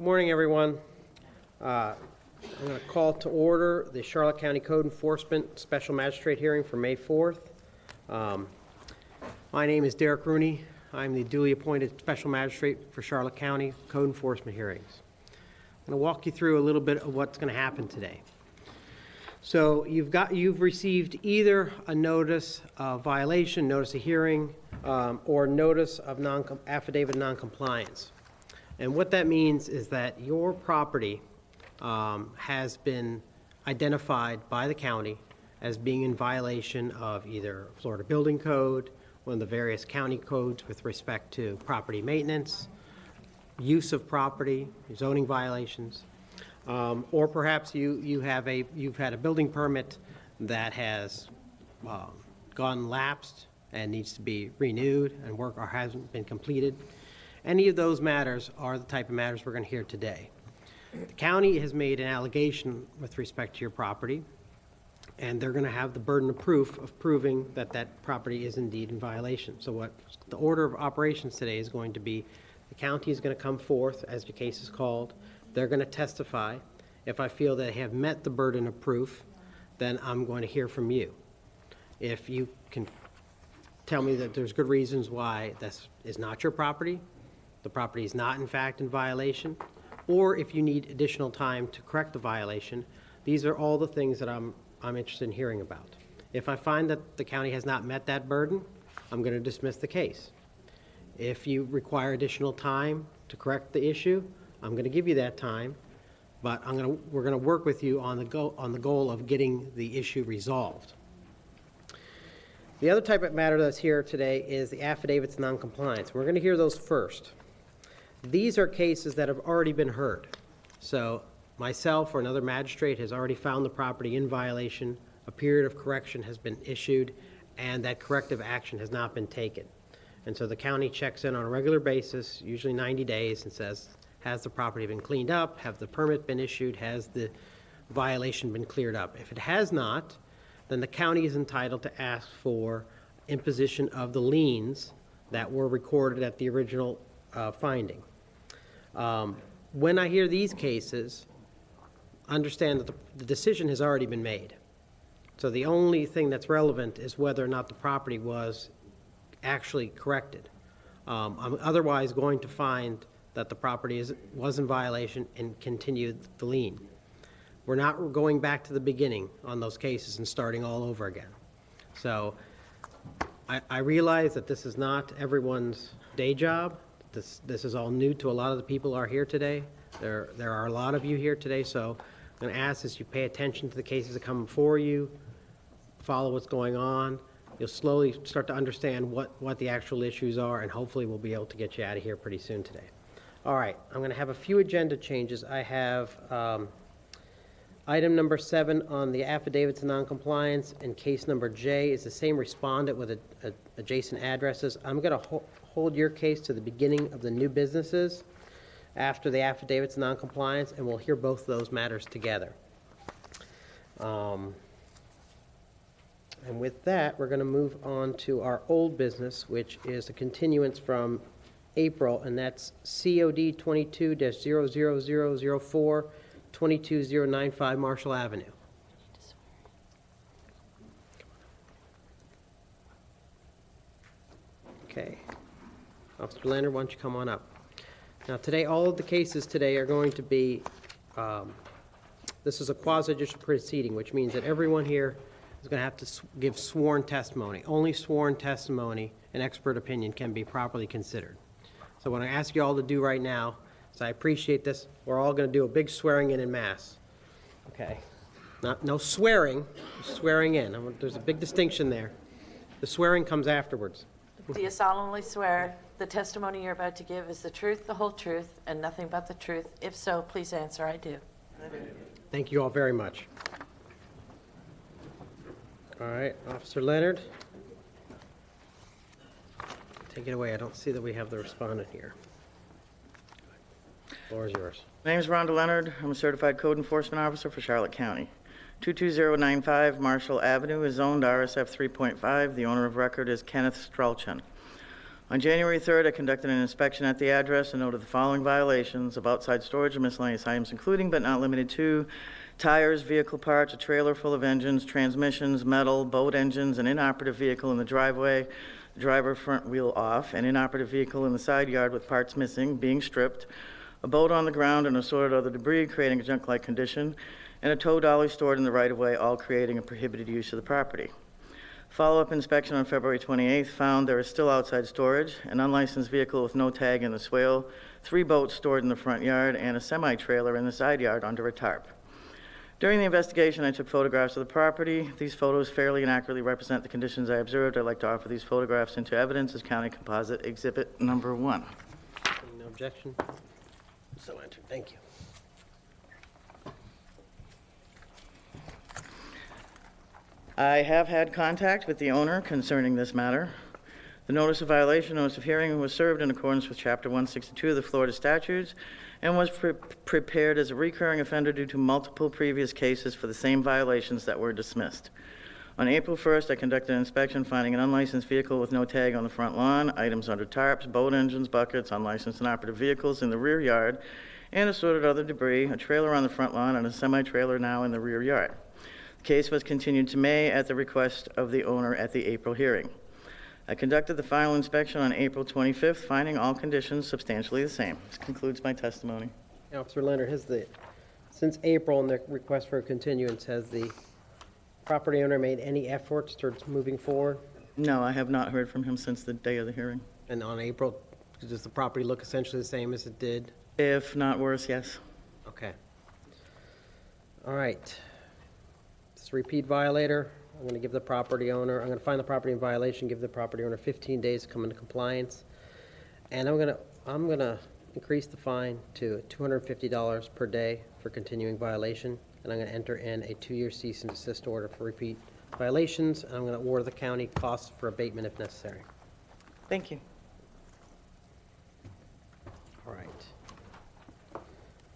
Good morning, everyone. I'm going to call to order the Charlotte County Code Enforcement Special Magistrate hearing for May 4th. My name is Derek Rooney. I'm the duly appointed Special Magistrate for Charlotte County Code Enforcement hearings. I'm going to walk you through a little bit of what's going to happen today. So you've received either a notice of violation, notice of hearing, or notice of affidavit of non-compliance. And what that means is that your property has been identified by the county as being in violation of either Florida Building Code, one of the various county codes with respect to property maintenance, use of property, zoning violations, or perhaps you've had a building permit that has gone lapsed and needs to be renewed and work or hasn't been completed. Any of those matters are the type of matters we're going to hear today. The county has made an allegation with respect to your property, and they're going to have the burden of proof of proving that that property is indeed in violation. So what the order of operations today is going to be, the county is going to come forth, as your case is called. They're going to testify. If I feel they have met the burden of proof, then I'm going to hear from you. If you can tell me that there's good reasons why this is not your property, the property is not in fact in violation, or if you need additional time to correct the violation, these are all the things that I'm interested in hearing about. If I find that the county has not met that burden, I'm going to dismiss the case. If you require additional time to correct the issue, I'm going to give you that time, but we're going to work with you on the goal of getting the issue resolved. The other type of matter that's here today is the affidavits of non-compliance. We're going to hear those first. These are cases that have already been heard. So myself or another magistrate has already found the property in violation, a period of correction has been issued, and that corrective action has not been taken. And so the county checks in on a regular basis, usually 90 days, and says, has the property been cleaned up? Have the permit been issued? Has the violation been cleared up? If it has not, then the county is entitled to ask for imposition of the liens that were recorded at the original finding. When I hear these cases, understand that the decision has already been made. So the only thing that's relevant is whether or not the property was actually corrected. I'm otherwise going to find that the property was in violation and continued the lien. We're not going back to the beginning on those cases and starting all over again. So I realize that this is not everyone's day job. This is all new to a lot of the people who are here today. There are a lot of you here today, so I'm going to ask as you pay attention to the cases that come before you, follow what's going on. You'll slowly start to understand what the actual issues are, and hopefully we'll be able to get you out of here pretty soon today. All right, I'm going to have a few agenda changes. I have item number 7 on the affidavits of non-compliance, and case number J is the same respondent with adjacent addresses. I'm going to hold your case to the beginning of the new businesses after the affidavits of non-compliance, and we'll hear both of those matters together. And with that, we're going to move on to our old business, which is a continuance from April, and that's COD 22-00004, 22095 Marshall Avenue. Okay. Officer Leonard, why don't you come on up? Now today, all of the cases today are going to be, this is a quasi-judicial proceeding, which means that everyone here is going to have to give sworn testimony. Only sworn testimony and expert opinion can be properly considered. So what I ask you all to do right now, so I appreciate this, we're all going to do a big swearing in mass. Okay. No swearing, swearing in. There's a big distinction there. The swearing comes afterwards. Do you solemnly swear the testimony you're about to give is the truth, the whole truth, and nothing but the truth? If so, please answer, I do. Thank you all very much. All right, Officer Leonard. Take it away. I don't see that we have the respondent here. The floor is yours. My name is Rhonda Leonard. I'm a certified code enforcement officer for Charlotte County. 22095 Marshall Avenue is zoned RSF 3.5. The owner of record is Kenneth Stralchen. On January 3rd, I conducted an inspection at the address and noted the following violations of outside storage of miscellaneous items, including but not limited to tires, vehicle parts, a trailer full of engines, transmissions, metal, boat engines, an inoperative vehicle in the driveway, driver front wheel off, an inoperative vehicle in the side yard with parts missing, being stripped, a boat on the ground and assorted other debris creating a junk-like condition, and a tow dolly stored in the right-of-way, all creating a prohibited use of the property. Follow-up inspection on February 28th found there is still outside storage, an unlicensed vehicle with no tag in the swale, 3 boats stored in the front yard, and a semi-trailer in the side yard under a tarp. During the investigation, I took photographs of the property. These photos fairly and accurately represent the conditions I observed. I'd like to offer these photographs into evidence as County Composite Exhibit Number 1. No objection? So entered. Thank you. I have had contact with the owner concerning this matter. The notice of violation, notice of hearing, was served in accordance with Chapter 162 of the Florida statutes and was prepared as a recurring offender due to multiple previous cases for the same violations that were dismissed. On April 1st, I conducted an inspection finding an unlicensed vehicle with no tag on the front lawn, items under tarps, boat engines, buckets, unlicensed and operative vehicles in the rear yard, and assorted other debris, a trailer on the front lawn, and a semi-trailer now in the rear yard. The case was continued to May at the request of the owner at the April hearing. I conducted the final inspection on April 25th, finding all conditions substantially the same. This concludes my testimony. Officer Leonard, since April and the request for a continuance, has the property owner made any efforts towards moving forward? No, I have not heard from him since the day of the hearing. And on April, does the property look essentially the same as it did? If not worse, yes. Okay. All right. This repeat violator, I'm going to give the property owner, I'm going to find the property in violation, give the property owner 15 days to come into compliance. And I'm going to increase the fine to $250 per day for continuing violation. And I'm going to enter in a 2-year cease and desist order for repeat violations. And I'm going to order the county costs for abatement if necessary. Thank you. All right.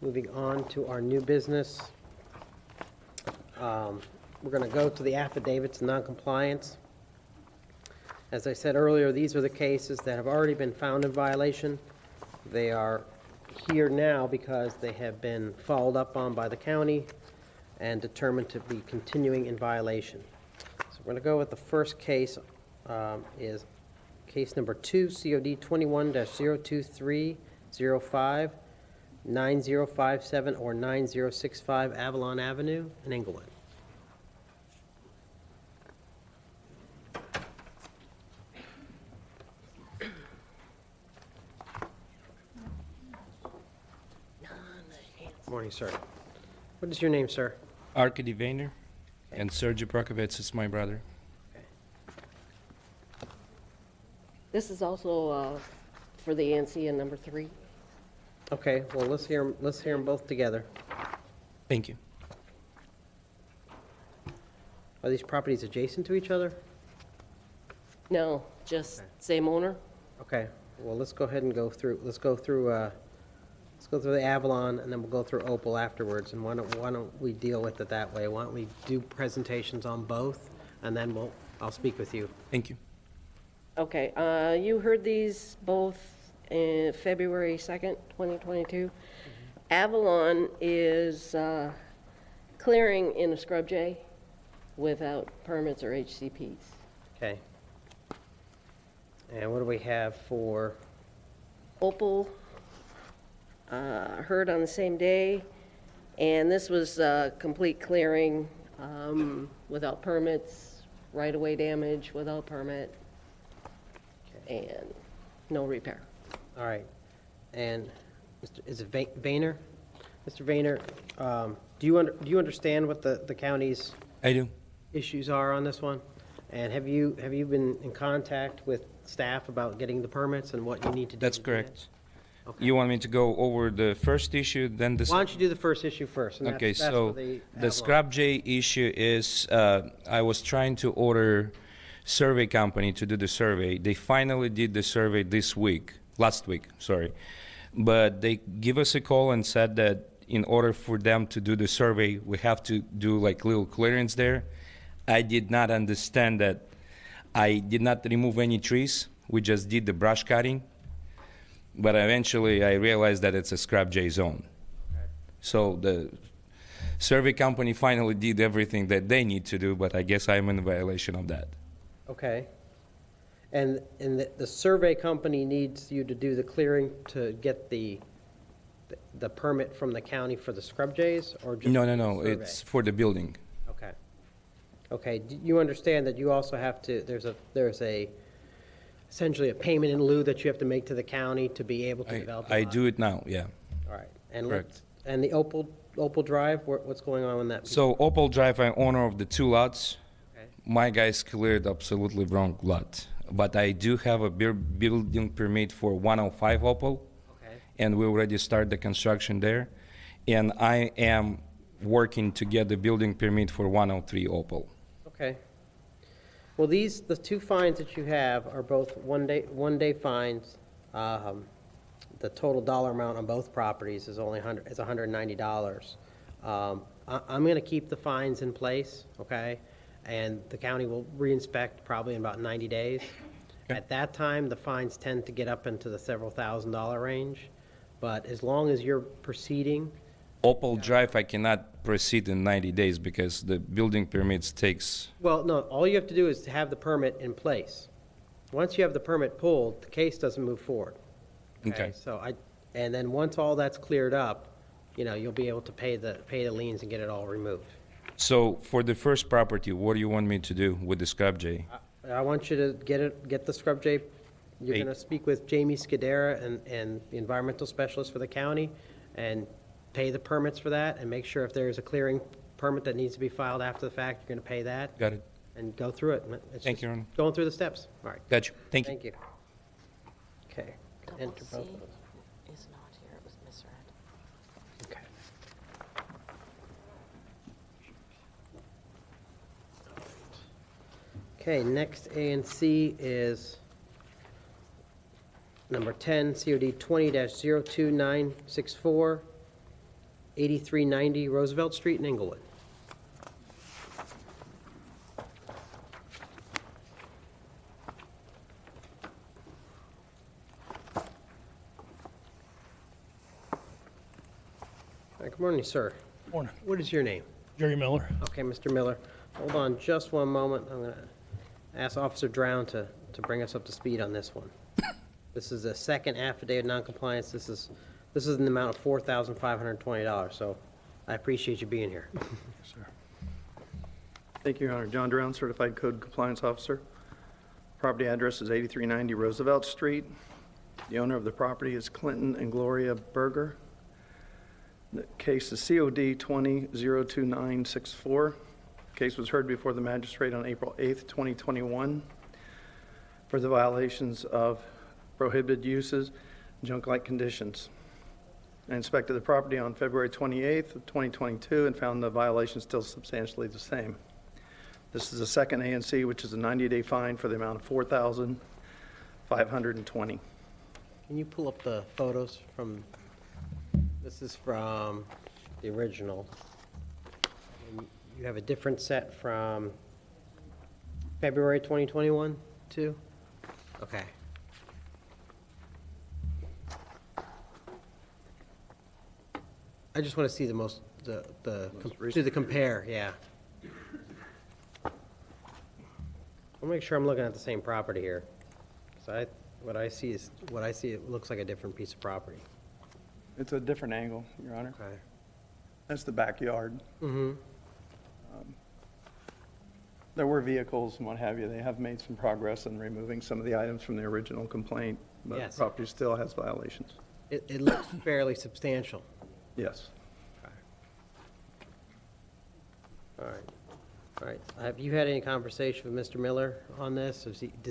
Moving on to our new business. We're going to go to the affidavits of non-compliance. As I said earlier, these are the cases that have already been found in violation. They are here now because they have been followed up on by the county and determined to be continuing in violation. So we're going to go with the first case, is case number 2, COD 21-02305, 9057 or 9065 Avalon Avenue in Englewood. Morning, sir. What is your name, sir? Arkady Vayner, and Sergey Prokofits is my brother. This is also for the ANC in number 3. Okay, well, let's hear them both together. Thank you. Are these properties adjacent to each other? No, just same owner. Okay, well, let's go ahead and go through the Avalon, and then we'll go through Opal afterwards. And why don't we deal with it that way? Why don't we do presentations on both, and then I'll speak with you. Thank you. Okay, you heard these both in February 2nd, 2022. Avalon is clearing in a scrub J without permits or HCPs. Okay. And what do we have for? Opal heard on the same day, and this was complete clearing without permits, right-of-way damage without permit, and no repair. All right. And is it Vayner? Mr. Vayner, do you understand what the county's I do. issues are on this one? And have you been in contact with staff about getting the permits and what you need to do? That's to get it? correct. Okay. You want me to go over the first issue, then the... Why don't you do the first issue first? And Okay, that's so for the the Avalon. Scrub J issue is, I was trying to order survey company to do the survey. They finally did the survey last week, sorry. But they give us a call and said that in order for them to do the survey, we have to do like little clearance there. I did not understand that. I did not remove any trees We just did the brush cutting, but eventually I realized that it's a scrub J zone. So the survey company finally did everything that they need to do, but I guess I'm in violation of that. Okay. And the survey company needs you to do the clearing to get the permit from the county for the scrub jays, or just No, the survey? it's for the building. Okay. Okay, do you understand that you also have to, there's essentially a payment in lieu that you have to make to the county to be able to develop the I lot? do it now, yeah. All right. And Correct. and the Opal Drive, what's going on with that? So Opal Drive, I'm owner of the 2 lots. Okay. My guys cleared absolutely wrong lot. But I do have a building permit for 105 Opal, Okay. and we already started the construction there. And I am working to get the building permit for 103 Opal. Okay. Well, the 2 fines that you have are both one-day fines. The total dollar amount on both properties is only $190. I'm going to keep the fines in place, okay? And the county will reinspect probably in about 90 days. Okay. At that time, the fines tend to get up into the several $1,000s range. But as long as you're proceeding, Opal Drive, I cannot proceed in 90 days because the building permits takes, well, no, all you have to do is to have the permit in place. Once you have the permit pulled, the case doesn't move forward. Okay. So and then once all that's cleared up, you'll be able to pay the liens and get it all removed. So for the first property, what do you want me to do with the scrub J? I want you to get the scrub J. You're Hey. going to speak with Jamie Scudera and the environmental specialist for the county and pay the permits for that, and make sure if there's a clearing permit that needs to be filed after the fact, you're going to pay that Got it. and go through it. It's Thank just you, Ron. going through the steps. All right. Got you. Thank you. Thank you. Okay. Enter both of those. Is not here, it was misread. Okay. Okay, next A and C is number 10, COD 20-02964, 8390 Roosevelt Street in Englewood. Good morning, sir. Morning. What is your name? Jerry Miller. Okay, Mr. Miller, hold on just one moment. I'm going to ask Officer Drown to bring us up to speed on this one. This is a second affidavit of non-compliance. This is in the amount of $4,520, so I appreciate you being here. Sir. Thank you, Your Honor. John Drown, Certified Code Compliance Officer. Property address is 8390 Roosevelt Street. The owner of the property is Clinton and Gloria Berger. The case is COD 20-02964. Case was heard before the magistrate on April 8th, 2021 for the violations of prohibited uses, junk-like conditions. I inspected the property on February 28th of 2022 and found the violation still substantially the same. This is a second ANC, which is a 90-day fine for the amount of $4,520. Can you pull up the photos from, this is from the original. And you have a different set from February 2021 too? Okay. I just want to see the most recent. compare, yeah. I'll make sure I'm looking at the same property here. So what I see, it looks like a different piece of property. It's a different angle, Your Honor. Okay. That's the backyard. Mm-hmm. There were vehicles and what have you. They have made some progress in removing some of the items from the original complaint, but Yes. the property still has violations. It looks fairly substantial. Yes. All right. All right. Have you had any conversation with Mr. Miller on this?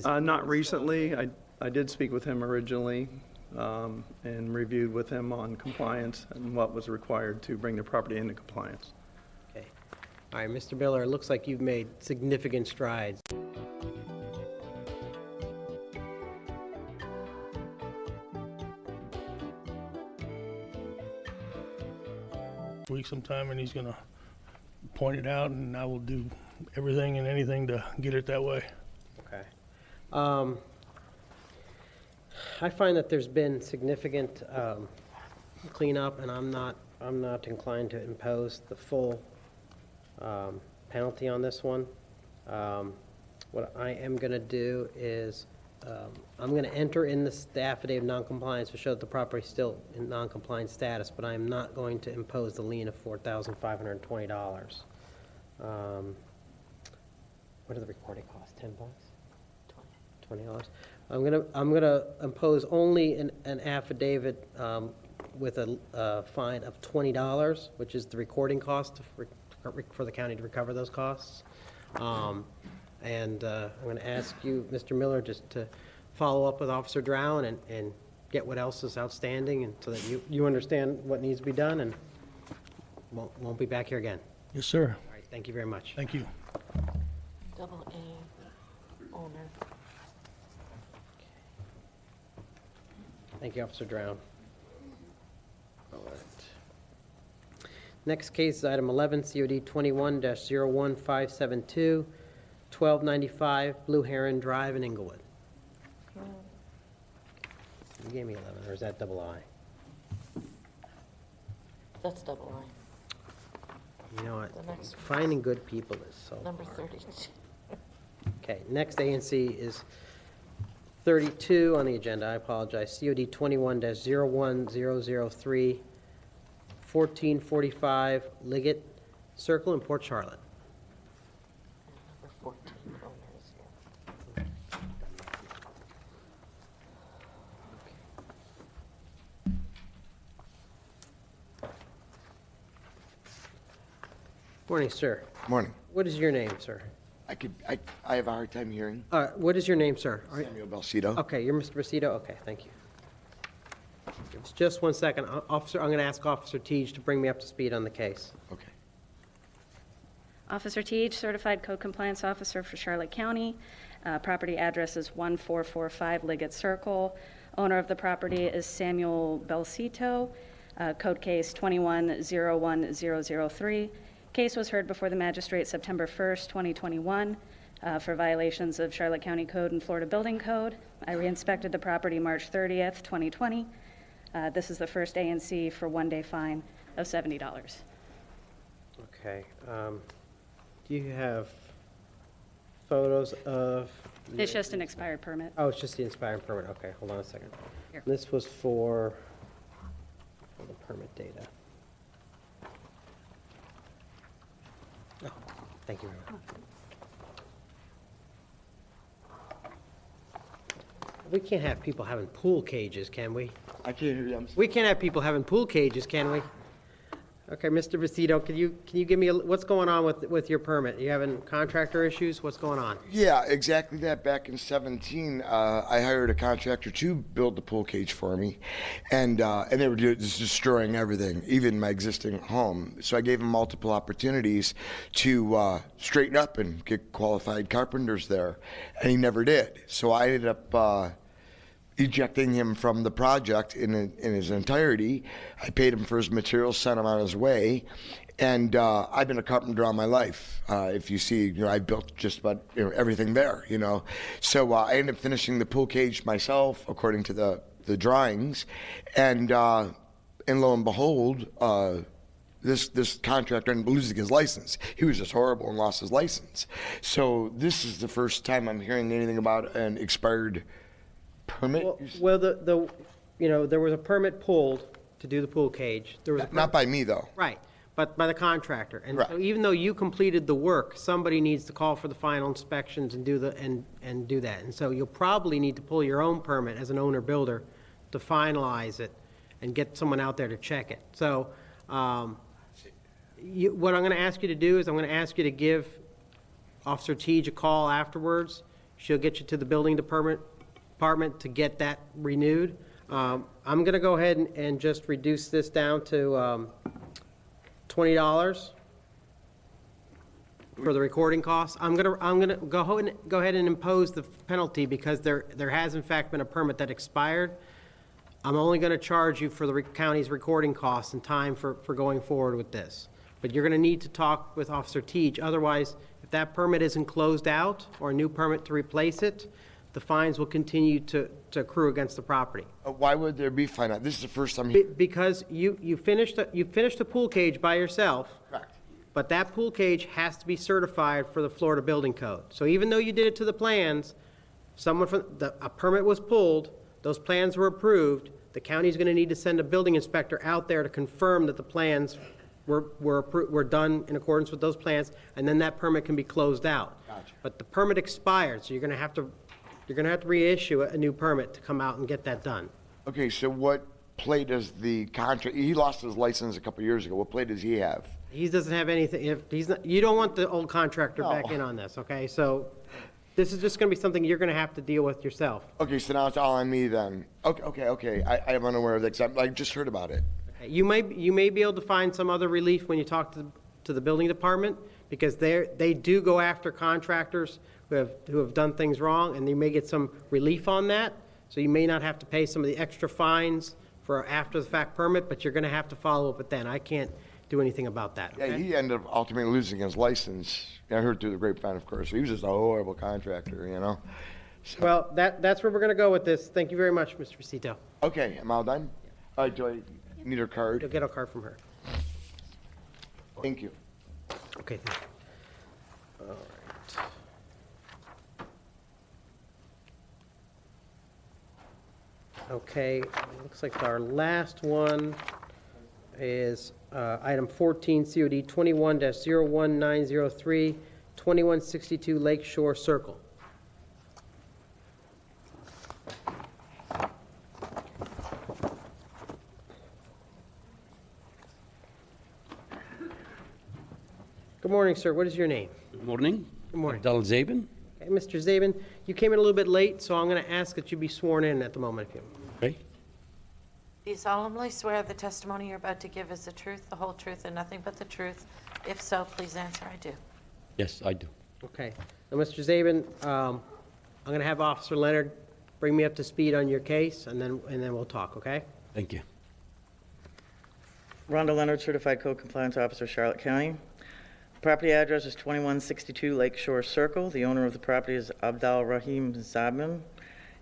Not recently. I did speak with him originally and reviewed with him on compliance and what was required to bring the property into compliance. Okay. All right, Mr. Miller, it looks like you've made significant strides. Week sometime, and he's gonna point it out, and I will do everything and anything to get it that way. Okay. I find that there's been significant cleanup, and I'm not inclined to impose the full penalty on this one. What I am going to do is I'm going to enter in the affidavit of non-compliance to show that the property is still in non-compliant status, but I am not going to impose the lien of $4,520. What are the recording costs? $10? $20. I'm gonna impose only an affidavit with a fine of $20, which is the recording cost for the county to recover those costs. I'm going to ask you, Mr. Miller, just to follow up with Officer Drown and get what else is outstanding, and so that you understand what needs to be done, and won't be back here again. Yes, sir. All right, thank you very much. Thank you. Double A owner. Thank you, Officer Drown. All right. Next case is item 11, COD 21-01572, 1295 Blue Heron Drive in Inglewood. You gave me 11, or is that double I? That's double I. You know what? The next one. Finding good people is so Number hard. 32. Okay, next A and C is 32 on the agenda. I apologize. COD 21-01003, 1445 Liggett Circle in Port Charlotte. Number 14 owner is here. Morning, sir. Morning. What is your name, sir? I have a hard time hearing. What is your name, sir? Samuel Balsito. Okay, you're Mr. Bacido? Okay, thank you. Just 1 second. Officer, I'm going to ask Officer Teague to bring me up to speed on the case. Okay. Officer Teague, Certified Code Compliance Officer for Charlotte County. Property address is 1445 Liggett Circle. Owner of the property is Samuel Balsito. Code case 21-01003. Case was heard before the magistrate September 1st, 2021, for violations of Charlotte County Code and Florida Building Code. I re-inspected the property March 30th, 2020. This is the first A and C for one-day fine of $70. Okay. Do you have photos of? It's just an expired permit. Oh, it's just the expired permit. Okay, hold on a second. Here. This was for the permit data. Oh, thank you very much. We can't have people having pool cages, can we? I can't hear you. We can't have people having pool cages, can we? Okay, Mr. Bacido, can you give me, what's going on with your permit? You having contractor issues? What's going on? Yeah, exactly that. Back in 17, I hired a contractor to build the pool cage for me, and they were just destroying everything, even my existing home. So I gave him multiple opportunities to straighten up and get qualified carpenters there, and he never did. So I ended up ejecting him from the project in his entirety. I paid him for his materials, sent him on his way, and I've been a carpenter all my life. If you see, I built just about everything there, So I ended up finishing the pool cage myself, according to the drawings, and lo and behold, this contractor ended up losing his license. He was just horrible and lost his license. So this is the first time I'm hearing anything about an expired permit. Well, there was a permit pulled to do the pool cage. There was Not by me, though. right, but by the contractor. And Right. so even though you completed the work, somebody needs to call for the final inspections and do that. And so you'll probably need to pull your own permit as an owner builder to finalize it and get someone out there to check it. So what I'm going to ask you to do is I'm going to ask you to give Officer Teague a call afterwards. She'll get you to the building department to get that renewed. I'm going to go ahead and just reduce this down to $20 for the recording costs. I'm going to go ahead and impose the penalty because there has in fact been a permit that expired. I'm only going to charge you for the county's recording costs and time for going forward with this. But you're going to need to talk with Officer Teague. Otherwise, if that permit isn't closed out or a new permit to replace it, the fines will continue to accrue against the property. Why would there be fine? This is the first time. Because you finished the pool cage by yourself. Correct. But that pool cage has to be certified for the Florida Building Code. So even though you did it to the plans, a permit was pulled, those plans were approved, the county's gonna need to send a building inspector out there to confirm that the plans were done in accordance with those plans, and then that permit can be closed out. Gotcha. But the permit expired, so you're gonna have to reissue a new permit to come out and get that done. Okay, so what play does the contract, he lost his license a couple years ago. What play does he have? He doesn't have anything, you don't want the old contractor back in on this, okay? So this is just gonna be something you're gonna have to deal with yourself. Okay, so now it's all on me then. Okay. I am unaware of that, 'cause I just heard about it. You may be able to find some other relief when you talk to the building department, because they do go after contractors who have done things wrong, and you may get some relief on that. So you may not have to pay some of the extra fines for after-the-fact permit, but you're gonna have to follow up with that. I can't do anything about that, Yeah, okay? he ended up ultimately losing his license. I heard through the grapevine, of course. He was just a horrible contractor, you know? So, Well, that's where we're gonna go with this. Thank you very much, Mr. Pacito. okay, am I all done? All right, do I need her You'll card? get a card from her. Thank you. Okay, thank you. All right. Okay, looks like our last one is item 14, COD 21-01903, 2162 Lake Shore Circle. Good morning, sir. What is your name? Good morning. Good morning. Abdel Zabin. Okay, Mr. Zabin, you came in a little bit late, so I'm going to ask that you be sworn in at the moment. If you. Okay. Do you solemnly swear the testimony you're about to give is the truth, the whole truth, and nothing but the truth? If so, please answer, I do. Yes, I do. Okay. Now, Mr. Zabin, I'm going to have Officer Leonard bring me up to speed on your case, and then we'll talk, okay? Thank you. Rhonda Leonard, Certified Code Compliance Officer, Charlotte County. Property address is 2162 Lake Shore Circle. The owner of the property is Abdal Rahim Zabin.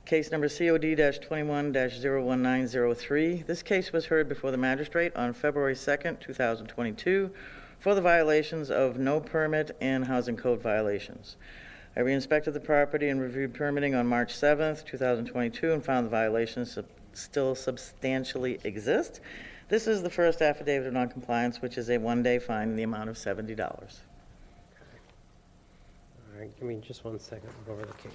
Case number COD-21-01903. This case was heard before the magistrate on February 2nd, 2022, for the violations of no permit and housing code violations. I re-inspected the property and reviewed permitting on March 7th, 2022, and found the violations still substantially exist. This is the first affidavit of non-compliance, which is a one-day fine in the amount of $70. All right, give me just 1 second. We'll go over the case.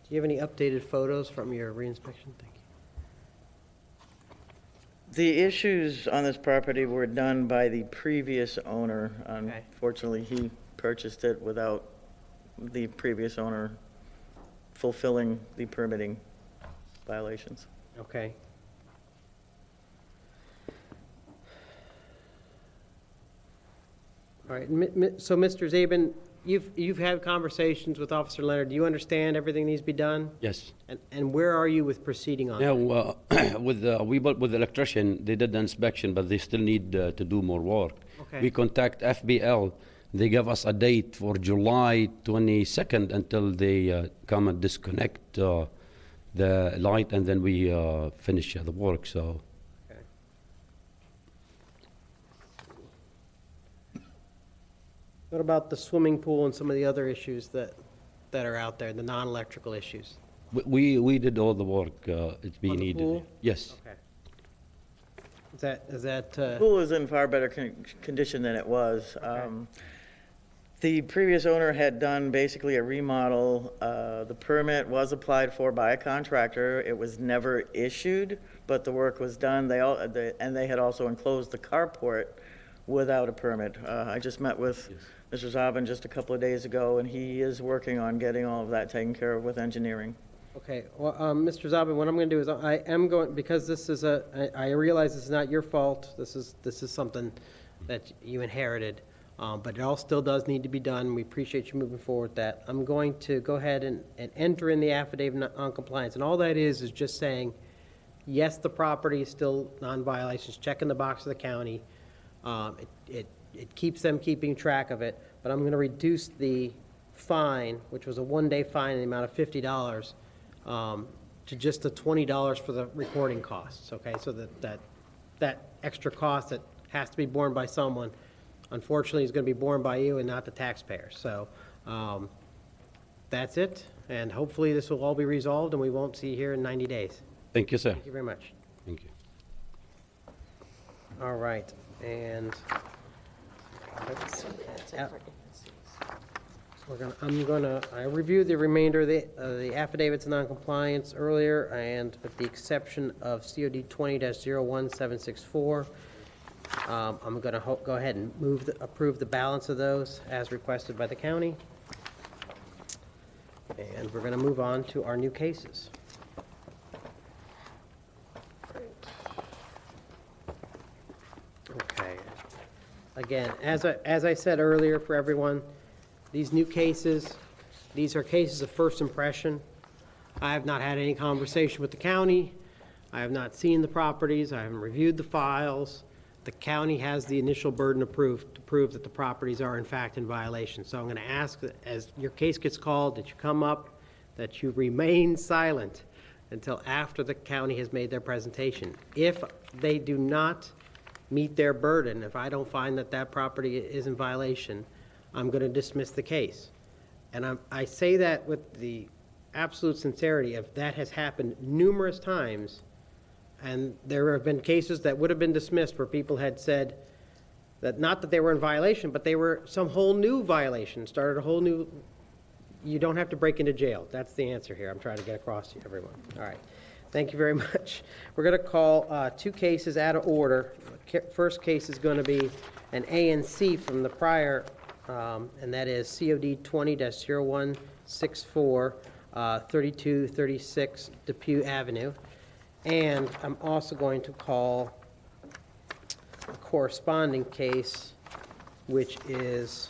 Do you have any updated photos from your reinspection? Thank you. The issues on this property were done by the previous owner. Okay. Unfortunately, he purchased it without the previous owner fulfilling the permitting violations. Okay. All right, so Mr. Zabin, you've had conversations with Officer Leonard. Do you understand everything needs to be done? Yes. And where are you with proceeding on Now, that? with the electrician, they did the inspection, but they still need to do more work. Okay. We contact FBL. They gave us a date for July 22nd until they come and disconnect the light, and then we finish the work. So. Okay. What about the swimming pool and some of the other issues that are out there, the non-electrical issues? We did all the work it's being On the needed. pool? Yes. Okay. Is that The pool is in far better condition than it was. The previous owner had done basically a remodel. The permit was applied for by a contractor. It was never issued, but the work was done. And they had also enclosed the carport without a permit. I just met with Mr. Zabin just a couple of days ago, and he is working on getting all of that taken care of with engineering. Okay, well, Mr. Zabin, what I'm going to do is I am going, because this is I realize this is not your fault. This is something that you inherited, but it all still does need to be done. We appreciate you moving forward with that. I'm going to go ahead and enter in the affidavit of non-compliance, and all that is just saying, yes, the property is still non-violations, checking the box of the county, It keeps them keeping track of it, but I'm going to reduce the fine, which was a one-day fine in the amount of $50, to just the $20 for the recording costs, okay? So that extra cost that has to be borne by someone, unfortunately, is going to be borne by you and not the taxpayer. So that's it, and hopefully this will all be resolved and we won't see you here in 90 days. Thank you, sir. Thank you very much. Thank you. All right, and let's see. I reviewed the remainder of the affidavits of non-compliance earlier, and with the exception of COD 20-01764, I'm going to go ahead and approve the balance of those as requested by the county. And we're going to move on to our new cases. Okay. Again, as I said earlier for everyone, these new cases, these are cases of first impression. I have not had any conversation with the county. I have not seen the properties. I haven't reviewed the files. The county has the initial burden of proof to prove that the properties are in fact in violation. So I'm going to ask that as your case gets called, that you come up, that you remain silent until after the county has made their presentation. If they do not meet their burden, if I don't find that that property is in violation, I'm going to dismiss the case. And I say that with the absolute sincerity of that has happened numerous times, and there have been cases that would have been dismissed where people had said that not that they were in violation, but they were some whole new violation, started a whole new, you don't have to break into jail. That's the answer here I'm trying to get across to everyone. All right. Thank you very much. We're going to call two cases out of order. First case is going to be an A and C from the prior, and that is COD 20-0164, 3236 Depew Avenue. And I'm also going to call a corresponding case, which is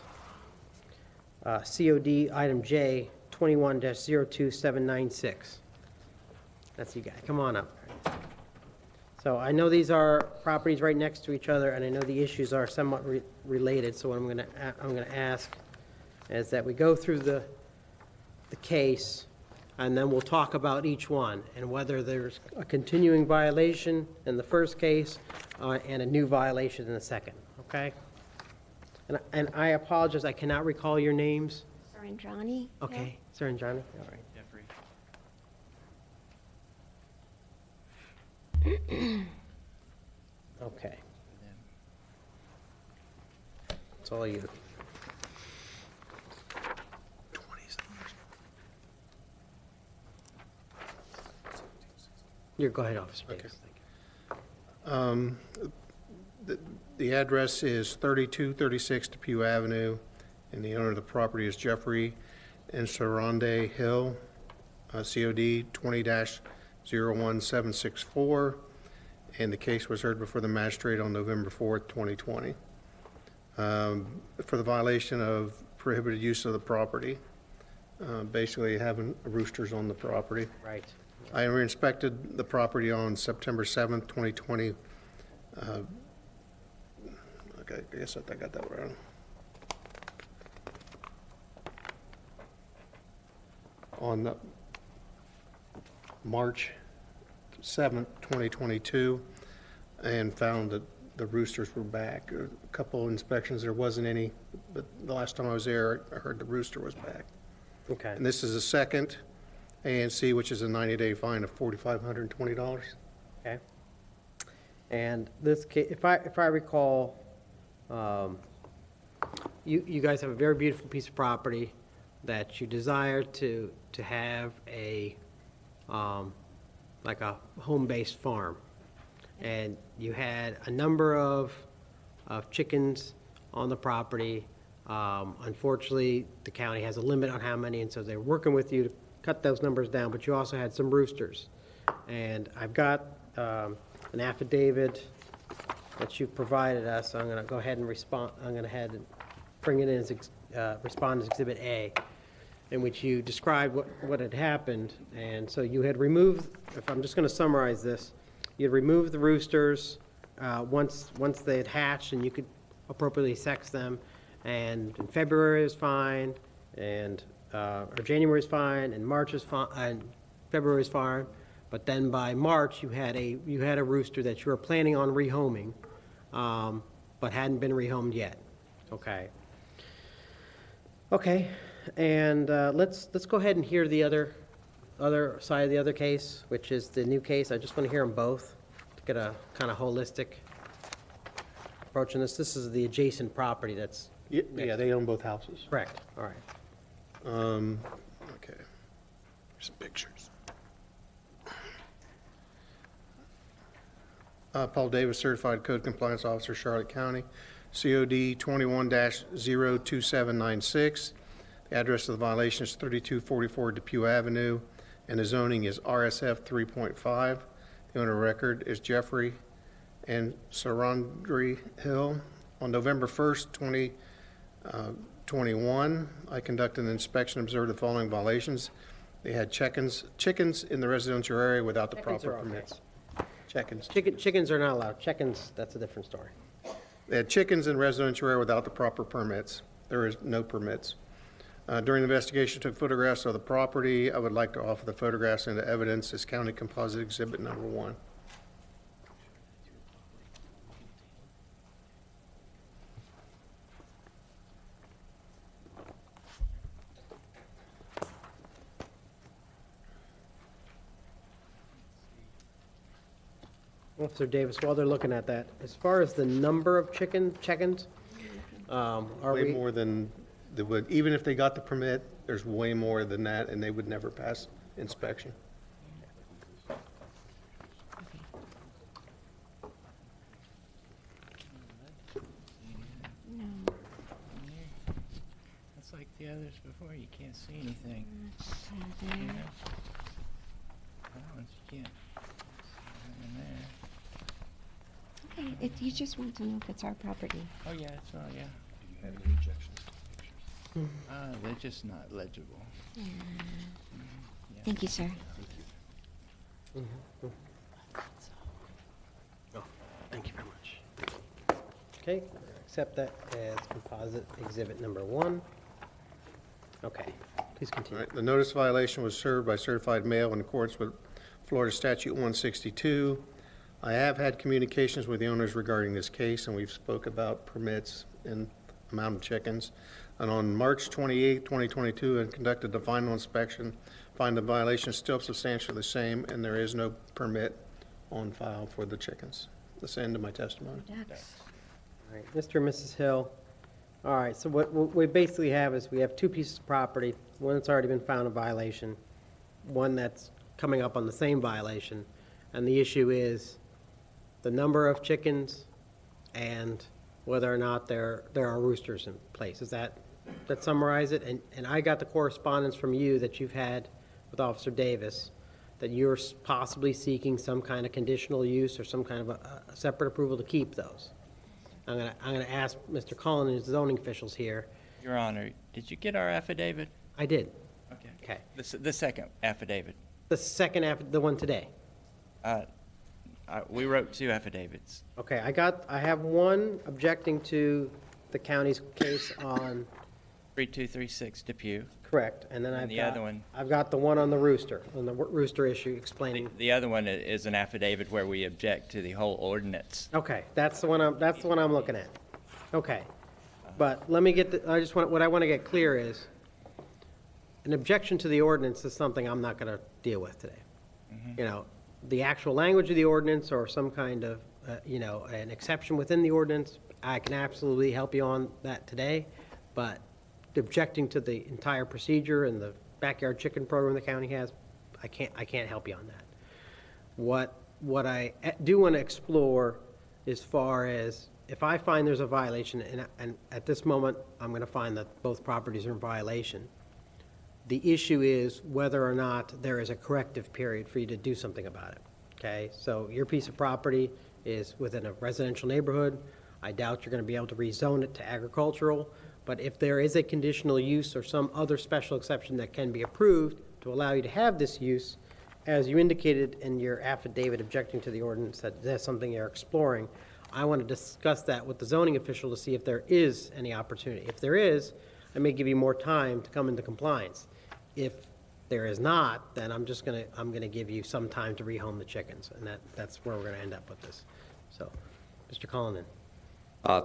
COD item J 21-02796. That's you guys. Come on up. So I know these are properties right next to each other, and I know the issues are somewhat related. So what I'm going to ask is that we go through the case, and then we'll talk about each one and whether there's a continuing violation in the first case and a new violation in the second. Okay? And I apologize, I cannot recall your names. Saranjani. Okay, Saranjani. All right. Okay. It's all you. Go ahead, Officer Davis. Okay. The address is 3236 Depew Avenue, and the owner of the property is Jeffrey and Sarande Hill, COD 20-01764, and the case was heard before the magistrate on November 4th, 2020, for the violation of prohibited use of the property, basically having roosters on the property. Right. I inspected the property on September 7th, 2020. Okay, I guess I got that wrong. On March 7th, 2022, and found that the roosters were back. A couple inspections, there wasn't any, but the last time I was there, I heard the rooster was back. Okay. And this is a second A&C, which is a 90-day fine of $4,520. Okay. And this case, if I recall, you guys have a very beautiful piece of property that you desire to have a like a home-based farm, and you had a number of chickens on the property. Unfortunately, the county has a limit on how many, and so they're working with you to cut those numbers down, but you also had some roosters. And I've got an affidavit that you provided us, so I'm going to go ahead and respond. I'm going to head and bring it in as respond as Exhibit A, in which you described what had happened. And so you had removed, if I'm just going to summarize this, you had removed the roosters once they had hatched and you could appropriately sex them. And in February is fine, and or January is fine, and March is fine, and February is fine. But then by March, you had a rooster that you were planning on rehoming, but hadn't been rehomed yet. Okay. Okay, and let's go ahead and hear the other side of the other case, which is the new case. I just want to hear them both to get a kind of holistic approach on this. This is the adjacent property that's Yeah, they own both houses. correct. All right. Okay. Some pictures. Paul Davis, Certified Code Compliance Officer, Charlotte County, COD 21-02796. The address of the violation is 3244 Depew Avenue, and the zoning is RSF 3.5. The owner of record is Jeffrey and Sarandri Hill. On November 1st, 2021, I conducted an inspection, observed the following violations. They had chickens in the residential area without the Chickens proper are okay. permits. Chickens. Chickens are not allowed. Chickens, that's a different story. They had chickens in residential area without the proper permits. There is no permits. During the investigation, took photographs of the property. I would like to offer the photographs into evidence as County Composite Exhibit Number 1. Officer Davis, while they're looking at that, as far as the number of chickens, are Way we? more than, even if they got the permit, there's way more than that, and they would never pass inspection. It's like the others before, you can't see anything. You know? That one's you can't. See in there. Okay, if you just want to know if it's our property. Oh, yeah, it's all, yeah. Do you have any objections to the pictures? They're just not legible. Yeah. Yeah. Thank you, sir. Oh, thank you very much. Okay, accept that as composite exhibit number 1. Okay, please All continue. right, the notice violation was served by certified mail in accordance with Florida Statute 162. I have had communications with the owners regarding this case, and we've spoke about permits and amount of chickens. And on March 28, 2022, I conducted the final inspection, find the violation is still substantially the same, and there is no permit on file for the chickens. That's the end of my testimony. All right, Mr. and Mrs. Hill. All right, so what we basically have is we have 2 pieces of property, one that's already been found a violation, one that's coming up on the same violation, and the issue is the number of chickens and whether or not there are roosters in place. Does that summarize it? And I got the correspondence from you that you've had with Officer Davis that you're possibly seeking some kind of conditional use or some kind of a separate approval to keep those. I'm gonna ask Mr. Cullen and his zoning officials here. Your Honor, did you get our affidavit? I did. Okay. Okay. The second affidavit. The second the one today. We wrote 2 affidavits. Okay, I have one objecting to the county's case on, 3236 Depew. correct, and then And the other one- I've got the one on the rooster issue explaining. The other one is an affidavit where we object to the whole ordinance. Okay, that's the one I'm looking at. Okay, but let me get what I want to get clear is, an objection to the ordinance is something I'm not going to deal with today. You know, the actual language of the ordinance or some kind of, an exception within the ordinance, I can absolutely help you on that today, but objecting to the entire procedure and the backyard chicken program the county has, I can't help you on that. What I do want to explore as far as if I find there's a violation, and at this moment, I'm going to find that both properties are in violation, the issue is whether or not there is a corrective period for you to do something about it, okay? So your piece of property is within a residential neighborhood. I doubt you're going to be able to rezone it to agricultural, but if there is a conditional use or some other special exception that can be approved to allow you to have this use, as you indicated in your affidavit objecting to the ordinance, that that's something you're exploring, I want to discuss that with the zoning official to see if there is any opportunity. If there is, I may give you more time to come into compliance. If there is not, then I'm gonna give you some time to rehome the chickens, and that's where we're gonna end up with this. So, Mr. Cullinan.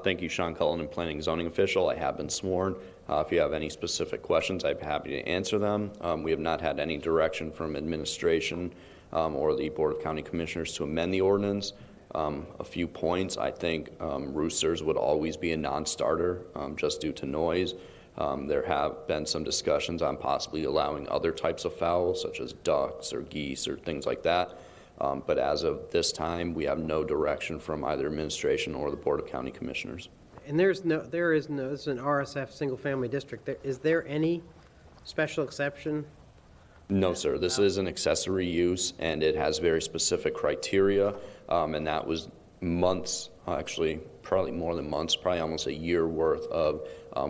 Thank you, Sean Cullinan, Planning and Zoning Official. I have been sworn. If you have any specific questions, I'd be happy to answer them. We have not had any direction from administration or the Board of County Commissioners to amend the ordinance. A few points. I think roosters would always be a non-starter just due to noise. There have been some discussions on possibly allowing other types of fowl, such as ducks or geese or things like that. But as of this time, we have no direction from either administration or the Board of County Commissioners. And there is no, this is an RSF single-family district. Is there any special exception? No, sir. This is an accessory use, and it has very specific criteria, and that was months, actually, probably more than months, probably almost a year worth of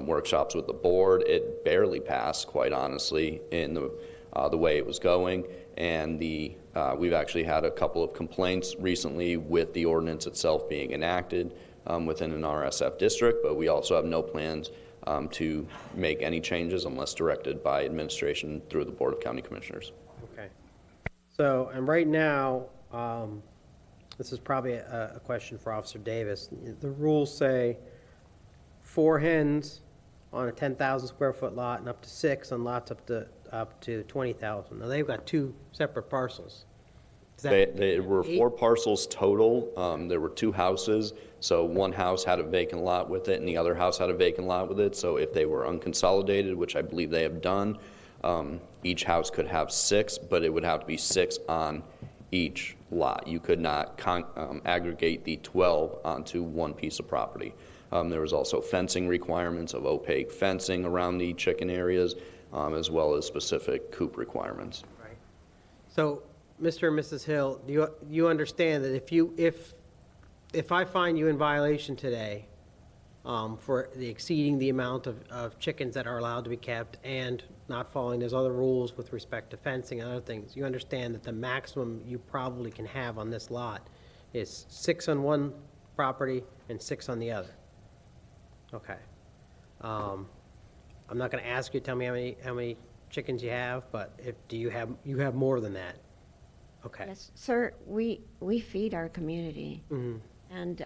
workshops with the board. It barely passed, quite honestly, in the way it was going, and we've actually had a couple of complaints recently with the ordinance itself being enacted within an RSF district, but we also have no plans to make any changes unless directed by administration through the Board of County Commissioners. Okay. So, and right now, this is probably a question for Officer Davis. The rules say 4 hens on a 10,000 square foot lot and up to 6 on lots up to 20,000. Now they've got 2 separate parcels. There were 4 parcels total. There were 2 houses, so one house had a vacant lot with it and the other house had a vacant lot with it. So if they were unconsolidated, which I believe they have done, each house could have 6, but it would have to be 6 on each lot. You could not aggregate the 12 onto one piece of property. There was also fencing requirements of opaque fencing around the chicken areas, as well as specific coop requirements. Right. So, Mr. and Mrs. Hill, do you understand that if I find you in violation today for exceeding the amount of chickens that are allowed to be kept and not following those other rules with respect to fencing and other things, you understand that the maximum you probably can have on this lot is 6 on one property and 6 on the other? Okay. I'm not going to ask you to tell me how many chickens you have, but you have more than that? Okay. Yes, sir, we feed our community. Mm-hmm. And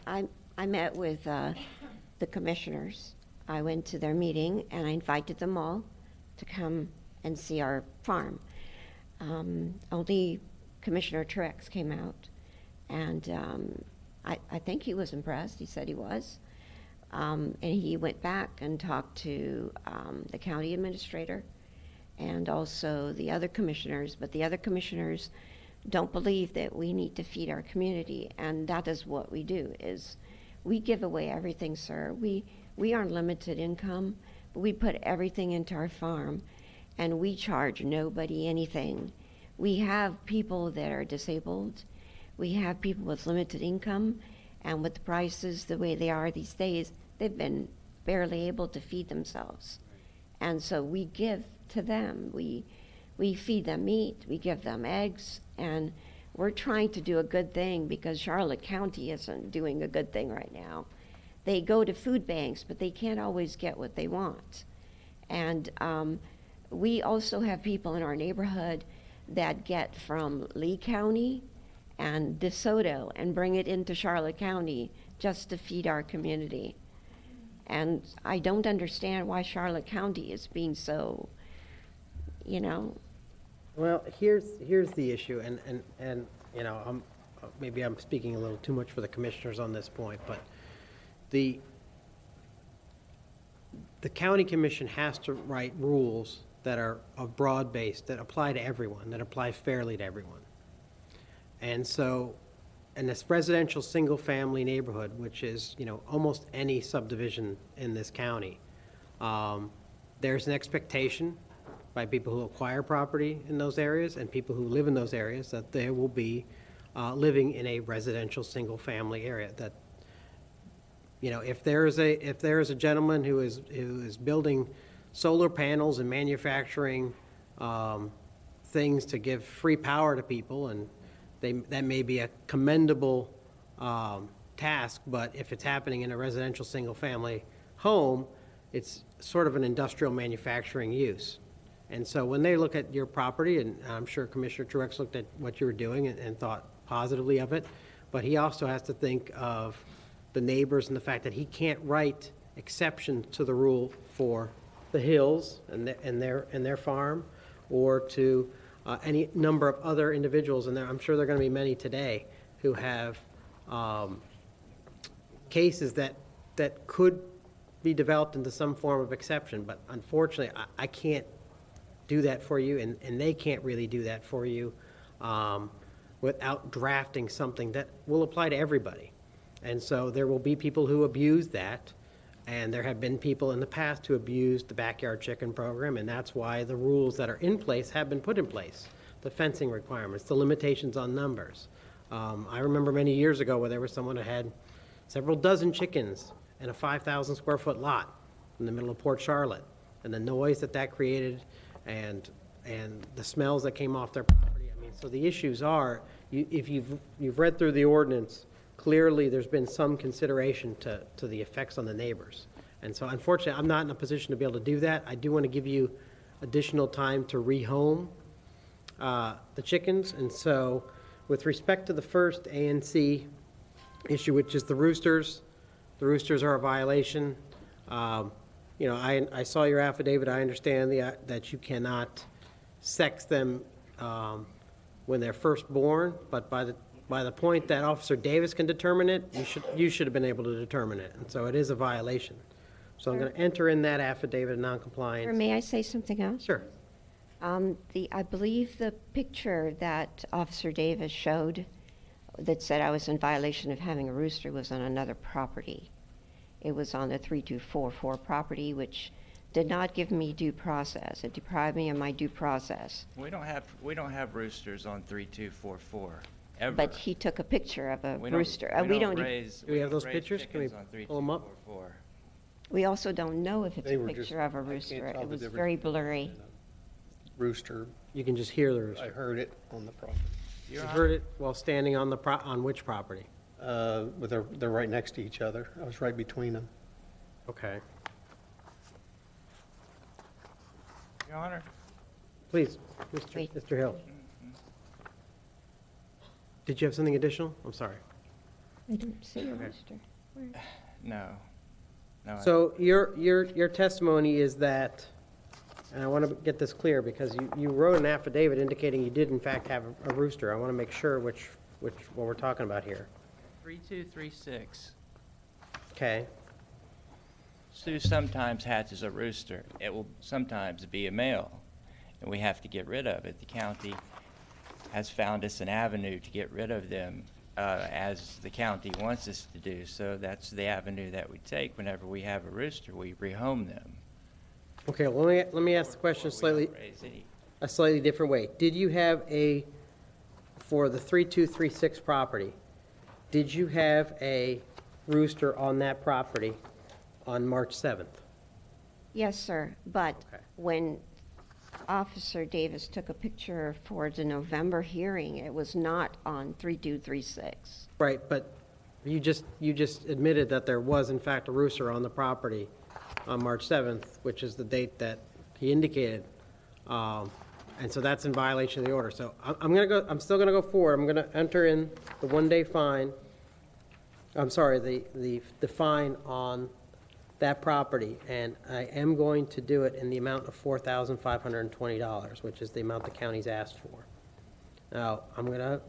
I met with the commissioners. I went to their meeting and I invited them all to come and see our farm. Only Commissioner Truex came out, and I think he was impressed. He said he was. And he went back and talked to the county administrator and also the other commissioners, but the other commissioners don't believe that we need to feed our community, and that is what we do, is we give away everything, sir. We are limited income, but we put everything into our farm, and we charge nobody anything. We have people that are disabled. We have people with limited income, and with the prices the way they are these days, they've been barely able to feed themselves. And so we give to them. We feed them meat, we give them eggs, and we're trying to do a good thing because Charlotte County isn't doing a good thing right now. They go to food banks, but they can't always get what they want. And we also have people in our neighborhood that get from Lee County and DeSoto and bring it into Charlotte County just to feed our community. And I don't understand why Charlotte County is being so, you know. Well, here's the issue, and you know, maybe I'm speaking a little too much for the commissioners on this point, but the county commission has to write rules that are broad-based, that apply to everyone, that apply fairly to everyone. And so, in this residential single-family neighborhood, which is, you know, almost any subdivision in this county, there's an expectation by people who acquire property in those areas and people who live in those areas that they will be living in a residential single-family area. That, you know, if there is a gentleman who is building solar panels and manufacturing things to give free power to people, and that may be a commendable task, but if it's happening in a residential single-family home, it's sort of an industrial manufacturing use. And so when they look at your property, and I'm sure Commissioner Truex looked at what you were doing and thought positively of it, but he also has to think of the neighbors and the fact that he can't write exceptions to the rule for the Hills and their farm, or to any number of other individuals, and I'm sure there are going to be many today, who have cases that could be developed into some form of exception. But unfortunately, I can't do that for you, and they can't really do that for you without drafting something that will apply to everybody. And so there will be people who abuse that, and there have been people in the past who abused the backyard chicken program, and that's why the rules that are in place have been put in place. The fencing requirements, the limitations on numbers. I remember many years ago where there was someone who had several dozen chickens in a 5,000 square foot lot in the middle of Port Charlotte, and the noise that created, and the smells that came off their property. I mean, so the issues are, if you've read through the ordinance, clearly there's been some consideration to the effects on the neighbors. And so unfortunately, I'm not in a position to be able to do that. I do want to give you additional time to rehome the chickens. And so with respect to the first A and C issue, which is the roosters are a violation. You know, I saw your affidavit. I understand that you cannot sex them when they're first born, but by the point that Officer Davis can determine it, you should have been able to determine it, and so it is a violation. So I'm going to enter in that affidavit of non-compliance. Or may I say something else? Sure. I believe the picture that Officer Davis showed that said I was in violation of having a rooster was on another property. It was on the 3244 property, which did not give me due process. It deprived me of my due process. We don't have roosters on 3244, ever. But he took a picture of a We rooster. don't We don't. raise, Do we have those raise pictures? Can we chickens on pull them up? 3244. We also don't know if it's They a were picture just- of a I can't rooster. tell It the was difference very between blurry. Rooster, You can just hear the rooster. I heard it on the property. You heard it while standing on on which property? But they're right next to each other. I was right between them. Okay. Your Honor, Please, Wait. Mr. Hill. Did you have something additional? I'm sorry. I don't see a rooster. no. No. So your testimony is that, and I want to get this clear because you wrote an affidavit indicating you did in fact have a rooster. I want to make sure what we're talking about here. 3236. Okay. Sue sometimes hatches a rooster. It will sometimes be a male, and we have to get rid of it. The county has found us an avenue to get rid of them, as the county wants us to do. So that's the avenue that we take whenever we have a rooster. We rehome them. Okay, well, let me ask the question a slightly different way. Did you have for the 3236 property, did you have a rooster on that property on March 7th? Yes, sir. But Okay. when Officer Davis took a picture for the November hearing, it was not on 3236. Right, but you just admitted that there was in fact a rooster on the property on March 7th, which is the date that he indicated. And so that's in violation of the order. So I'm still gonna go forward. I'm gonna enter in the 1-day fine. I'm sorry, the fine on that property, and I am going to do it in the amount of $4,520, which is the amount the county's asked for. Now, I'm gonna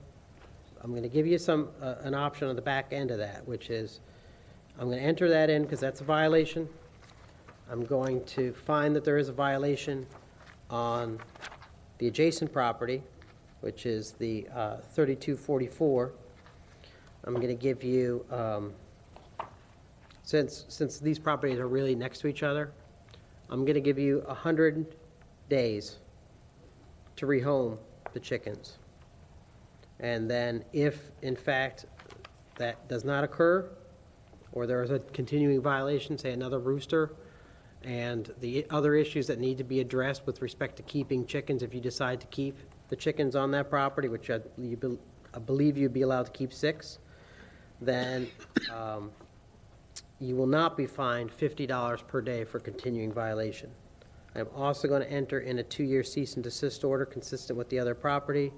give you an option on the back end of that, which is I'm gonna enter that in because that's a violation. I'm going to find that there is a violation on the adjacent property, which is the 3244. I'm going to give you, since these properties are really next to each other, I'm going to give you 100 days to rehome the chickens. And then if, in fact, that does not occur, or there is a continuing violation, say another rooster, and the other issues that need to be addressed with respect to keeping chickens, if you decide to keep the chickens on that property, which I believe you'd be allowed to keep 6, then you will not be fined $50 per day for continuing violation. I'm also going to enter in a 2-year cease and desist order consistent with the other property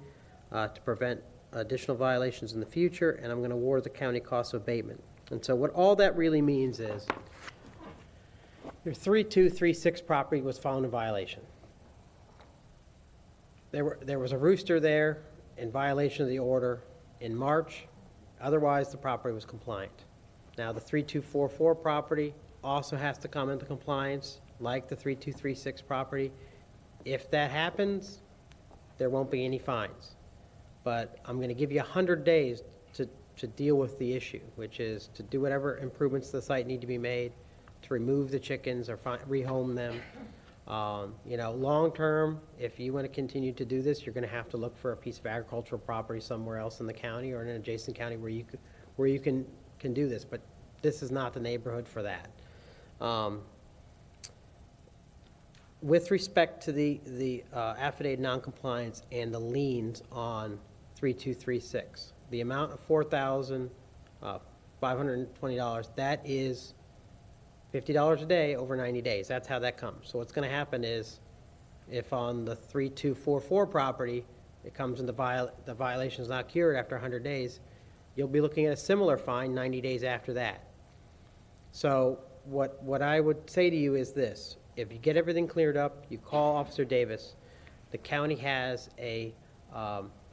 to prevent additional violations in the future, and I'm going to award the county cost of abatement. And so what all that really means is your 3236 property was found in violation. There was a rooster there in violation of the order in March. Otherwise, the property was compliant. Now, the 3244 property also has to come into compliance, like the 3236 property. If that happens, there won't be any fines. But I'm going to give you 100 days to deal with the issue, which is to do whatever improvements to the site need to be made, to remove the chickens or rehome them. You know, long term, if you want to continue to do this, you're going to have to look for a piece of agricultural property somewhere else in the county or in an adjacent county where you can do this. But this is not the neighborhood for that. With respect to the affidavit non-compliance and the liens on 3236, the amount of $4,520, that is $50 a day over 90 days. That's how that comes. So what's going to happen is if on the 3244 property it comes in the violation is not cured after 100 days, you'll be looking at a similar fine 90 days after that. So what I would say to you is this. If you get everything cleared up, you call Officer Davis. The county has a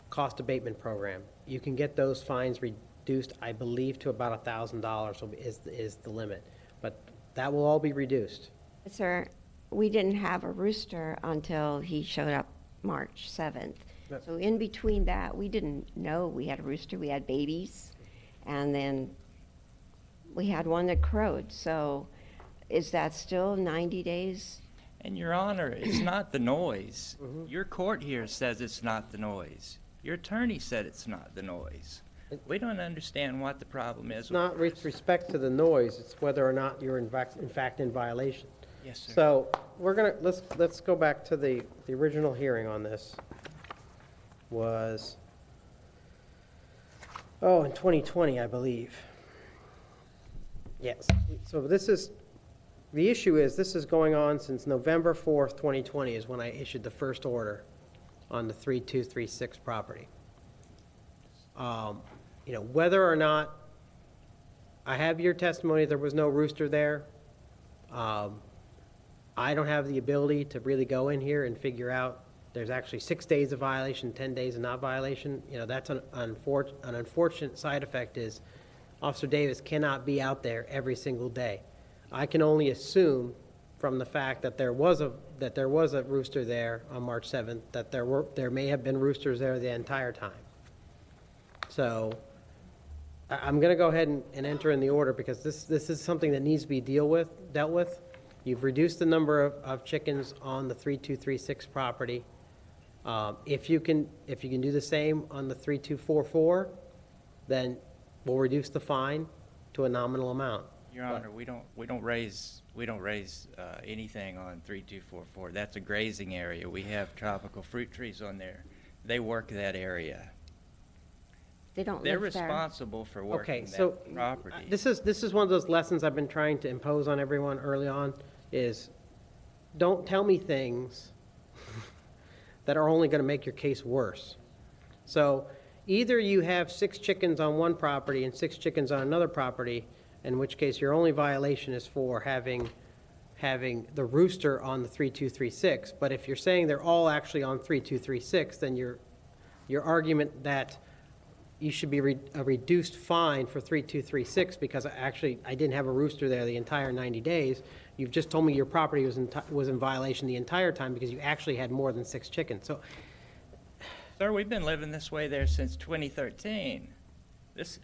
cost abatement program. You can get those fines reduced, I believe, to about $1,000 is the limit. But that will all be reduced. Sir, we didn't have a rooster until he showed up March 7th. Yep. So in between that, we didn't know we had a rooster. We had babies, and then we had one that crowed. So is that still 90 days? And Your Honor, it's not the noise. Your court here says it's not the noise. Your attorney said it's not the noise. We don't understand what the problem is. It's not with respect to the noise, it's whether or not you're in fact in violation. Yes, sir. So we're gonna, let's go back to the original hearing on this. Was, in 2020, I believe. Yes, so the issue is, this is going on since November 4th, 2020 is when I issued the first order on the 3236 property. You know, whether or not I have your testimony, there was no rooster there. I don't have the ability to really go in here and figure out there's actually 6 days of violation, 10 days of not violation. You know, that's an unfortunate side effect is Officer Davis cannot be out there every single day. I can only assume from the fact that there was a rooster there on March 7th that there may have been roosters there the entire time. So I'm going to go ahead and enter in the order because this is something that needs to be dealt with. You've reduced the number of chickens on the 3236 property. If you can do the same on the 3244, then we'll reduce the fine to a nominal amount. Your Honor, we don't raise anything on 3244. That's a grazing area. We have tropical fruit trees on there. They work that area. They don't They're live there. responsible for working so that property. This is one of those lessons I've been trying to impose on everyone early on is don't tell me things that are only going to make your case worse. So either you have 6 chickens on one property and 6 chickens on another property, in which case your only violation is for having the rooster on the 3236. But if you're saying they're all actually on 3236, then your argument that you should be a reduced fine for 3236 because actually I didn't have a rooster there the entire 90 days. You've just told me your property was in violation the entire time because you actually had more than 6 chickens. So, Sir, we've been living this way there since 2013.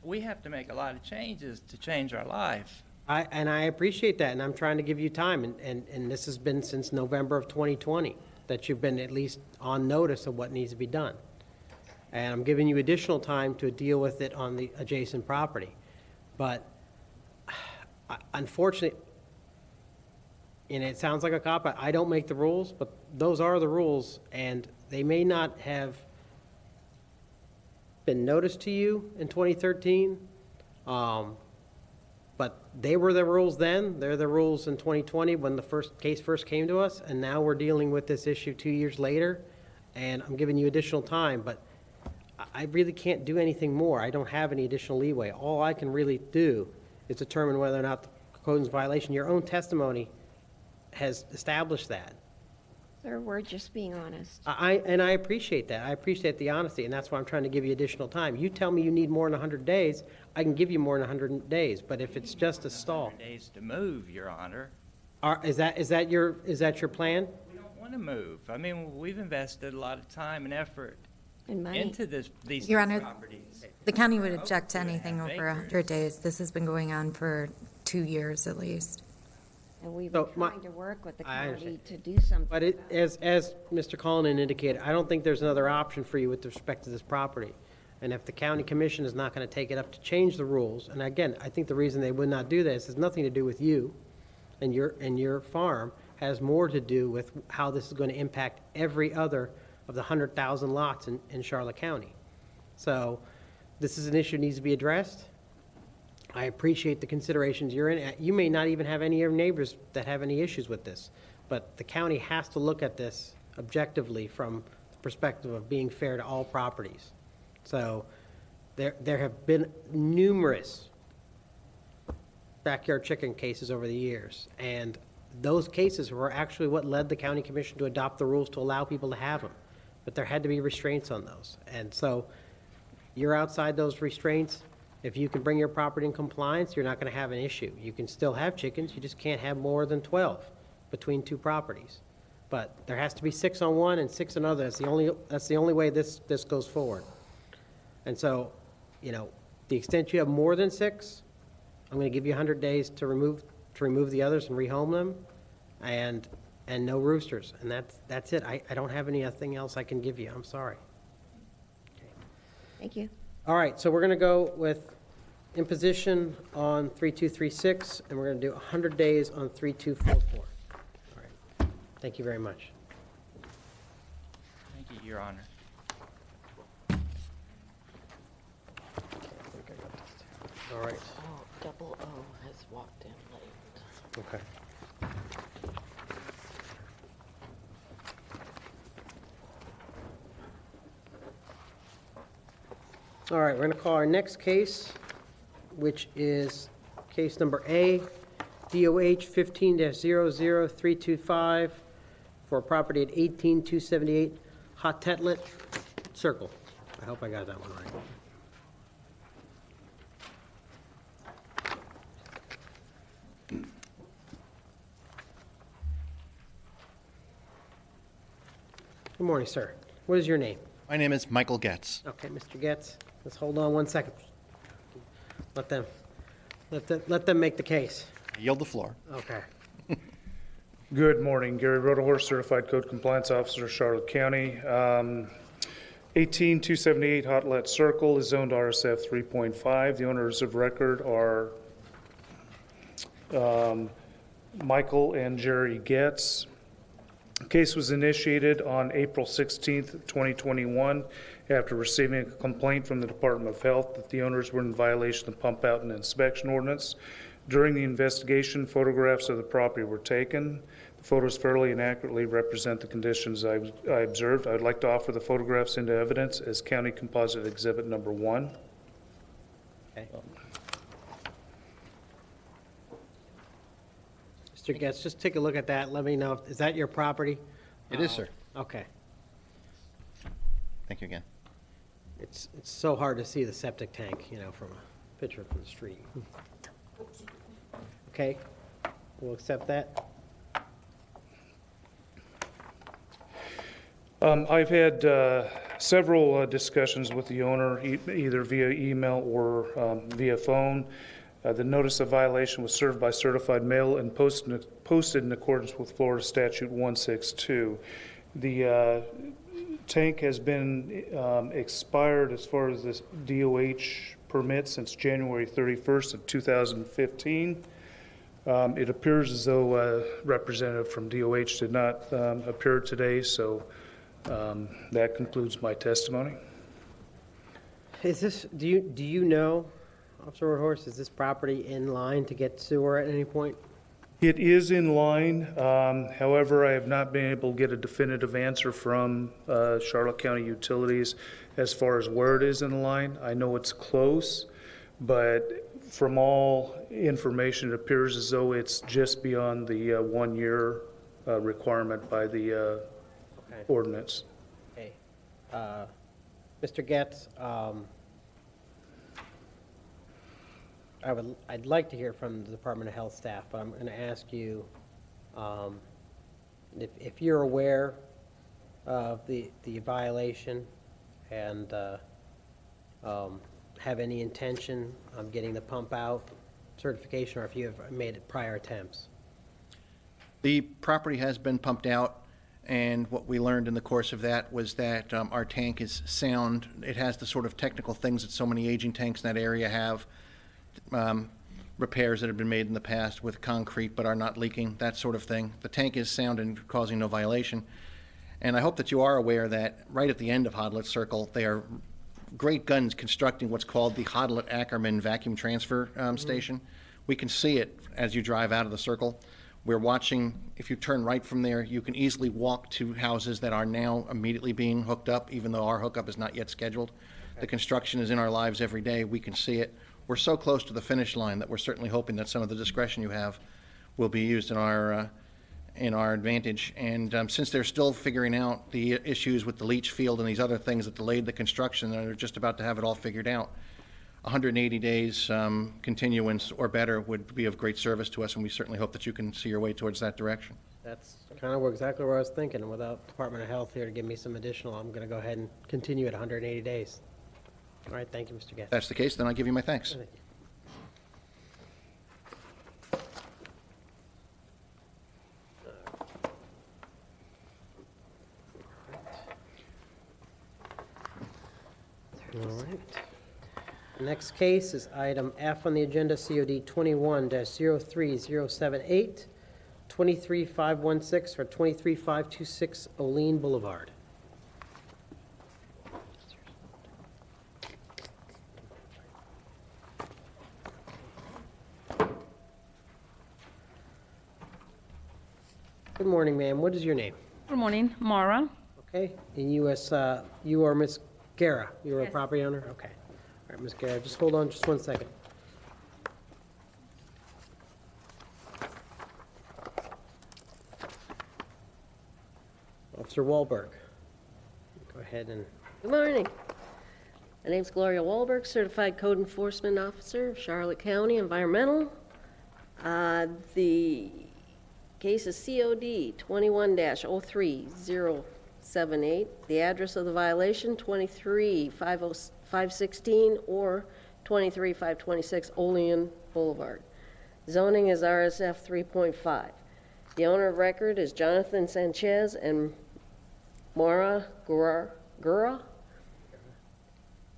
We have to make a lot of changes to change our life. I appreciate that, and I'm trying to give you time, and this has been since November of 2020 that you've been at least on notice of what needs to be done. And I'm giving you additional time to deal with it on the adjacent property. But unfortunately, and it sounds like a cop-out, I don't make the rules, but those are the rules, and they may not have been noticed to you in 2013, But they were the rules then, they're the rules in 2020 when the case first came to us, and now we're dealing with this issue 2 years later, and I'm giving you additional time, but I really can't do anything more. I don't have any additional leeway. All I can really do is determine whether or not the code is a violation. Your own testimony has established that. Sir, we're just being honest. And I appreciate that. I appreciate the honesty, and that's why I'm trying to give you additional time. You tell me you need more than 100 days, I can give you more than 100 days, but if it's just a stall. 100 days to move, Your Honor. Is that your plan? We don't want to move. I mean, we've invested a lot of time and effort And money. into these Your Honor, properties. the county would object to anything over 100 days. This has been going on for 2 years at least. And we've So been trying to work with the I county understand. to do something. But as Mr. Cullinan indicated, I don't think there's another option for you with respect to this property. And if the county commission is not going to take it up to change the rules, and again, I think the reason they would not do this has nothing to do with you and your farm, has more to do with how this is going to impact every other of the 100,000 lots in Charlotte County. So this is an issue that needs to be addressed. I appreciate the considerations you're in. You may not even have any of your neighbors that have any issues with this, but the county has to look at this objectively from the perspective of being fair to all properties. So there have been numerous backyard chicken cases over the years, and those cases were actually what led the county commission to adopt the rules to allow people to have them. But there had to be restraints on those. And so you're outside those restraints. If you can bring your property in compliance, you're not going to have an issue. You can still have chickens, you just can't have more than 12 between two properties. But there has to be 6 on one and 6 on other. That's the only way this goes forward. And so, the extent you have more than 6, I'm going to give you 100 days to remove the others and rehome them, and no roosters. And that's it. I don't have anything else I can give you. I'm sorry. Okay. Thank you. All right, so we're going to go with imposition on 3236, and we're going to do 100 days on 3244. All right. Thank you very much. Thank you, Your Honor. All right. Oh, double O has walked in late. Okay. All right, we're going to call our next case, which is case number A, DOH 15-00325 for property at 18278 Hotetlet Circle. I hope I got that one right. Good morning, sir. What is your name? My name is Michael Getz. Okay, Mr. Getz, let's hold on 1 second. Let them make the case. I yield the floor. Okay. Good morning, Gary Rotahorse, Certified Code Compliance Officer, Charlotte County. 18278 Hotlet Circle is zoned RSF 3.5. The owners of record are Michael and Jerry Getz. The case was initiated on April 16th, 2021, after receiving a complaint from the Department of Health that the owners were in violation of the pump out and inspection ordinance. During the investigation, photographs of the property were taken. The photos fairly and accurately represent the conditions I observed. I'd like to offer the photographs into evidence as County Composite Exhibit Number 1. Okay. Mr. Getz, just take a look at that. Let me know. Is that your property? It is, sir. Okay. Thank you again. It's so hard to see the septic tank, from a picture from the street. Okay, we'll accept that. I've had several discussions with the owner, either via email or via phone. The notice of violation was served by certified mail and posted in accordance with Florida Statute 162. The tank has been expired as far as this DOH permit since January 31st of 2015. It appears as though a representative from DOH did not appear today, so that concludes my testimony. Is this, do you know Officer Woodhorse, is this property in line to get sewer at any point? It is in line. However, I have not been able to get a definitive answer from Charlotte County Utilities as far as where it is in line. I know it's close, but from all information, it appears as though it's just beyond the 1-year requirement by the ordinance. Okay. Mr. Getz, I'd like to hear from the Department of Health staff, but I'm going to ask you if you're aware of the violation and have any intention of getting the pump out certification, or if you have made prior attempts. The property has been pumped out, and what we learned in the course of that was that our tank is sound. It has the sort of technical things that so many aging tanks in that area have. Repairs that have been made in the past with concrete but are not leaking, that sort of thing. The tank is sound and causing no violation. And I hope that you are aware that right at the end of Hodlet Circle, they are great guns constructing what's called the Hodlet-Ackerman vacuum transfer station. We can see it as you drive out of the circle. We're watching, if you turn right from there, you can easily walk to houses that are now immediately being hooked up, even though our hookup is not yet scheduled. The construction is in our lives every day. We can see it. We're so close to the finish line that we're certainly hoping that some of the discretion you have will be used in our advantage. And since they're still figuring out the issues with the leach field and these other things that delayed the construction, and they're just about to have it all figured out, 180 days continuance or better would be of great service to us, and we certainly hope that you can see your way towards that direction. That's kind of exactly what I was thinking. Without Department of Health here to give me some additional, I'm going to go ahead and continue at 180 days. All right, thank you, Mr. Getz. If that's the case, then I give you my thanks. Thank you. All right. The next case is item F on the agenda, COD 21-03078, 23516 or 23526 Olean Boulevard. Good morning, ma'am. What is your name? Good morning, Mara. Okay, and you are Miss Guerra. You are a Yes. property owner? Okay. All right, Miss Guerra, just hold on just 1 second. Officer Wahlberg, go ahead and... Good morning. My name's Gloria Wahlberg, Certified Code Enforcement Officer of Charlotte County Environmental. The case is COD 21-03078. The address of the violation, 23516 or 23526 Olean Boulevard. Zoning is RSF 3.5. The owner of record is Jonathan Sanchez and Mara Gura.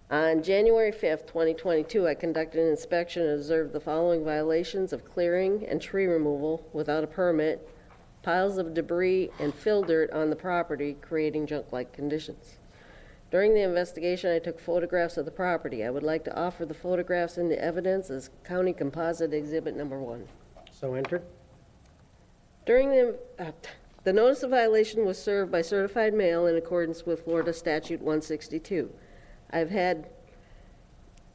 On January 5th, 2022, I conducted an inspection and observed the following violations of clearing and tree removal without a permit, piles of debris and fill dirt on the property, creating junk-like conditions. During the investigation, I took photographs of the property. I would like to offer the photographs into evidence as County Composite Exhibit Number 1. So entered. During the notice of violation was served by certified mail in accordance with Florida Statute 162. I've had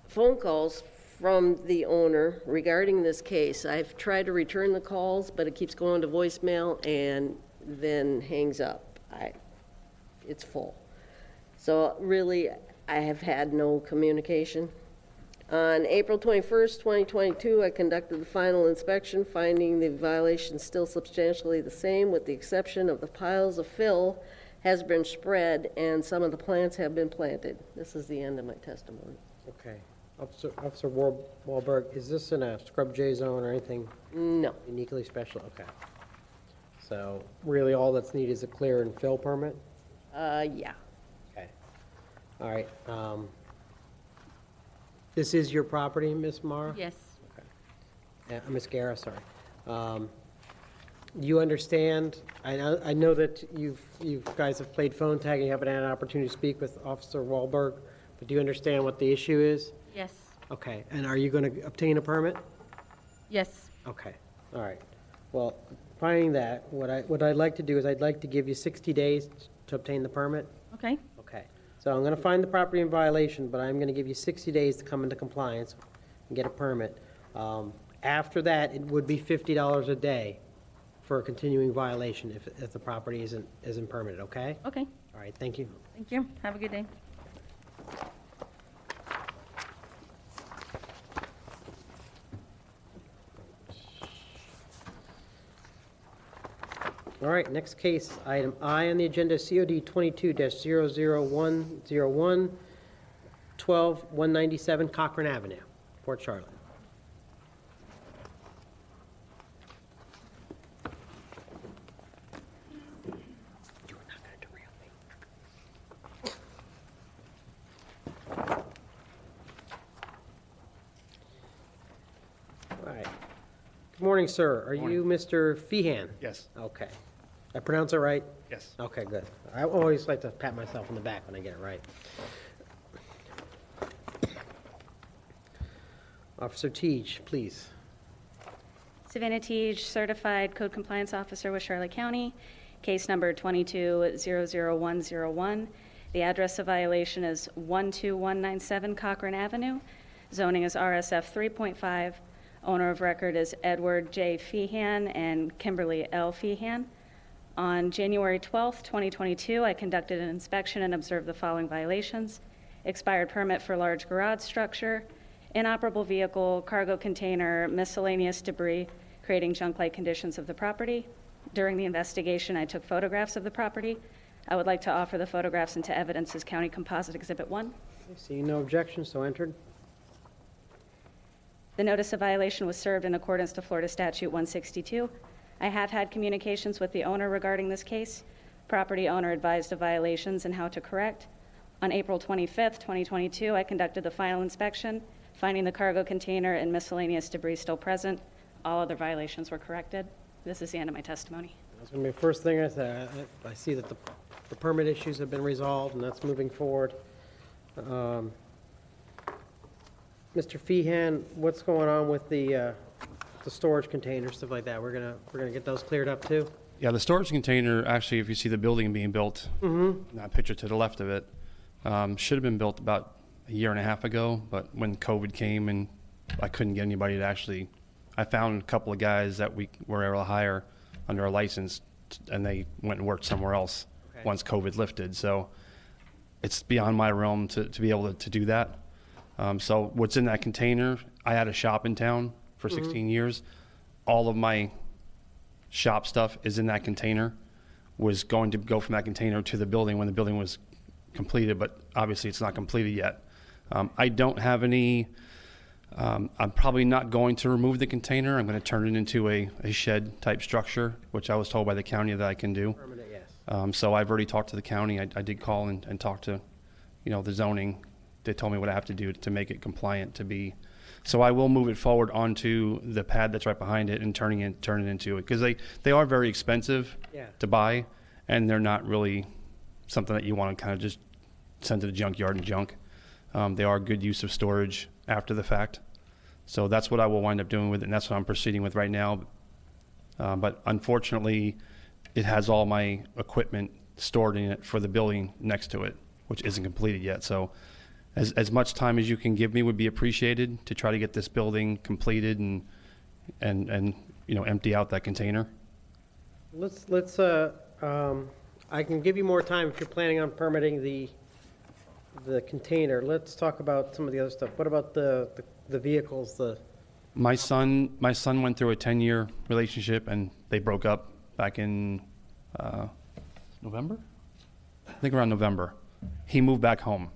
phone calls from the owner regarding this case. I've tried to return the calls, but it keeps going to voicemail and then hangs up. It's full. So really, I have had no communication. On April 21st, 2022, I conducted the final inspection, finding the violation still substantially the same, with the exception of the piles of fill has been spread and some of the plants have been planted. This is the end of my testimony. Okay. Officer Wahlberg, is this in a scrub J zone or anything? No. Uniquely special? Okay. So really all that's needed is a clear and fill permit? Yeah. Okay. All right. This is your property, Miss Mara? Yes. Okay. Miss Guerra, sorry. You understand, I know that you guys have played phone tag and you haven't had an opportunity to speak with Officer Wahlberg, but do you understand what the issue is? Yes. Okay, and are you going to obtain a permit? Yes. Okay, all right. Well, finding that, what I'd like to do is I'd like to give you 60 days to obtain the permit. Okay. Okay, so I'm going to find the property in violation, but I'm going to give you 60 days to come into compliance and get a permit. After that, it would be $50 a day for a continuing violation if the property isn't permitted, okay? Okay. All right, thank you. Thank you. Have a good day. All right, next case, item I on the agenda, COD 22-00101, 12197 Cochrane Avenue, Port Charlotte. All right. Good morning, sir. Are you Mr. Feehan? Yes. Okay. I pronounce it right? Yes. Okay, good. I always like to pat myself on the back when I get it right. Officer Teach, please. Savannah Teague, Certified Code Compliance Officer with Charlotte County. Case number 22-00101. The address of violation is 12197 Cochrane Avenue. Zoning is RSF 3.5. Owner of record is Edward J. Feehan and Kimberly L. Feehan. On January 12th, 2022, I conducted an inspection and observed the following violations: expired permit for large garage structure, inoperable vehicle, cargo container, miscellaneous debris, creating junk-like conditions of the property. During the investigation, I took photographs of the property. I would like to offer the photographs into evidence as County Composite Exhibit 1. Seeing no objections, so entered. The notice of violation was served in accordance to Florida Statute 162. I have had communications with the owner regarding this case. Property owner advised of violations and how to correct. On April 25th, 2022, I conducted the final inspection, finding the cargo container and miscellaneous debris still present. All other violations were corrected. This is the end of my testimony. That's going to be the first thing I said. I see that the permit issues have been resolved, and that's moving forward. Mr. Feehan, what's going on with the storage containers, stuff like that? We're gonna get those cleared up too? Yeah, the storage container, actually, if you see the building being built, that picture to the left of it, should have been built about a year and a half ago, but when COVID came and I couldn't get anybody to actually, I found a couple of guys that we were able to hire under a license, and they went and worked somewhere else once COVID lifted. So it's beyond my realm to be able to do that. So what's in that container, I had a shop in town for 16 years. All of my shop stuff is in that container, was going to go from that container to the building when the building was completed, but obviously it's not completed yet. I don't have any, I'm probably not going to remove the container. I'm going to turn it into a shed type structure, which I was told by the county that I can do. Permanent, yes. So I've already talked to the county. I did call and talk to, the zoning. They told me what I have to do to make it compliant to be. So I will move it forward onto the pad that's right behind it and turn it into it, because they are very expensive to buy, and they're not really something that you want to kind of just send to the junkyard and junk. They are good use of storage after the fact. So that's what I will wind up doing with it, and that's what I'm proceeding with right now. But unfortunately, it has all my equipment stored in it for the building next to it, which isn't completed yet. So as much time as you can give me would be appreciated to try to get this building completed and empty out that container. I can give you more time if you're planning on permitting the container. Let's talk about some of the other stuff. What about the vehicles? My son went through a 10-year relationship, and they broke up back in November? I think around November. He moved back home.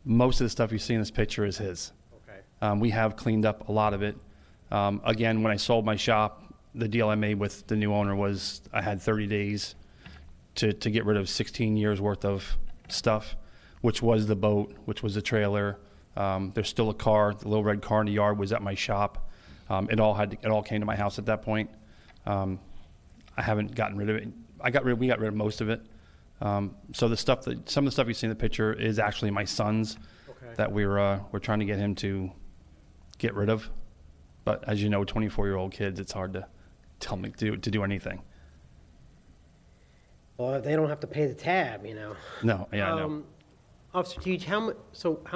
Most of the stuff you see in this picture is his. Okay. We have cleaned up a lot of it. Again, when I sold my shop, the deal I made with the new owner was I had 30 days to get rid of 16 years worth of stuff, which was the boat, which was the trailer. There's still a car. The little red car in the yard was at my shop. It all came to my house at that point. I haven't gotten rid of it. We got rid of most of it. So some of the stuff you see in the picture is actually my son's. Okay. that we're trying to get him to get rid of. But as you know, 24-year-old kids, it's hard to tell me to do anything. Well, if they don't have to pay the tab, you know. No, yeah, I know. Officer Teach, how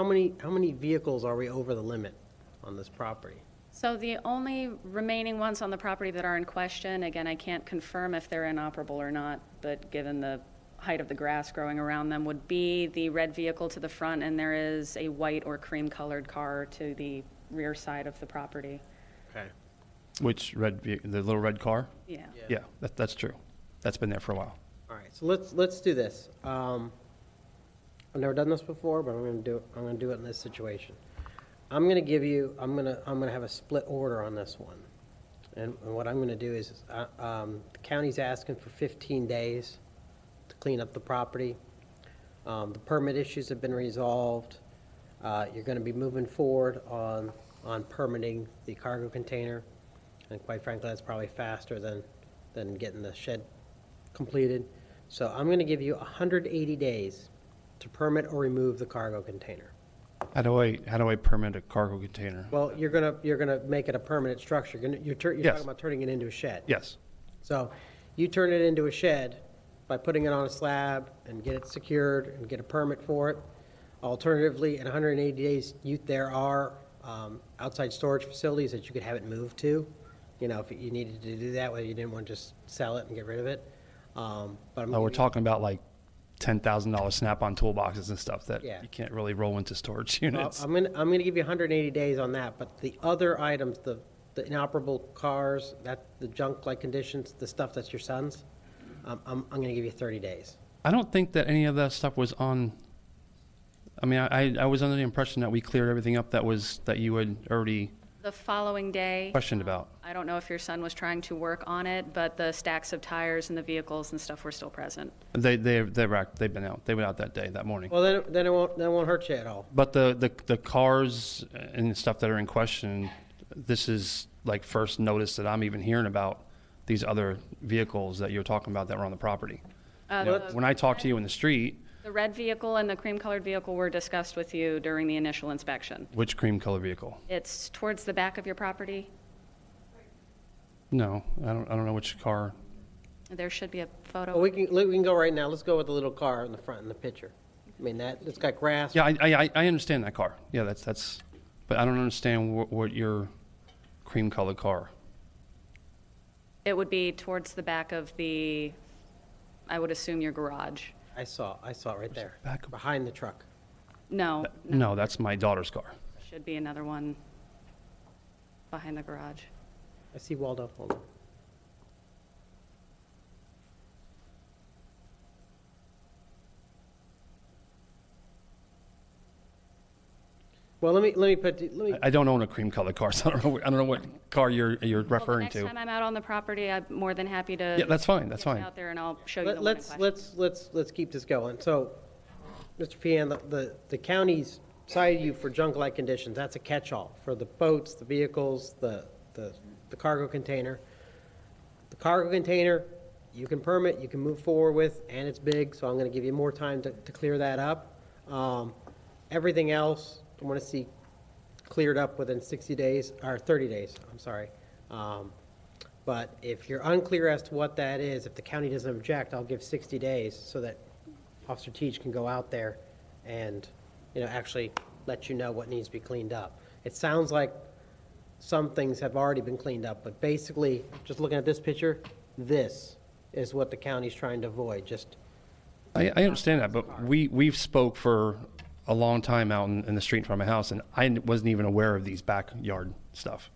many vehicles are we over the limit on this property? So the only remaining ones on the property that are in question, again, I can't confirm if they're inoperable or not, but given the height of the grass growing around them, would be the red vehicle to the front, and there is a white or cream-colored car to the rear side of the property. Okay. Which the little red car? Yeah. Yeah, that's true. That's been there for a while. All right, so let's do this. I've never done this before, but I'm going to do it in this situation. I'm going to have a split order on this one, and what I'm going to do is the county's asking for 15 days to clean up the property. The permit issues have been resolved. You're going to be moving forward on permitting the cargo container, and quite frankly, that's probably faster than getting the shed completed. So I'm going to give you 180 days to permit or remove the cargo container. How do I permit a cargo container? Well, you're gonna make it a permanent structure. You're Yes. talking about turning it into a shed. Yes. So you turn it into a shed by putting it on a slab and get it secured and get a permit for it. Alternatively, in 180 days, there are outside storage facilities that you could have it moved to. You know, if you needed to do that, whether you didn't want to just sell it and get rid of it. But We're talking about like $10,000 Snap-on toolboxes and stuff that Yeah. you can't really roll into storage Well, units. I'm gonna give you 180 days on that, but the other items, the inoperable cars, the junk-like conditions, the stuff that's your son's, I'm gonna give you 30 days. I don't think that any of that stuff was on. I mean, I was under the impression that we cleared everything up that you had already The following day, questioned about. I don't know if your son was trying to work on it, but the stacks of tires and the vehicles and stuff were still present. They've been out. They went out that day, that morning. Well, then it won't hurt you at all. But the cars and stuff that are in question, this is like first notice that I'm even hearing about these other vehicles that you're talking about that were on the property. When I talked to you in the street. The red vehicle and the cream-colored vehicle were discussed with you during the initial inspection. Which cream color vehicle? It's towards the back of your property. No, I don't know which car. There should be a photo. Well, we can go right now. Let's go with the little car in the front in the picture. I mean, it's got grass. Yeah, I understand that car. Yeah, that's. But I don't understand what your cream colored car. It would be towards the back of I would assume your garage. I saw it right there, behind the truck. No. No, that's my daughter's car. Should be another one behind the garage. I see Waldo. Hold on. Well, let me. I don't own a cream colored car, so I don't know what car you're referring Next to. time I'm out on the property, I'm more than happy to. Yeah, that's fine. That's get fine. out there and I'll show you the one in question. Let's keep this going. So, Mr. Pian, the county's cited you for junk-like conditions. That's a catch-all for the boats, the vehicles, the cargo container. The cargo container, you can permit, you can move forward with, and it's big, so I'm going to give you more time to clear that up. Everything else, I want to see cleared up within 60 days, or 30 days, I'm sorry. But if you're unclear as to what that is, if the county doesn't object, I'll give 60 days so that Officer Teach can go out there and, actually let you know what needs to be cleaned up. It sounds like some things have already been cleaned up, but basically, just looking at this picture, this is what the county's trying to avoid, just. I understand that, but we've spoke for a long time out in the street in front of my house, and I wasn't even aware of these backyard stuff.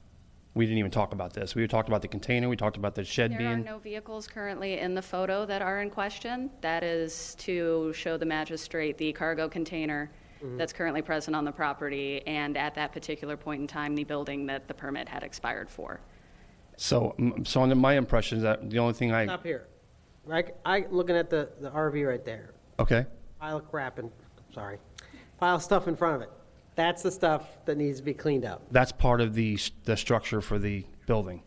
We didn't even talk about this. We talked about the container. We talked about the shed There being. are no vehicles currently in the photo that are in question. That is to show the magistrate the cargo container that's currently present on the property, and at that particular point in time, the building that the permit had expired for. So under my impression is that the only thing Stop here. I looking at the RV right there. Okay. Pile of crap and, sorry, pile of stuff in front of it. That's the stuff that needs to be cleaned up. That's part of the structure for the building.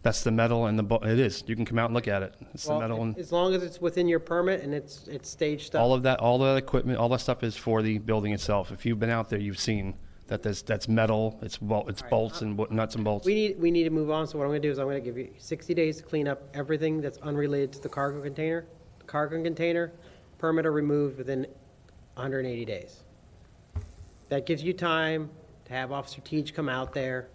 That's the metal and it is. You can come out and look at it. It's the metal and As long as it's within your permit and it's staged stuff. all of that, all the equipment, all that stuff is for the building itself. If you've been out there, you've seen that that's metal, it's bolts and nuts and bolts. We need to move on, so what I'm gonna do is I'm gonna give you 60 days to clean up everything that's unrelated to the cargo container. The cargo container, permit are removed within 180 days. That gives you time to have Officer Teach come out there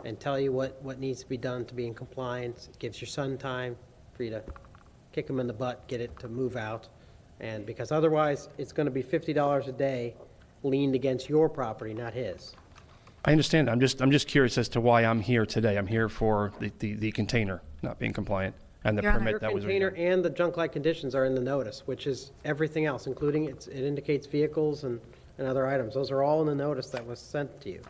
and tell you what needs to be done to be in compliance. It gives your son time for you to kick him in the butt, get it to move out. And because otherwise, it's gonna be $50 a day leaned against your property, not his. I understand. I'm just curious as to why I'm here today. I'm here for the container not being compliant and the permit that was Container renewed. and the junk-like conditions are in the notice, which is everything else, including it indicates vehicles and other items. Those are all in the notice that was sent to you.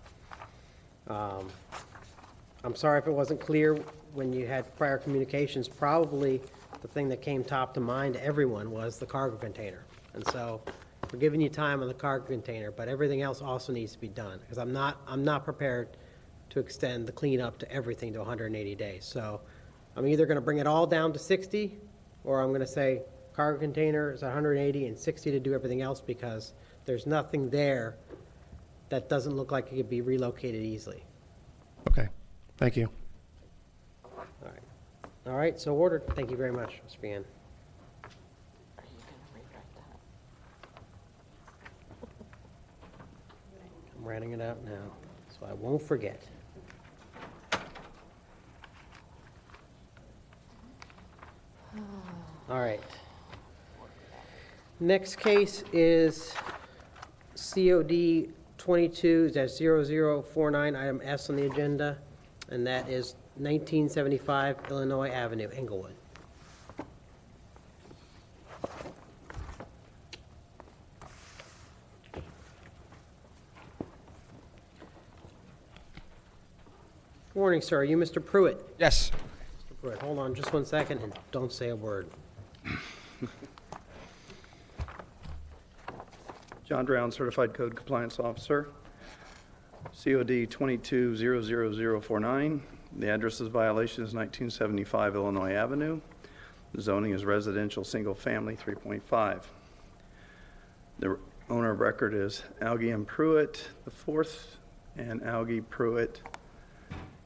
I'm sorry if it wasn't clear when you had prior communications. Probably the thing that came top to mind to everyone was the cargo container. And so we're giving you time on the cargo container, but everything else also needs to be done, because I'm not prepared to extend the cleanup to everything to 180 days. So I'm either going to bring it all down to 60, or I'm going to say cargo container is 180 and 60 to do everything else, because there's nothing there that doesn't look like it could be relocated easily. Okay, thank you. All right, so ordered. Thank you very much, Mr. Vian. I'm writing it out now, so I won't forget. All right. Next case is COD 22-0049, item S on the agenda, and that is 1975 Illinois Avenue, Englewood. Good morning, sir. Are you Mr. Pruitt? Yes. Mr. Pruitt, hold on just 1 second and don't say a word. John Drown, Certified Code Compliance Officer. COD 22-00049. The address of violation is 1975 Illinois Avenue. The zoning is residential, single family, 3.5. The owner of record is Algie M. Pruitt IV and Algie Pruitt.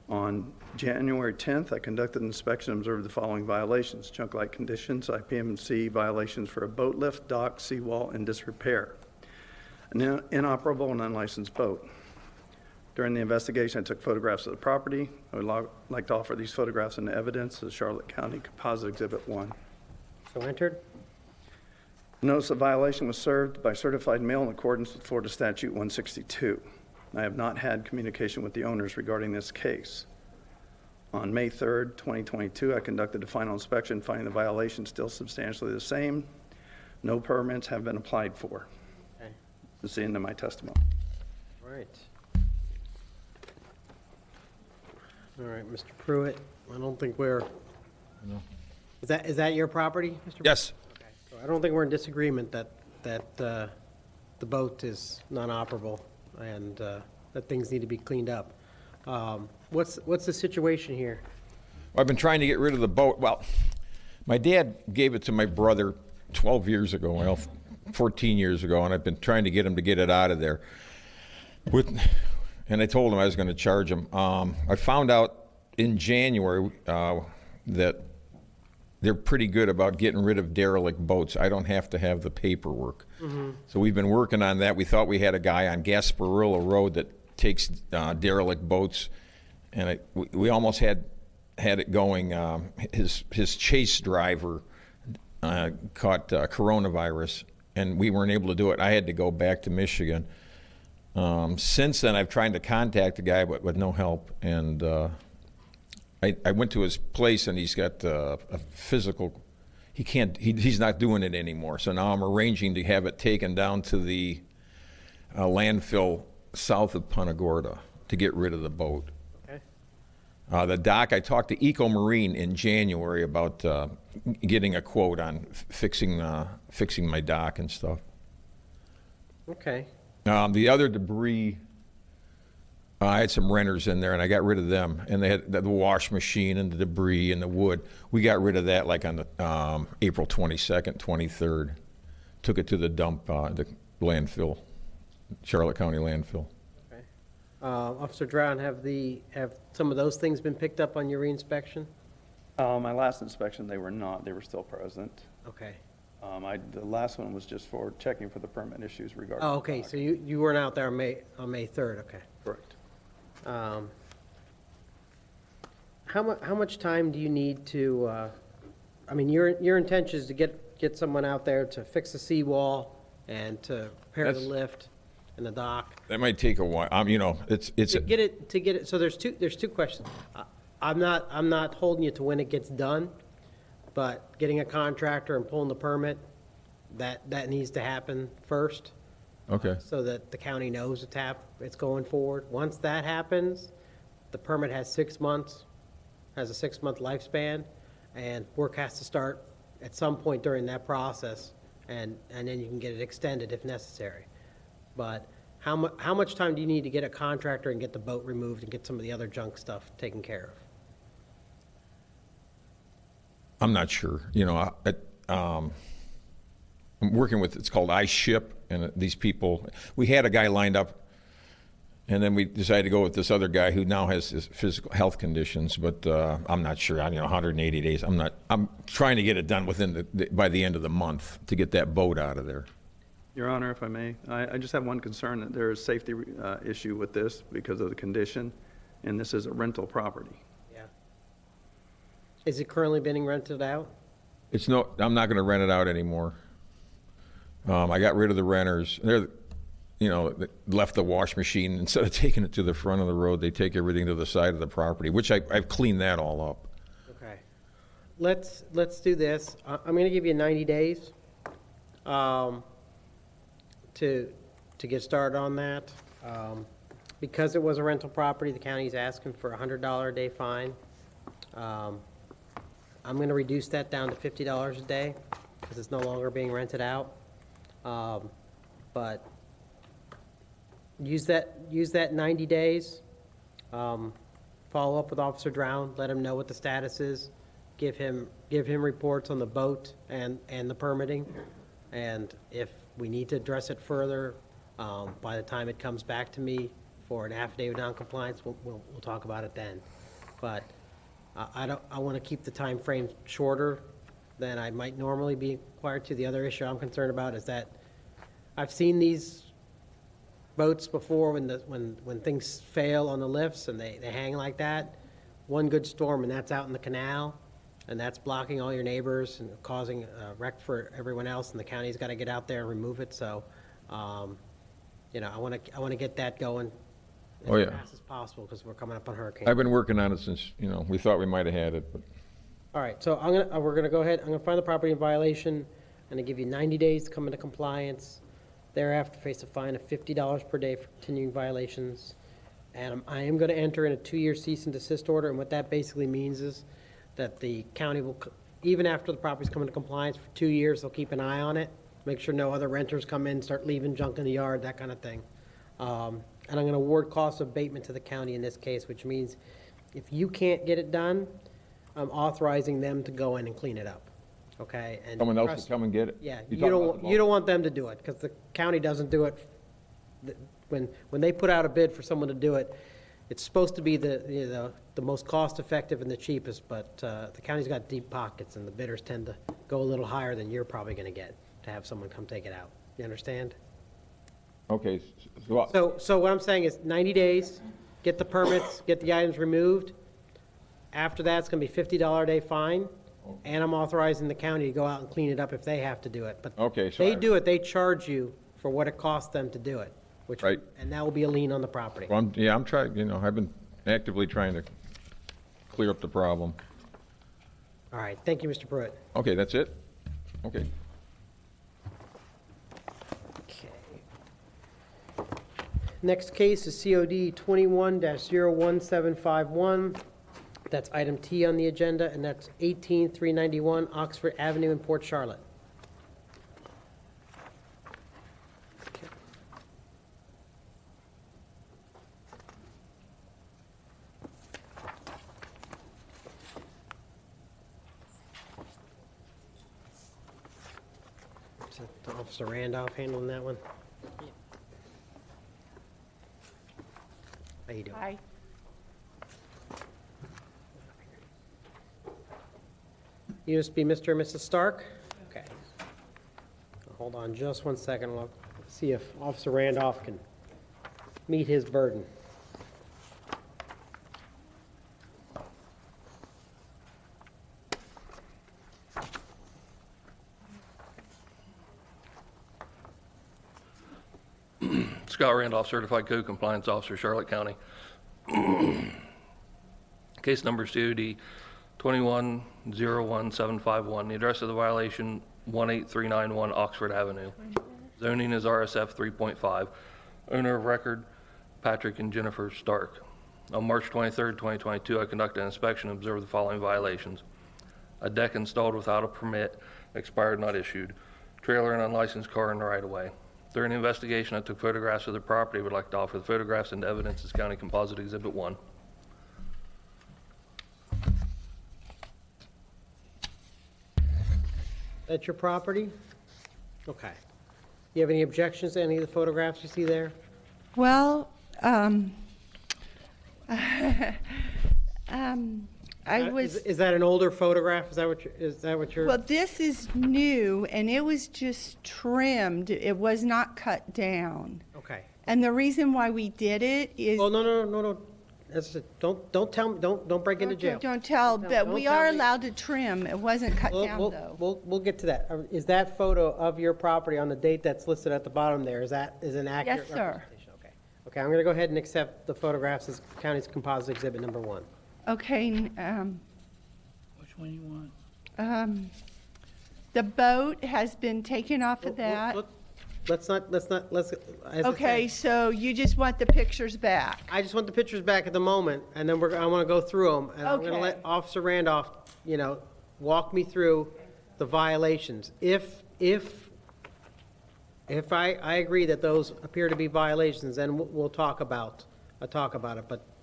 On January 10th, I conducted an inspection and observed the following violations: junk-like conditions, IPM&C violations for a boat lift, dock, seawall, and disrepair. An inoperable and unlicensed boat. During the investigation, I took photographs of the property. I would like to offer these photographs in evidence as Charlotte County Composite Exhibit 1. So entered. Notice of violation was served by certified mail in accordance with Florida Statute 162. I have not had communication with the owners regarding this case. On May 3rd, 2022, I conducted a final inspection, finding the violation still substantially the same. No permits have been applied for. Okay. This is the end of my testimony. All right. All right, Mr. Pruitt, I don't think we're, is that your property, Mr. Yes. Okay. So I don't think we're in disagreement that the boat is non-operable and that things need to be cleaned up. What's the situation here? I've been trying to get rid of the boat. Well, my dad gave it to my brother 12 years ago, well, 14 years ago, and I've been trying to get him to get it out of there. And I told him I was going to charge him. I found out in January that they're pretty good about getting rid of derelict boats. I don't have to have the paperwork. Mm-hmm. So we've been working on that. We thought we had a guy on Gasparilla Road that takes derelict boats, and we almost had it going. His chase driver caught coronavirus, and we weren't able to do it. I had to go back to Michigan. Since then, I've tried to contact the guy, but with no help. And I went to his place, and he's got a physical. He can't. He's not doing it anymore. So now I'm arranging to have it taken down to the landfill south of Punta Gorda to get rid of the boat. Okay. The dock. I talked to Eco Marine in January about getting a quote on fixing my dock and stuff. Okay. The other debris, I had some renters in there, and I got rid of them. And they had the wash machine and the debris and the wood. We got rid of that like on the April 22nd, 23rd. Took it to the dump, the landfill, Charlotte County landfill. Okay. Officer Drown, have some of those things been picked up on your reinspection? My last inspection, they were not. They were still present. Okay. The last one was just for checking for the permit issues regarding. Oh, okay, so you weren't out there on May 3rd, okay. Correct. How much time do you need to, I mean, your intention is to get someone out there to fix the seawall and to repair the lift and the dock? That might take a while. You know, it's To get it, so there's two questions. I'm not holding you to when it gets done, but getting a contractor and pulling the permit, that needs to happen first. Okay. So that the county knows it's going forward. Once that happens, the permit has 6 months, has a 6-month lifespan, and work has to start at some point during that process, and then you can get it extended if necessary. But how much time do you need to get a contractor and get the boat removed and get some of the other junk stuff taken care of? I'm not sure. You know, I'm working with, it's called iShip, and these people, we had a guy lined up, and then we decided to go with this other guy who now has his physical health conditions, but I'm not sure. 180 days. I'm trying to get it done by the end of the month to get that boat out of there. Your Honor, if I may, I just have one concern, that there is a safety issue with this because of the condition, and this is a rental property. Yeah. Is it currently being rented out? I'm not going to rent it out anymore. I got rid of the renters. They left the wash machine. Instead of taking it to the front of the road, they take everything to the side of the property, which I've cleaned that all up. Okay. Let's do this. I'm going to give you 90 days to get started on that. Because it was a rental property, the county's asking for a $100 a day fine. I'm going to reduce that down to $50 a day because it's no longer being rented out. But use that 90 days. Follow up with Officer Drown. Let him know what the status is. Give him reports on the boat and the permitting. And if we need to address it further, by the time it comes back to me for an affidavit of non-compliance, we'll talk about it then. But I want to keep the time frame shorter than I might normally be required to. The other issue I'm concerned about is that I've seen these boats before when things fail on the lifts and they hang like that. One good storm and that's out in the canal, and that's blocking all your neighbors and causing a wreck for everyone else, and the county's got to get out there and remove it. So, I want to get that going as fast as possible because we're coming up on hurricane. I've been working on it since we thought we might have had it. But. All right, so we're gonna go ahead. I'm gonna find the property in violation. I'm gonna give you 90 days to come into compliance. Thereafter, face a fine of $50 per day for continuing violations. And I am going to enter in a 2-year cease and desist order. And what that basically means is that the county will, even after the property's come into compliance for 2 years, they'll keep an eye on it, make sure no other renters come in, start leaving junk in the yard, that kind of thing. And I'm going to award cost abatement to the county in this case, which means if you can't get it done, I'm authorizing them to go in and clean it up. Okay, and someone else will come and get it. Yeah, you don't want them to do it because the county doesn't do it. When they put out a bid for someone to do it, it's supposed to be the most cost effective and the cheapest. But the county's got deep pockets, and the bidders tend to go a little higher than you're probably going to get to have someone come take it out. You understand? Okay. So what I'm saying is 90 days, get the permits, get the items removed. After that, it's going to be $50 a day fine. And I'm authorizing the county to go out and clean it up if they have to do it. But they do it, they charge you for what it costs them to do it. Right. And that will be a lien on the property. Well, I'm trying, I've been actively trying to clear up the problem. All right, thank you, Mr. Pruitt. Okay, that's it? Okay. Next case is COD 21-01751. That's item T on the agenda, and that's 18391 Oxford Avenue in Port Charlotte. to Officer Randolph handling that one. How you doing? Hi. You just be Mr. and Mrs. Stark? Okay. Hold on just one second. We'll see if Officer Randolph can meet his burden. Scott Randolph, Certified Code Compliance Officer, Charlotte County. Case number COD 2101751. The address of the violation 18391 Oxford Avenue. Zoning is RSF 3.5. Owner of record Patrick and Jennifer Stark. On March 23rd, 2022, I conducted an inspection and observed the following violations. A deck installed without a permit, expired not issued. Trailer and unlicensed car in the right of way. During the investigation, I took photographs of the property. I would like to offer the photographs into evidence as County Composite Exhibit 1. That's your property? Okay. You have any objections to any of the photographs you see there? Well, Is that an older photograph? Is that what you're? well, this is new, and it was just trimmed. It was not cut down. Okay. And the reason why we did it is... Oh, no. That's it. Don't tell me, don't break into jail. Don't tell, but we are allowed to trim. It wasn't cut down, though. We'll get to that. Is that photo of your property on the date that's listed at the bottom there, is an accurate Yes, sir. representation? Okay. Okay, I'm going to go ahead and accept the photographs as County's Composite Exhibit number 1. Okay, Which one you want? the boat has been taken off of that. Let's, as I Okay, said, so you just want the pictures back? I just want the pictures back at the moment, and then I want to go through them. And I'm going to Okay. let Officer Randolph, walk me through the violations. If I agree that those appear to be violations, then we'll talk about it.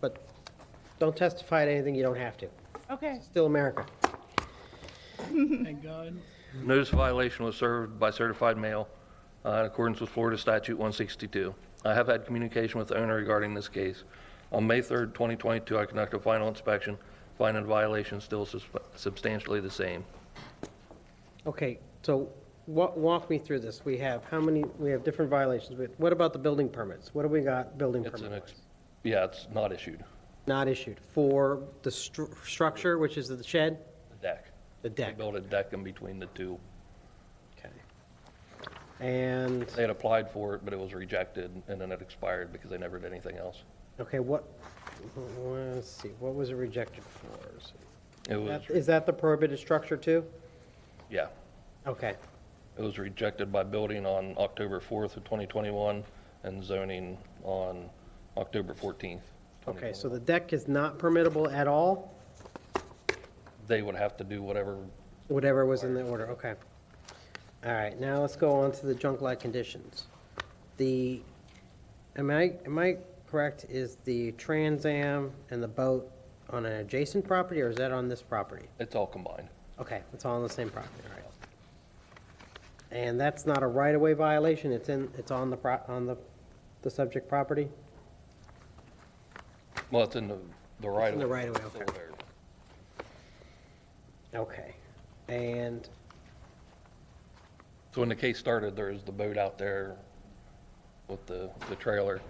But don't testify to anything you don't have to. Okay. Still America. Thank God. Notice of violation was served by certified mail in accordance with Florida Statute 162. I have had communication with the owner regarding this case. On May 3rd, 2022, I conducted a final inspection, finding the violation still substantially the same. Okay, so walk me through this. We have different violations. What about the building permits? What do we got building permits? Yeah, it's not issued. Not issued. For the structure, which is the shed? The deck. The deck. They built a deck in between the two. Okay. And, They had applied for it, but it was rejected, and then it expired because they never did anything else. okay, let's see, what was it rejected for? It was, Is that the prohibited structure too? yeah. Okay, It was rejected by building on October 4th of 2021 and zoning on October 14th. okay, so the deck is not permittable at all? They would have to do whatever. Whatever was in the order, okay. All right, now let's go on to the junk-like conditions. Am I correct, is the Trans Am and the boat on an adjacent property, or is that on this property? It's all combined. Okay, it's all on the same property, all right. And that's not a right-of-way violation, it's on the subject property? Well, it's in the right of way. in the right of way, Still okay. there. Okay, and, So when the case started, there was the boat out there with the trailer,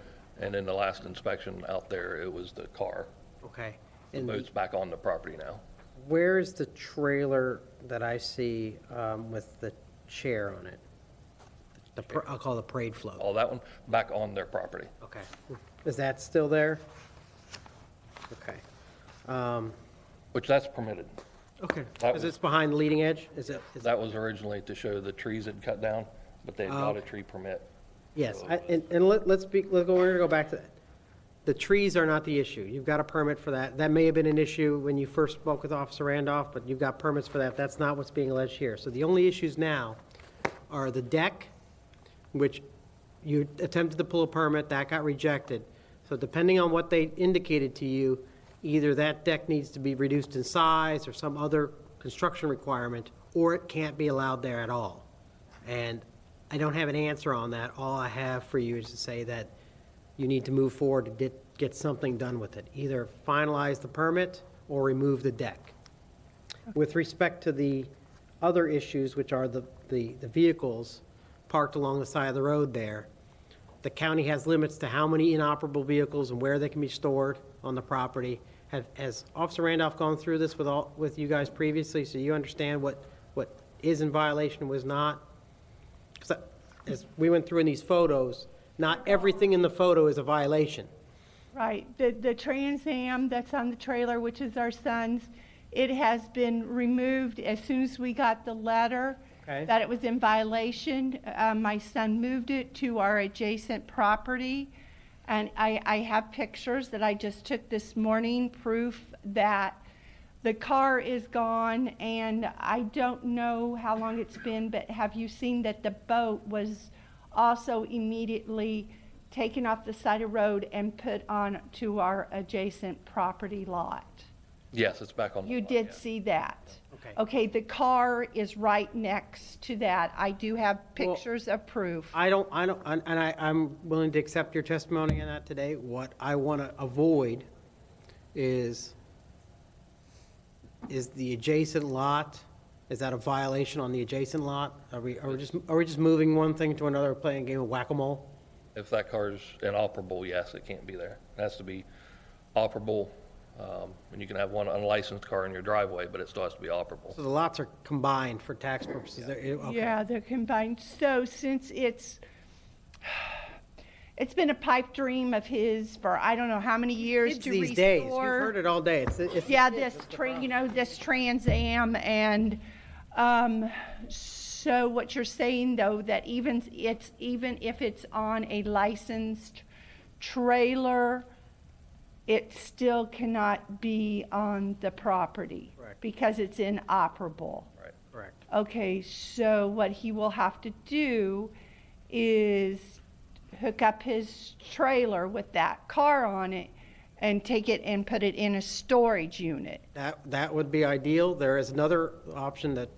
and in the last inspection out there, it was the car. okay. The And boat's back on the property now. where's the trailer that I see with the chair on it? I'll call it the parade float. All that one, back on their property. Okay. Is that still there? Okay. Which that's permitted. Okay, That because was- it's behind the leading edge? That was originally to show the trees had cut down, but they had Oh, got a okay. tree permit. Yes, we're going to go back to that. The trees are not the issue. You've got a permit for that. That may have been an issue when you first spoke with Officer Randolph, but you've got permits for that. That's not what's being alleged here. So the only issues now are the deck, which you attempted to pull a permit, that got rejected. So depending on what they indicated to you, either that deck needs to be reduced in size or some other construction requirement, or it can't be allowed there at all. And I don't have an answer on that. All I have for you is to say that you need to move forward to get something done with it. Either finalize the permit or remove the deck. With respect to the other issues, which are the vehicles parked along the side of the road there, the county has limits to how many inoperable vehicles and where they can be stored on the property. Has Officer Randolph gone through this with you guys previously, so you understand what is in violation and was not? Because as we went through in these photos, not everything in the photo is a violation. Right. The Trans Am that's on the trailer, which is our son's, it has been removed as soon as we got the letter that it was in violation. My son moved it to our adjacent property, and I have pictures that I just took this morning, proof that the car is gone, and I don't know how long it's been, but have you seen that the boat was also immediately taken off the side of the road and put on to our adjacent property lot? Yes, it's back on the You lot, did yeah. see that? Okay. Okay, the car is right next to that. I do have pictures of proof. I'm willing to accept your testimony on that today. What I want to avoid is the adjacent lot. Is that a violation on the adjacent lot? Are we just moving one thing to another, playing a game of whack-a-mole? If that car's inoperable, yes, it can't be there. It has to be operable, and you can have one unlicensed car in your driveway, but it still has to be operable. So the lots are combined for tax purposes. Okay. Yeah, they're combined. So since it's been a pipe dream of his for I don't know how many years Kids to these restore. days, you've heard it all day. It's Yeah, this Trans Am, and so what you're saying though, that even if it's on a licensed trailer, it still cannot be on the property. Correct. Because it's inoperable. Right. Correct. Okay, so what he will have to do is hook up his trailer with that car on it and take it and put it in a storage unit. That would be ideal. There is another option that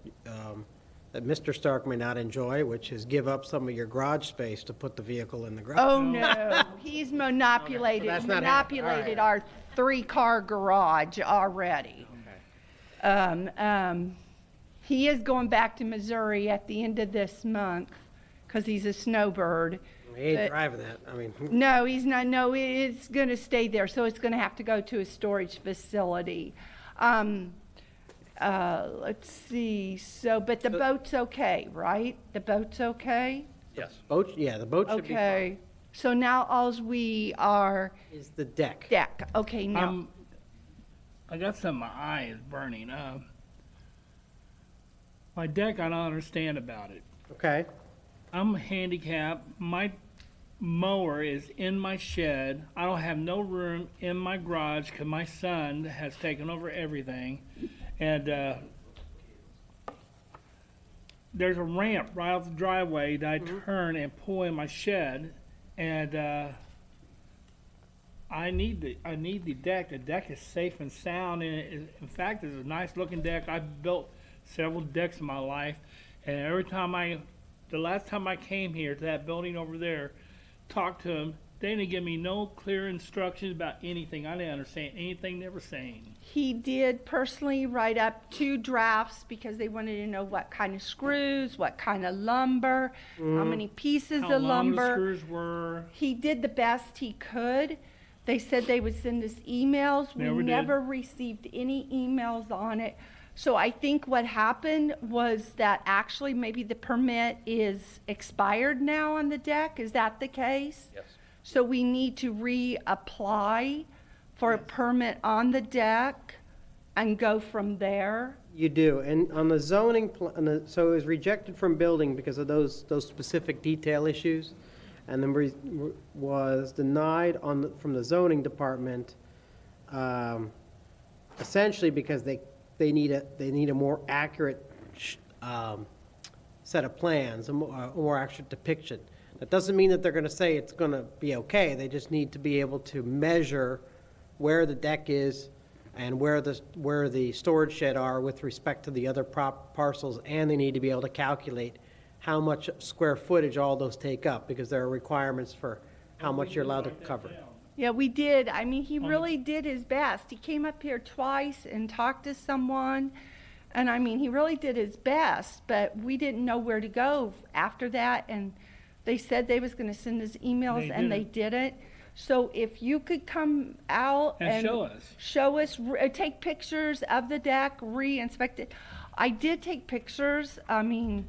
Mr. Stark may not enjoy, which is give up some of your garage space to put the vehicle in the garage. Oh, no, he's monopolized Okay, so that's not happening. All right. our 3-car garage already. He is going back to Missouri at the end of this month because he's a snowbird. He ain't driving that. I mean, No, he's not. No, it's going to stay there, so it's going to have to go to a storage facility. Let's see. So, but the boat's okay, right? The boat's okay? Yes. boat. Yeah, the boat should be fine. Okay. So now alls we are Is the deck. Okay, now. I got some, my eye is burning. My deck, I don't understand about it. Okay. I'm handicapped. My mower is in my shed. I don't have no room in my garage because my son has taken over everything. And there's a ramp right off the driveway that I turn and pull in my shed. And I need the deck. The deck is safe and sound. And in fact, it's a nice looking deck. I've built several decks in my life. And every time the last time I came here to that building over there, talked to them, they didn't give me no clear instructions about anything. I didn't understand anything they were saying. He did personally write up 2 drafts because they wanted to know what kind of screws, what kind of lumber, how many pieces How of long the lumber. screws were. He did the best he could. They said they would send us emails. We Never did. never received any emails on it. So I think what happened was that actually maybe the permit is expired now on the deck. Is that the case? Yes. So we need to reapply for a permit on the deck and go from there? You do, and on the zoning, so it was rejected from building because of those specific detail issues, and then was denied from the zoning department, essentially because they need a more accurate set of plans, a more accurate depiction. That doesn't mean that they're going to say it's going to be okay. They just need to be able to measure where the deck is and where the storage shed are with respect to the other parcels, and they need to be able to calculate how much square footage all those take up, because there are requirements for how much you're allowed to cover. Yeah, we did. I mean, he really did his best. He came up here twice and talked to someone, and I mean, he really did his best, but we didn't know where to go after that, and they said they was going to send us emails, and they didn't. So if you could come out and show us, take pictures of the deck, re-inspect it. I did take pictures, I mean,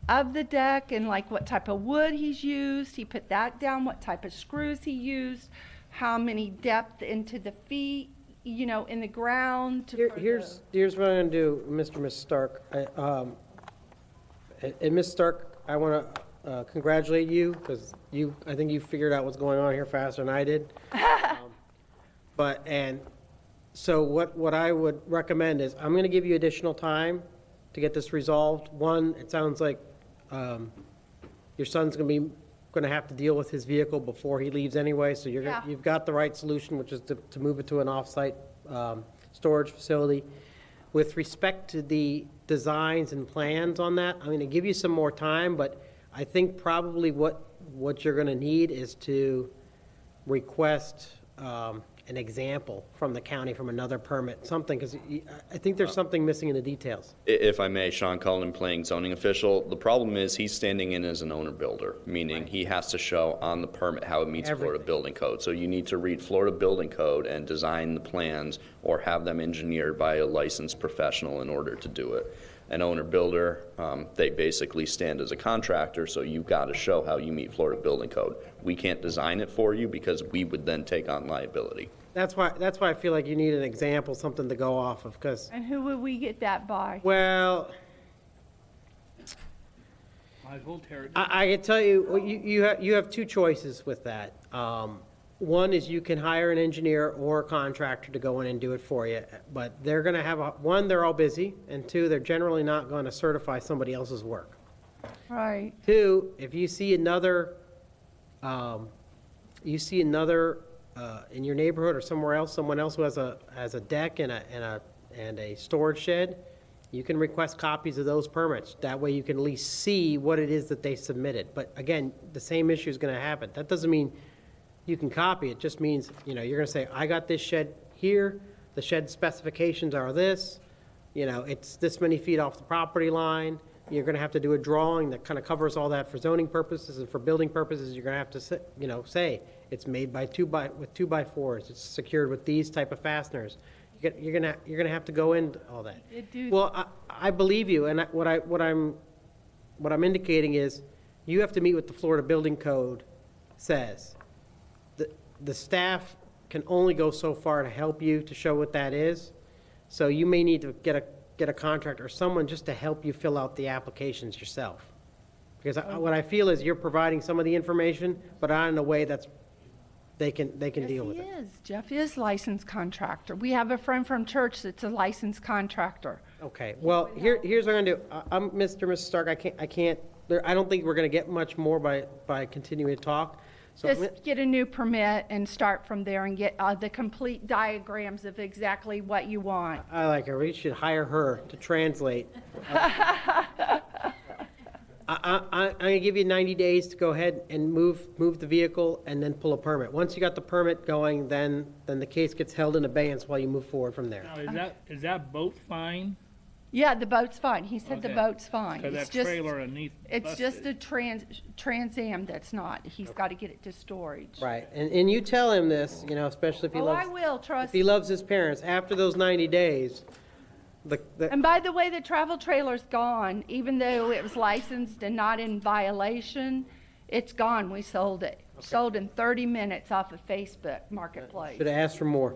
of the deck and like what type of wood he's used. He put that down, what type of screws he used, how many depth into the feet, you know, in the ground. Here's what I'm going to do, Mr. and Ms. Stark. And Ms. Stark, I want to congratulate you, because I think you figured out what's going on here faster than I did. So what I would recommend is, I'm going to give you additional time to get this resolved. One, it sounds like your son's going to have to deal with his vehicle before he leaves anyway, so you've got the right solution, which is to move it to an off-site storage facility. With respect to the designs and plans on that, I'm going to give you some more time, but I think probably what you're going to need is to request an example from the county, from another permit, something, because I think there's something missing in the details. If I may, Sean Cullen, playing zoning official, the problem is he's standing in as an owner-builder, meaning he has to show on the permit how it meets Florida Building Code. So you need to read Florida Building Code and design the plans or have them engineered by a licensed professional in order to do it. An owner-builder, they basically stand as a contractor, so you've got to show how you meet Florida Building Code. We can't design it for you because we would then take on liability. That's why I feel like you need an example, something to go off of, because... And who would we get that by? Well, I can tell you, you have two choices with that. One is you can hire an engineer or a contractor to go in and do it for you, but they're going to have one, they're all busy, and two, they're generally not going to certify somebody else's work. Right. Two, if you see another, in your neighborhood or somewhere else, someone else who has a deck and a storage shed, you can request copies of those permits. That way you can at least see what it is that they submitted. But again, the same issue is going to happen. That doesn't mean you can copy. It just means, you're going to say, I got this shed here. The shed specifications are this. It's this many feet off the property line. You're going to have to do a drawing that kind of covers all that for zoning purposes, and for building purposes, you're going to have to say it's made by 2x4s. It's secured with these type of fasteners. You're going to have to go into all that. Well, I believe you, and what I'm indicating is you have to meet what the Florida Building Code says. The staff can only go so far to help you to show what that is. So you may need to get a contractor or someone just to help you fill out the applications yourself. Because what I feel is you're providing some of the information, but not in a way that's they can deal with it. Jeff is licensed contractor. We have a friend from church that's a licensed contractor. Okay. Well, here's what I'm going to do. I'm Mr. Stark. I can't. I don't think we're going to get much more by continuing to talk. So just get a new permit and start from there and get the complete diagrams of exactly what you want. I like her. We should hire her to translate. I'm going to give you 90 days to go ahead and move the vehicle and then pull a permit. Once you got the permit going, then the case gets held in abeyance while you move forward from there. Now, is that boat fine? Yeah, the boat's fine. He said the boat's fine. So that trailer underneath it's just a Trans Am that's not. He's got to get it to storage. Right, and you tell him this, especially if he loves. I will, trust. If he loves his parents, after those 90 days. And by the way, the travel trailer's gone. Even though it was licensed and not in violation, it's gone. We sold it. Okay. Sold in 30 minutes off of Facebook Marketplace. Should have asked for more.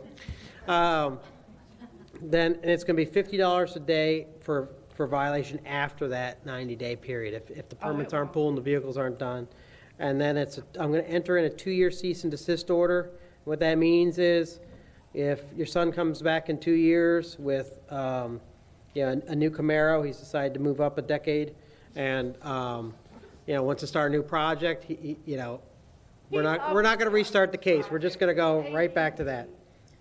Then it's going to be $50 a day for violation after that 90-day period. If the permits aren't pulled and the vehicles aren't done, and then I'm going to enter in a 2-year cease and desist order. What that means is, if your son comes back in 2 years with a new Camaro, he's decided to move up a decade, and wants to start a new project, we're not going to restart the case. We're just going to go right back to that.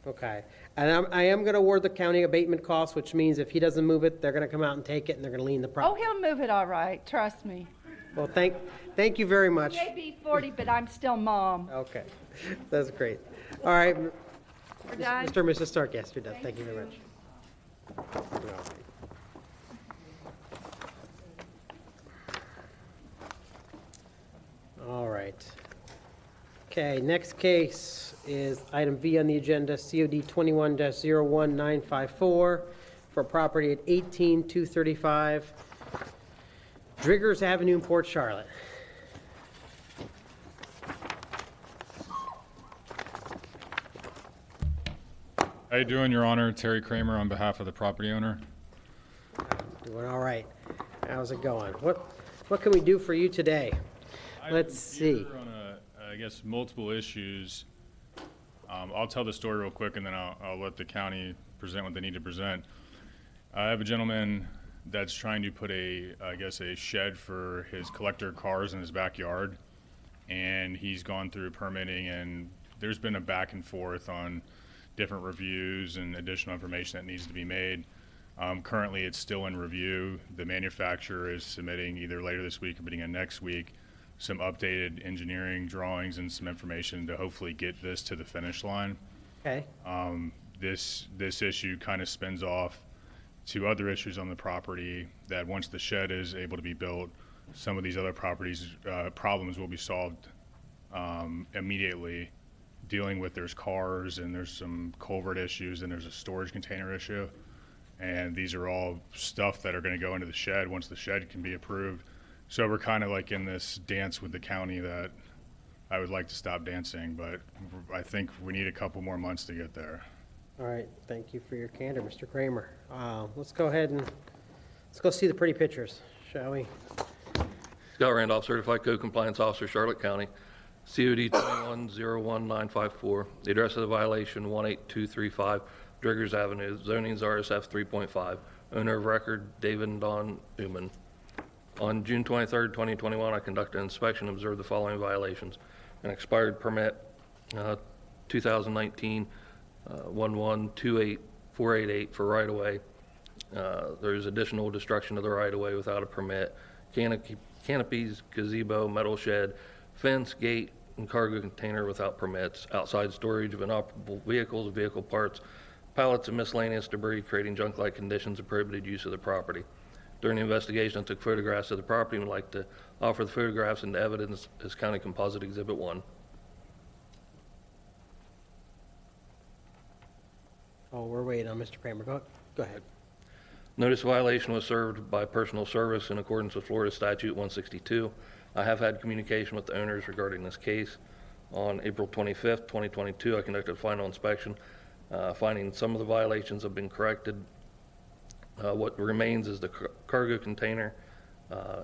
Okay. And I am going to award the county abatement costs, which means if he doesn't move it, they're going to come out and take it, and they're going to lien the Oh, property. he'll move it all right, trust me. Well, thank you very much. He may be 40, but I'm still mom. Okay, that's great. All right, We're done? Mr. and Mrs. Stark, yes, you're done. Thank you very much. All right. Okay, next case is item V on the agenda, COD 21-01954 for property at 18235 Driggers Avenue in Port Charlotte. How you doing, Your Honor? Terry Kramer on behalf of the property owner. Doing all right. How's it going? What can we do for you today? Let's see. On I guess multiple issues. I'll tell the story real quick, and then I'll let the county present what they need to present. I have a gentleman that's trying to put a shed for his collector cars in his backyard, and he's gone through permitting, and there's been a back and forth on different reviews and additional information that needs to be made. Currently, it's still in review. The manufacturer is submitting either later this week or beginning of next week some updated engineering drawings and some information to hopefully get this to the finish line. Okay. This issue kind of spins off to other issues on the property that once the shed is able to be built, some of these other properties problems will be solved immediately. Dealing with there's cars and there's some culvert issues and there's a storage container issue, and these are all stuff that are going to go into the shed once the shed can be approved. So we're kind of like in this dance with the county that I would like to stop dancing, but I think we need a couple more months to get there. All right, thank you for your candor, Mr. Kramer. Let's go ahead and let's go see the pretty pictures, shall we? Scott Randolph, Certified Code Compliance Officer, Charlotte County. COD 21-01954. The address of the violation, 18235 Driggers Avenue. Zoning is RSF 3.5. Owner of record, David and Don Uman. On June 23rd, 2021, I conducted an inspection and observed the following violations. An expired permit, 2019 1128488 for right-of-way. There's additional destruction of the right-of-way without a permit. Canopies, gazebo, metal shed, fence, gate, and cargo container without permits. Outside storage of inoperable vehicles, vehicle parts, pallets of miscellaneous debris creating junk-like conditions of prohibited use of the property. During the investigation, I took photographs of the property and would like to offer the photographs into evidence as County Composite Exhibit 1. Oh, we're waiting on Mr. Kramer. Go ahead. Notice violation was served by personal service in accordance with Florida Statute 162. I have had communication with the owners regarding this case. On April 25th, 2022, I conducted a final inspection, finding some of the violations have been corrected. What remains is the cargo container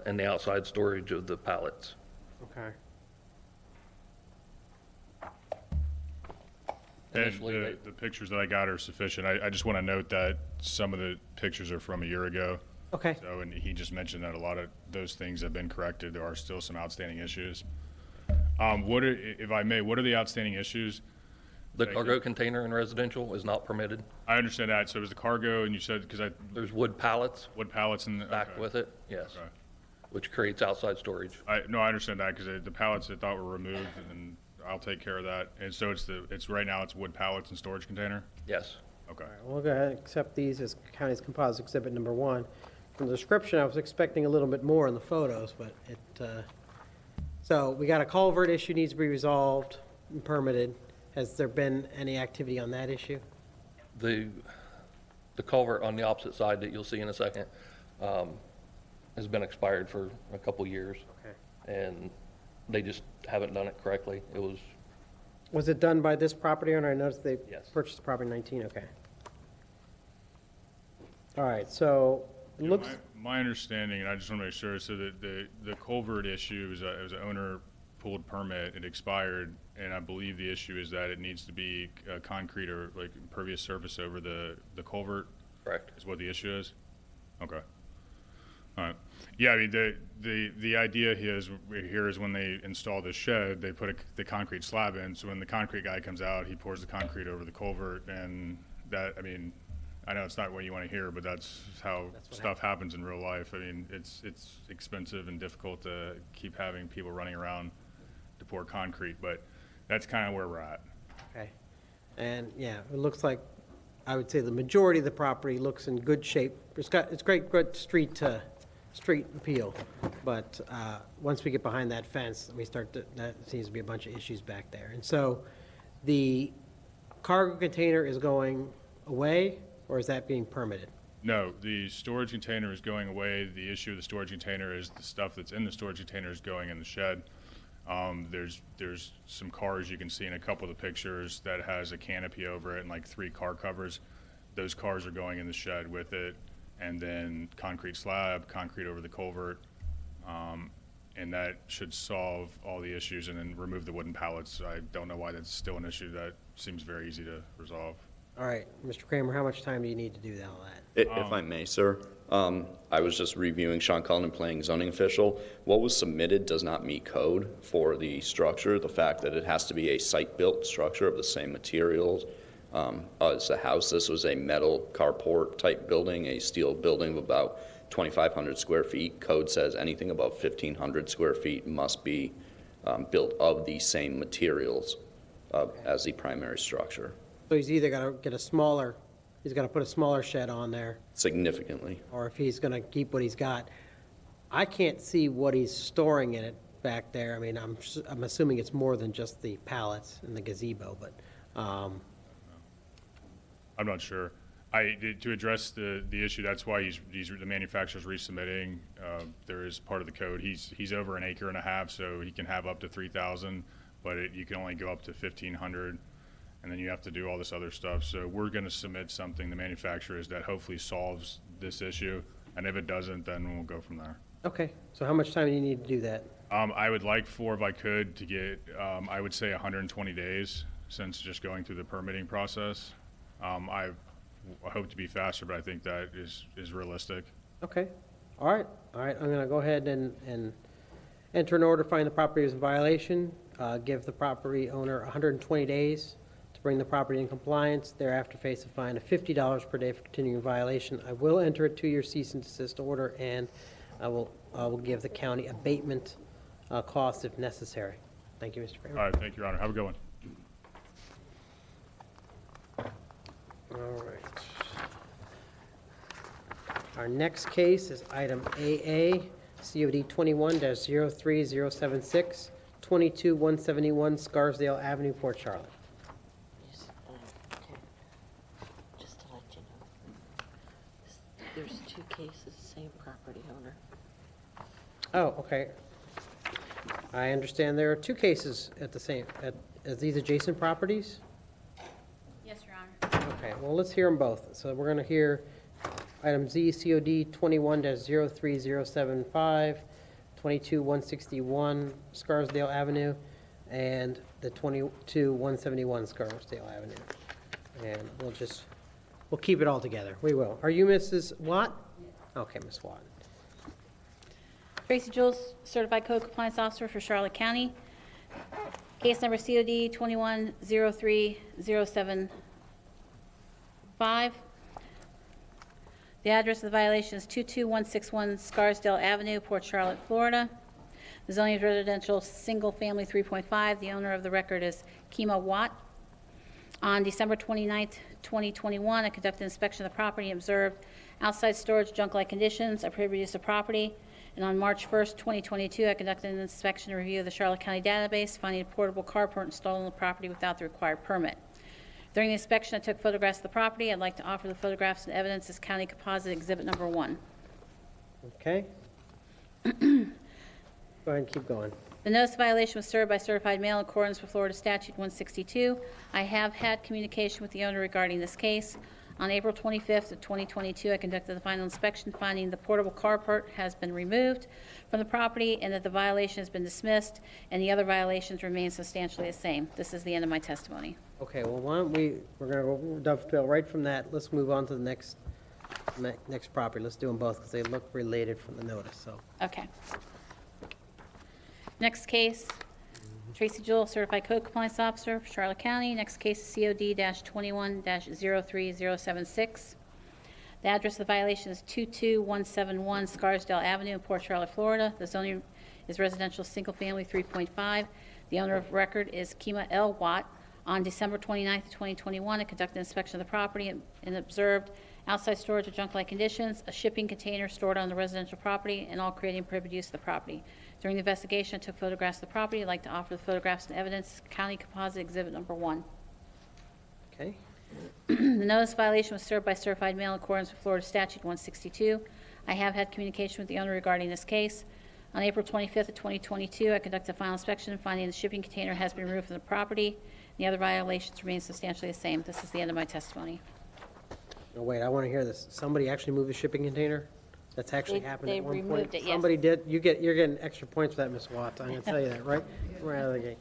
and the outside storage of the pallets. Okay. The pictures that I got are sufficient. I just want to note that some of the pictures are from a year ago. Okay. So, and he just mentioned that a lot of those things have been corrected. There are still some outstanding issues. If I may, what are the outstanding issues? The cargo container in residential is not permitted. I understand that. So it was the cargo, and you said there's wood pallets. Wood pallets in Stacked with it, yes. Okay. Which creates outside storage. No, I understand that because the pallets I thought were removed, and I'll take care of that. And so it's right now it's wood pallets and storage container. Yes. Okay. All right, we'll go ahead and accept these as County's Composite Exhibit number 1. From the description, I was expecting a little bit more in the photos, but so we got a culvert issue needs to be resolved and permitted. Has there been any activity on that issue? The culvert on the opposite side that you'll see in a second has been expired for a couple years. Okay. And they just haven't done it correctly. Was it done by this property owner? I noticed they Yes. purchased the property in 19. Okay. All right. So it looks. My understanding, and I just want to make sure, so that the culvert issue was an owner pulled permit. It expired, and I believe the issue is that it needs to be concrete or like impervious surface over the culvert. Correct. Is what the issue is. Okay. All right. Yeah, I mean the idea here is when they install the shed, they put the concrete slab in. So when the concrete guy comes out, he pours the concrete over the culvert, and that, I mean, I know it's not what you want to hear, but that's how stuff happens in real life. I mean, it's expensive and difficult to keep having people running around to pour concrete, but that's kind of where we're at. Okay. And yeah, it looks like, I would say the majority of the property looks in good shape. It's great street appeal, but once we get behind that fence, that seems to be a bunch of issues back there. And so the cargo container is going away, or is that being permitted? No, the storage container is going away. The issue of the storage container is the stuff that's in the storage container is going in the shed. There's some cars you can see in a couple of the pictures that has a canopy over it and like 3 car covers. Those cars are going in the shed with it, and then concrete slab, concrete over the culvert, and that should solve all the issues, and then remove the wooden pallets. I don't know why that's still an issue. That seems very easy to resolve. All right, Mr. Kramer, how much time do you need to do all that? If I may, sir, I was just reviewing Sean Cullen, playing zoning official. What was submitted does not meet code for the structure. The fact that it has to be a site-built structure of the same materials as the house. This was a metal carport type building, a steel building of about 2,500 square feet. Code says anything above 1,500 square feet must be built of the same materials as the primary structure. So he's either got to get he's got to put a smaller shed on there. Significantly. Or if he's going to keep what he's got. I can't see what he's storing in it back there. I mean, I'm assuming it's more than just the pallets and the gazebo, but. I'm not sure. To address the issue, that's why the manufacturer's resubmitting. There is part of the code. He's over 1.5 acres, so he can have up to 3,000, but you can only go up to 1,500. And then you have to do all this other stuff. So we're going to submit something, the manufacturer is, that hopefully solves this issue. And if it doesn't, then we'll go from there. Okay. So how much time do you need to do that? I would like for, if I could, to get, I would say 120 days, since just going through the permitting process. I hope to be faster, but I think that is realistic. Okay. All right. I'm going to go ahead and enter an order, find the property is in violation, give the property owner 120 days bring the property in compliance, thereafter face a fine of $50 per day for continuing violation. I will enter a 2-year cease and desist order, and I will give the county abatement cost if necessary. Thank you, Mr. Kramer. All right, thank you, Your Honor. Have a good one. All right. Our next case is item AA, COD 21-03076, 22171 Scarsdale Avenue, Port Charlotte. There's 2 cases, same property owner. Oh, okay. I understand there are 2 cases at the same, as these adjacent properties? Yes, Your Honor. Okay, well, let's hear them both. So we're going to hear item Z, COD 21-03075, 22161 Scarsdale Avenue, and the 22171 Scarsdale Avenue. And we'll keep it all together. We will. Are you Mrs. Watt? Okay, Ms. Watt. Tracy Jules, Certified Code Compliance Officer for Charlotte County. Case number COD 21-03075. The address of the violation is 22161 Scarsdale Avenue, Port Charlotte, Florida. The zoning is residential, single-family 3.5. The owner of the record is Kima Watt. On December 29th, 2021, I conducted an inspection of the property and observed outside storage, junk-like conditions, a prohibited use of property. And on March 1st, 2022, I conducted an inspection and review of the Charlotte County database, finding a portable carport installed on the property without the required permit. During the inspection, I took photographs of the property. I'd like to offer the photographs and evidence as County Composite Exhibit Number 1. Okay. Go ahead and keep going. The notice of violation was served by certified mail in accordance with Florida Statute 162. I have had communication with the owner regarding this case. On April 25th of 2022, I conducted the final inspection, finding the portable carport has been removed from the property and that the violation has been dismissed, and the other violations remain substantially the same. This is the end of my testimony. Okay, well, why don't we're going to dovetail right from that. Let's move on to the next property. Let's do them both because they look related from the notice. So. Okay. Next case, Tracy Jewell, Certified Code Compliance Officer for Charlotte County. Next case is COD-21-03076. The address of the violation is 22171 Scarsdale Avenue in Port Charlotte, Florida. The zoning is residential single-family 3.5. The owner of record is Kima L. Watt. On December 29th, 2021, I conducted an inspection of the property and observed outside storage of junk-like conditions, a shipping container stored on the residential property, and all creating prohibited use of the property. During the investigation, I took photographs of the property. I'd like to offer the photographs and evidence, County Composite Exhibit Number 1. Okay. The notice violation was served by certified mail in accordance with Florida Statute 162. I have had communication with the owner regarding this case. On April 25th of 2022, I conducted a final inspection, finding the shipping container has been removed from the property. The other violations remain substantially the same. This is the end of my testimony. Oh, wait, I want to hear this. Somebody actually moved a shipping container? That's actually happened They at one point? removed it, yes. Somebody did? You're getting extra points for that, Ms. Watts. I'm going to tell you that, right? Right out of the gate.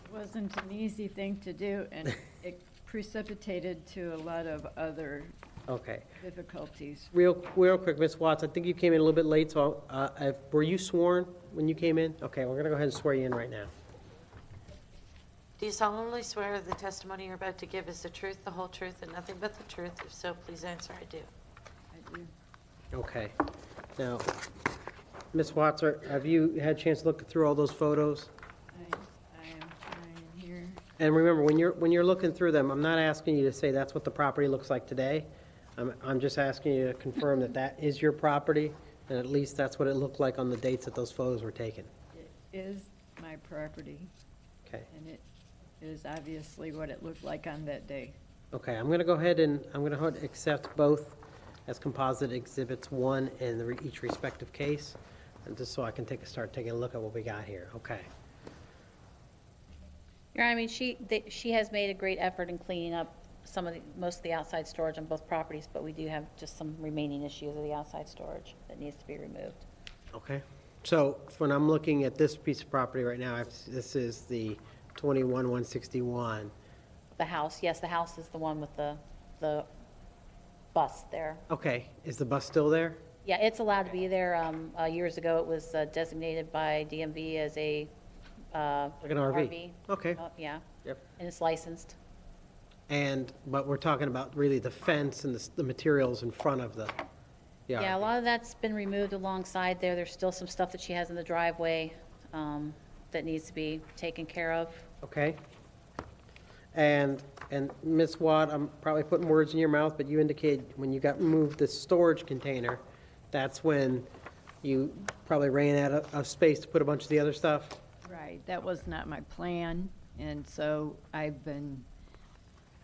It wasn't an easy thing to do, and it precipitated to a lot of other Okay. difficulties. Real quick, Ms. Watts, I think you came in a little bit late, so were you sworn when you came in? Okay, we're going to go ahead and swear you in right now. Do you solemnly swear the testimony you're about to give is the truth, the whole truth, and nothing but the truth? If so, please answer, I do. I do. Okay. Now, Ms. Watts, have you had a chance to look through all those photos? I am trying here. And remember, when you're looking through them, I'm not asking you to say that's what the property looks like today. I'm just asking you to confirm that that is your property, and at least that's what it looked like on the dates that those photos were taken. It is my property. Okay. And it is obviously what it looked like on that day. Okay, I'm going to go ahead and accept both as composite exhibits 1 in each respective case, and just so I can start taking a look at what we got here. Okay. Your Honor, I mean, she has made a great effort in cleaning up most of the outside storage on both properties, but we do have just some remaining issues of the outside storage that needs to be removed. Okay. So when I'm looking at this piece of property right now, this is the 21161. The house, yes, the house is the one with the bus there. Okay, is the bus still there? Yeah, it's allowed to be there. Years ago, it was designated by DMV as a like an RV. Okay. Yeah. Yep. And it's licensed. But we're talking about really the fence and the materials in front of the Yeah, a lot of that's been removed alongside there. There's still some stuff that she has in the driveway that needs to be taken care of. Okay. And Ms. Watt, I'm probably putting words in your mouth, but you indicated when you moved the storage container, that's when you probably ran out of space to put a bunch of the other stuff? Right, that was not my plan, and so I've been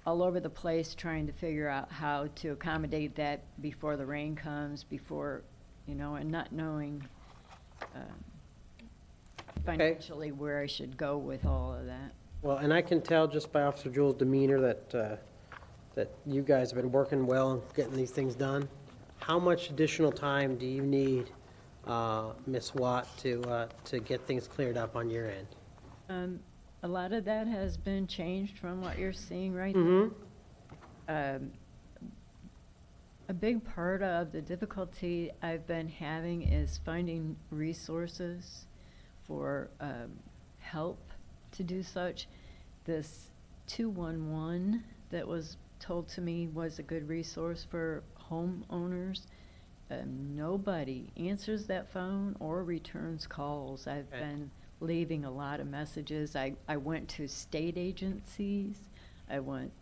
all over the place trying to figure out how to accommodate that before the rain comes, and not knowing financially where I should go with all of that. Well, and I can tell just by Officer Jewell's demeanor that you guys have been working well on getting these things done. How much additional time do you need, Ms. Watt, to get things cleared up on your end? A lot of that has been changed from what you're seeing right now. A big part of the difficulty I've been having is finding resources for help to do such. This 211 that was told to me was a good resource for homeowners. Nobody answers that phone or returns calls. I've been leaving a lot of messages. I went to state agencies. I went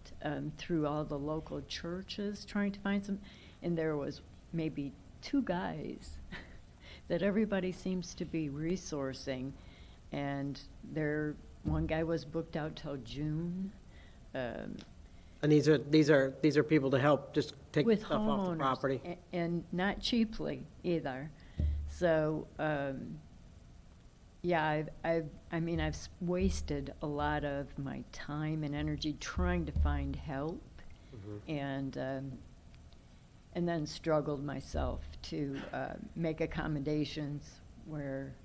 through all the local churches trying to find some, and there was maybe 2 guys that everybody seems to be resourcing, and one guy was booked out till June. And these are people to help just take with stuff off the property? And not cheaply either. So, yeah, I've wasted a lot of my time and energy trying to find help, and then struggled myself to make accommodations where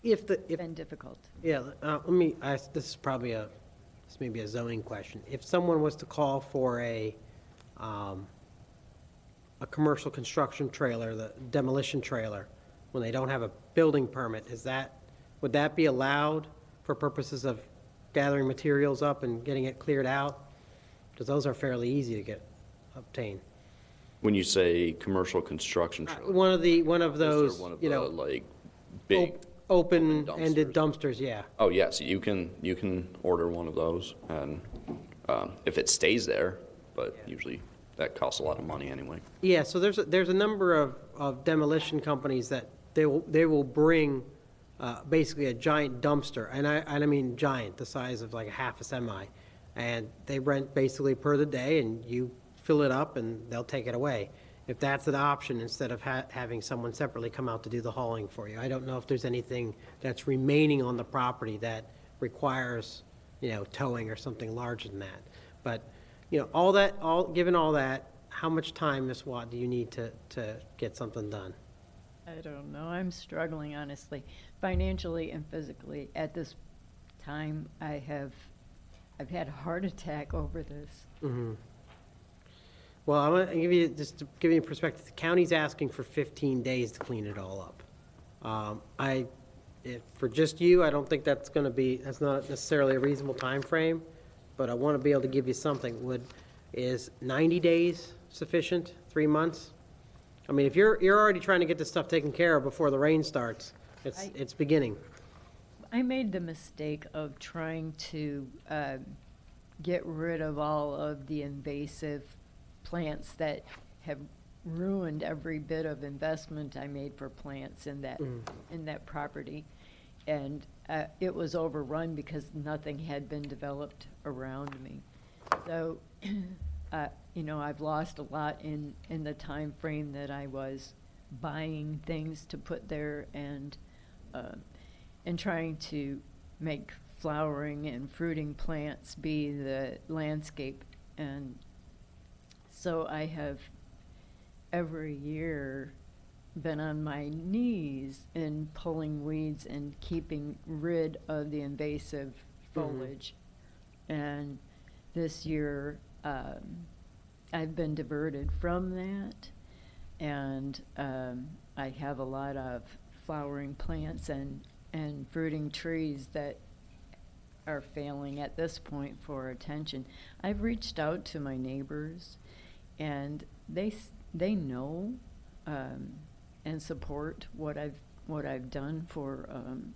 it's been difficult. Yeah, let me ask, this may be a zoning question. If someone was to call for a commercial construction trailer, the demolition trailer, when they don't have a building permit, would that be allowed for purposes of gathering materials up and getting it cleared out? Because those are fairly easy to obtain. When you say commercial construction trailer, One of those, one of you the, know, like big open-ended dumpsters, yeah. Oh, yes, you can order one of those, and if it stays there, but usually that costs a lot of money anyway. Yeah, so there's a number of demolition companies that they will bring basically a giant dumpster, and I mean giant, the size of like a half a semi, and they rent basically per the day, and you fill it up and they'll take it away. If that's an option, instead of having someone separately come out to do the hauling for you. I don't know if there's anything that's remaining on the property that requires, you know, towing or something larger than that. But, you know, given all that, how much time, Ms. Watt, do you need to get something done? I don't know. I'm struggling, honestly, financially and physically. At this time, I've had a heart attack over this. Mm-hmm. Well, I'm going to give you, just to give you a perspective, the county's asking for 15 days to clean it all up. For just you, I don't think that's not necessarily a reasonable time frame, but I want to be able to give you something. Is 90 days sufficient? 3 months? I mean, if you're already trying to get this stuff taken care of before the rain starts, it's beginning. I made the mistake of trying to get rid of all of the invasive plants that have ruined every bit of investment I made for plants in that property, and it was overrun because nothing had been developed around me. So, you know, I've lost a lot in the time frame that I was buying things to put there and trying to make flowering and fruiting plants be the landscape. And so I have every year been on my knees in pulling weeds and keeping rid of the invasive foliage. And this year, I've been diverted from that, and I have a lot of flowering plants and fruiting trees that are failing at this point for attention. I've reached out to my neighbors, and they know and support what I've done for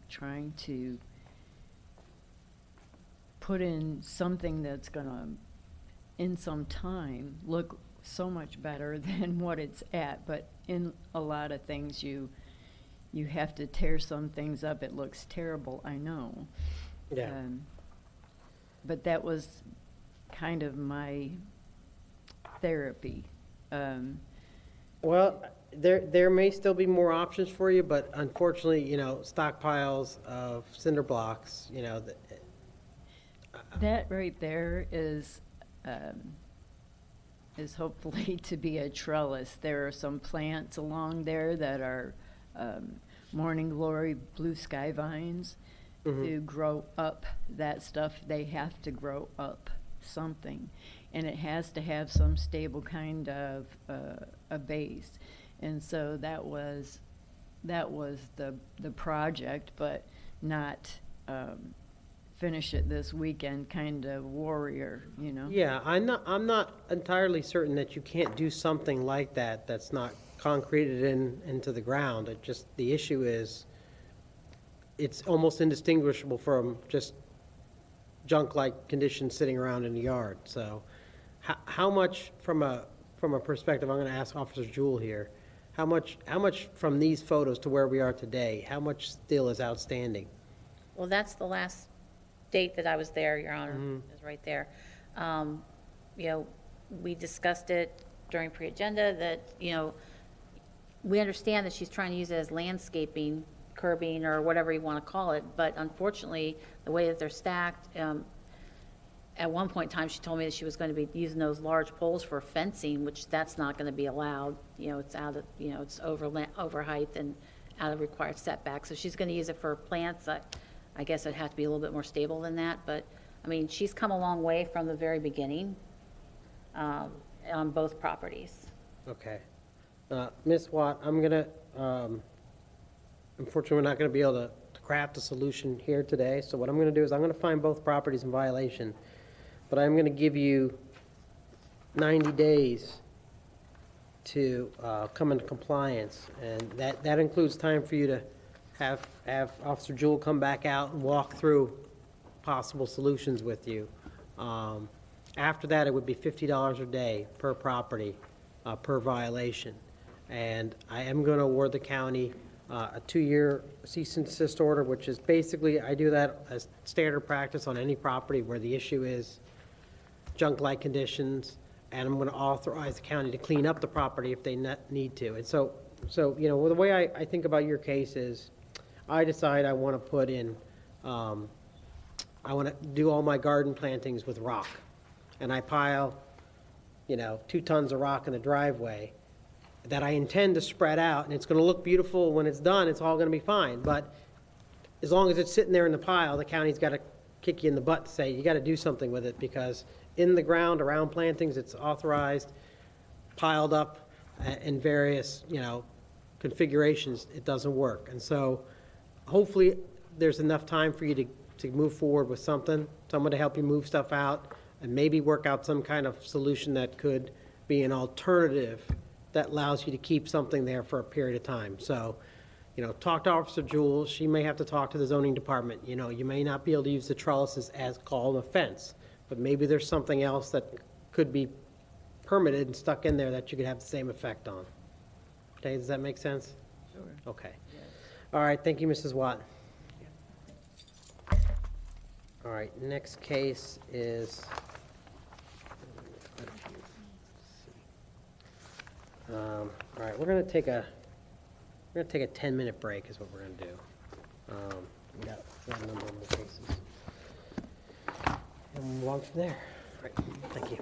trying to put in something that's gonna, in some time, look so much better than what it's at. But in a lot of things, you have to tear some things up. It looks terrible, I know. Yeah. But that was kind of my therapy. Well, there may still be more options for you, but unfortunately, you know, stockpiles of cinder blocks, you know. That right there is hopefully to be a trellis. There are some plants along there that are morning glory blue sky vines. To grow up that stuff, they have to grow up something, and it has to have some stable kind of a base. And so that was the project, but not finish it this weekend kind of warrior, you know. Yeah, I'm not entirely certain that you can't do something like that that's not concreted into the ground. It just, the issue is it's almost indistinguishable from just junk-like conditions sitting around in the yard. So how much from a perspective, I'm going to ask Officer Jewell here, how much from these photos to where we are today, how much still is outstanding? Well, that's the last date that I was there, Your Honor, is right there. You know, we discussed it during pre-agenda that, you know, we understand that she's trying to use it as landscaping, curbing, or whatever you want to call it, but unfortunately, the way that they're stacked, at one point in time, she told me that she was going to be using those large poles for fencing, which that's not going to be allowed. You know, it's out of, you know, it's over height and out of required setback. So she's going to use it for plants. I guess it'd have to be a little bit more stable than that. But, I mean, she's come a long way from the very beginning on both properties. Okay. Ms. Watt, I'm going to, unfortunately, we're not going to be able to craft a solution here today. So what I'm going to do is I'm going to find both properties in violation, but I'm going to give you 90 days to come into compliance, and that includes time for you to have Officer Jewell come back out and walk through possible solutions with you. After that, it would be $50 a day per property, per violation. And I am going to award the county a 2-year cease and desist order, which is basically, I do that as standard practice on any property where the issue is junk-like conditions, and I'm going to authorize the county to clean up the property if they need to. And so you know, the way I think about your case is, I decide I want to put in, I want to do all my garden plantings with rock, and I pile, you know, 2 tons of rock in the driveway that I intend to spread out, and it's going to look beautiful when it's done. It's all going to be fine, but as long as it's sitting there in the pile, the county's got to kick you in the butt to say you got to do something with it, because in the ground around plantings, it's authorized, piled up in various, you know, configurations. It doesn't work. And so hopefully there's enough time for you to move forward with something, someone to help you move stuff out, and maybe work out some kind of solution that could be an alternative that allows you to keep something there for a period of time. So, you know, talk to Officer Jewell. She may have to talk to the zoning department. You know, you may not be able to use the trellises as called a fence, but maybe there's something else that could be permitted and stuck in there that you could have the same effect on. Okay, does that make sense? Sure. Okay. All right, thank you, Mrs. Watt. All right, next case is, all right, we're going to take a 10-minute break is what we're going to do. We got a number of more cases. And we'll move on from there. All right, thank you.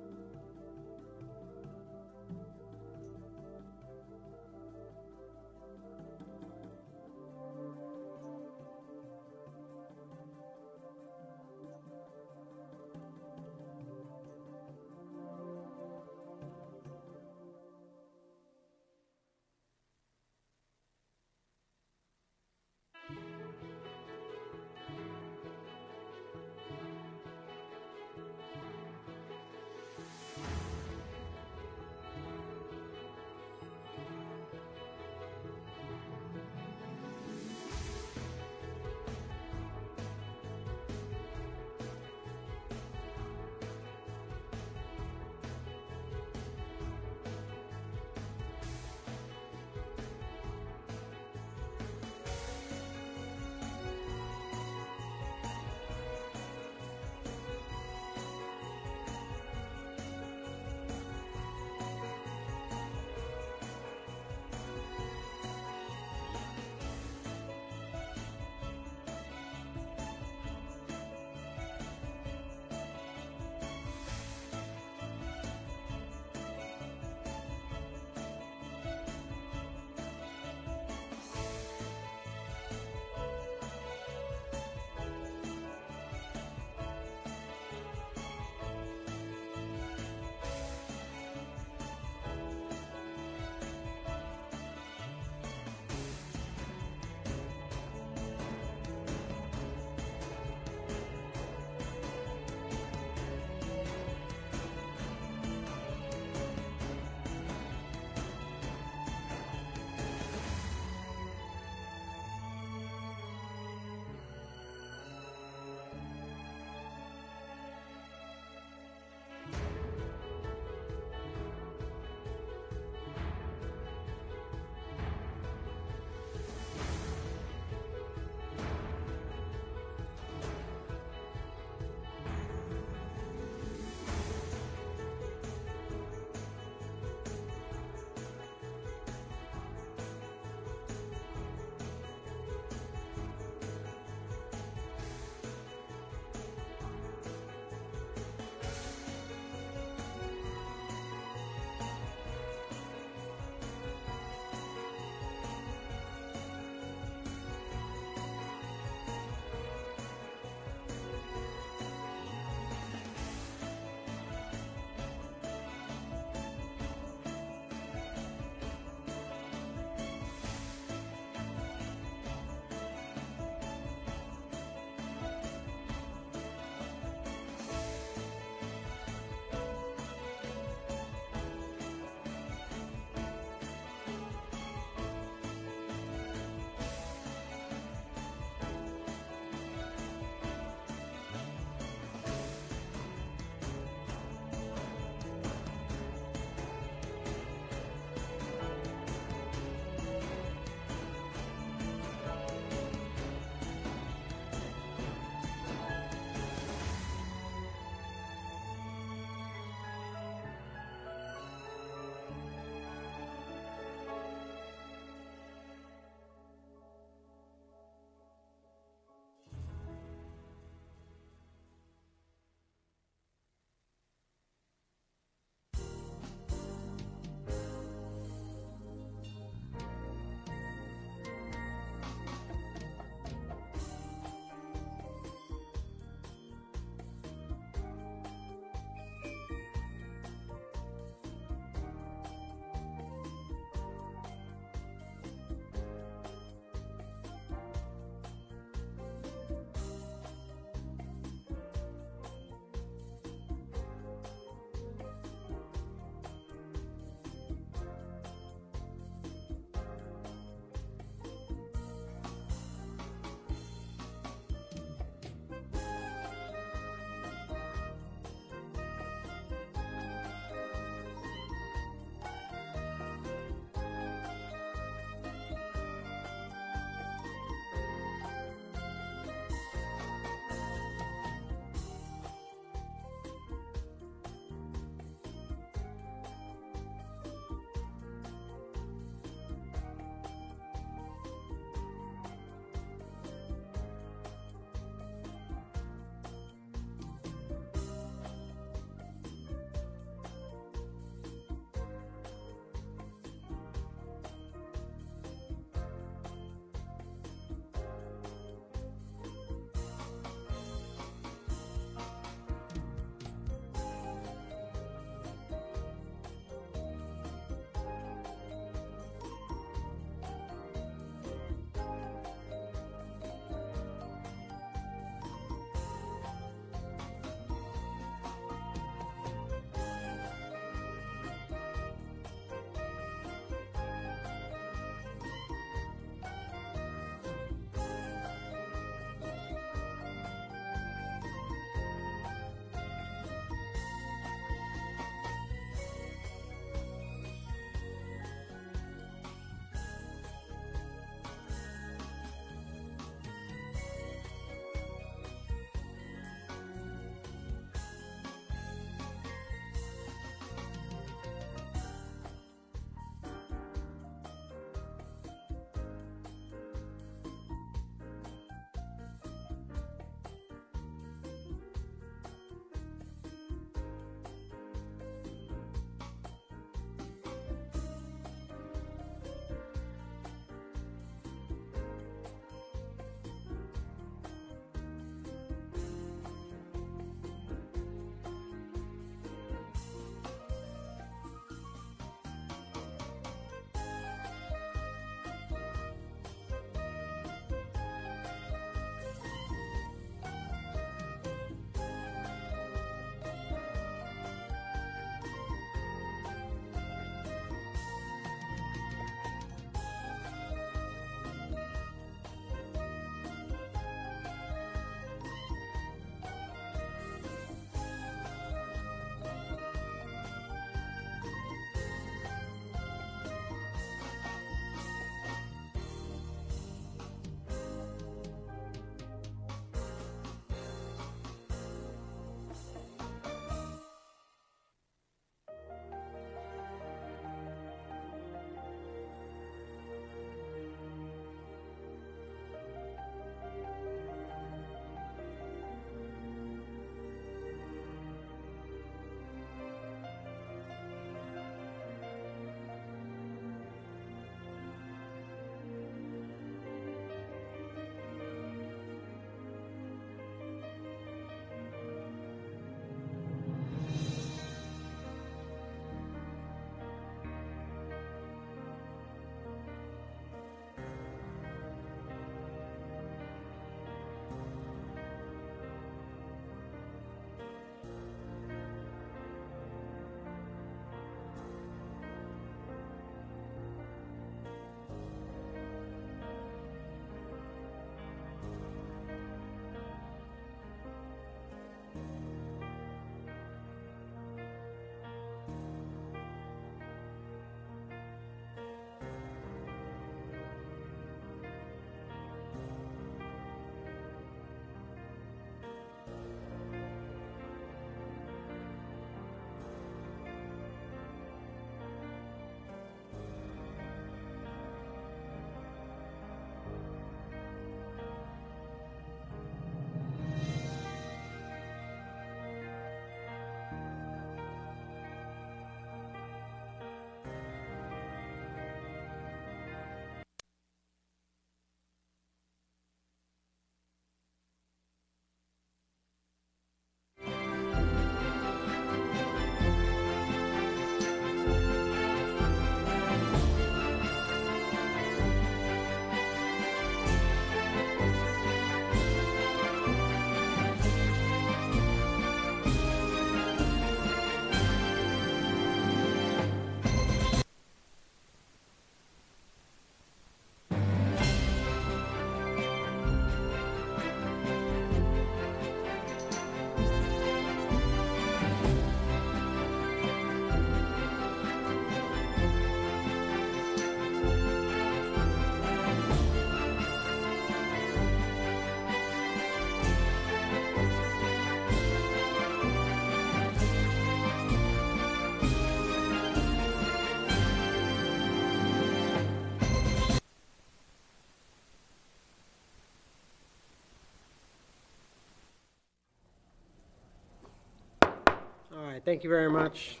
right, thank you very much.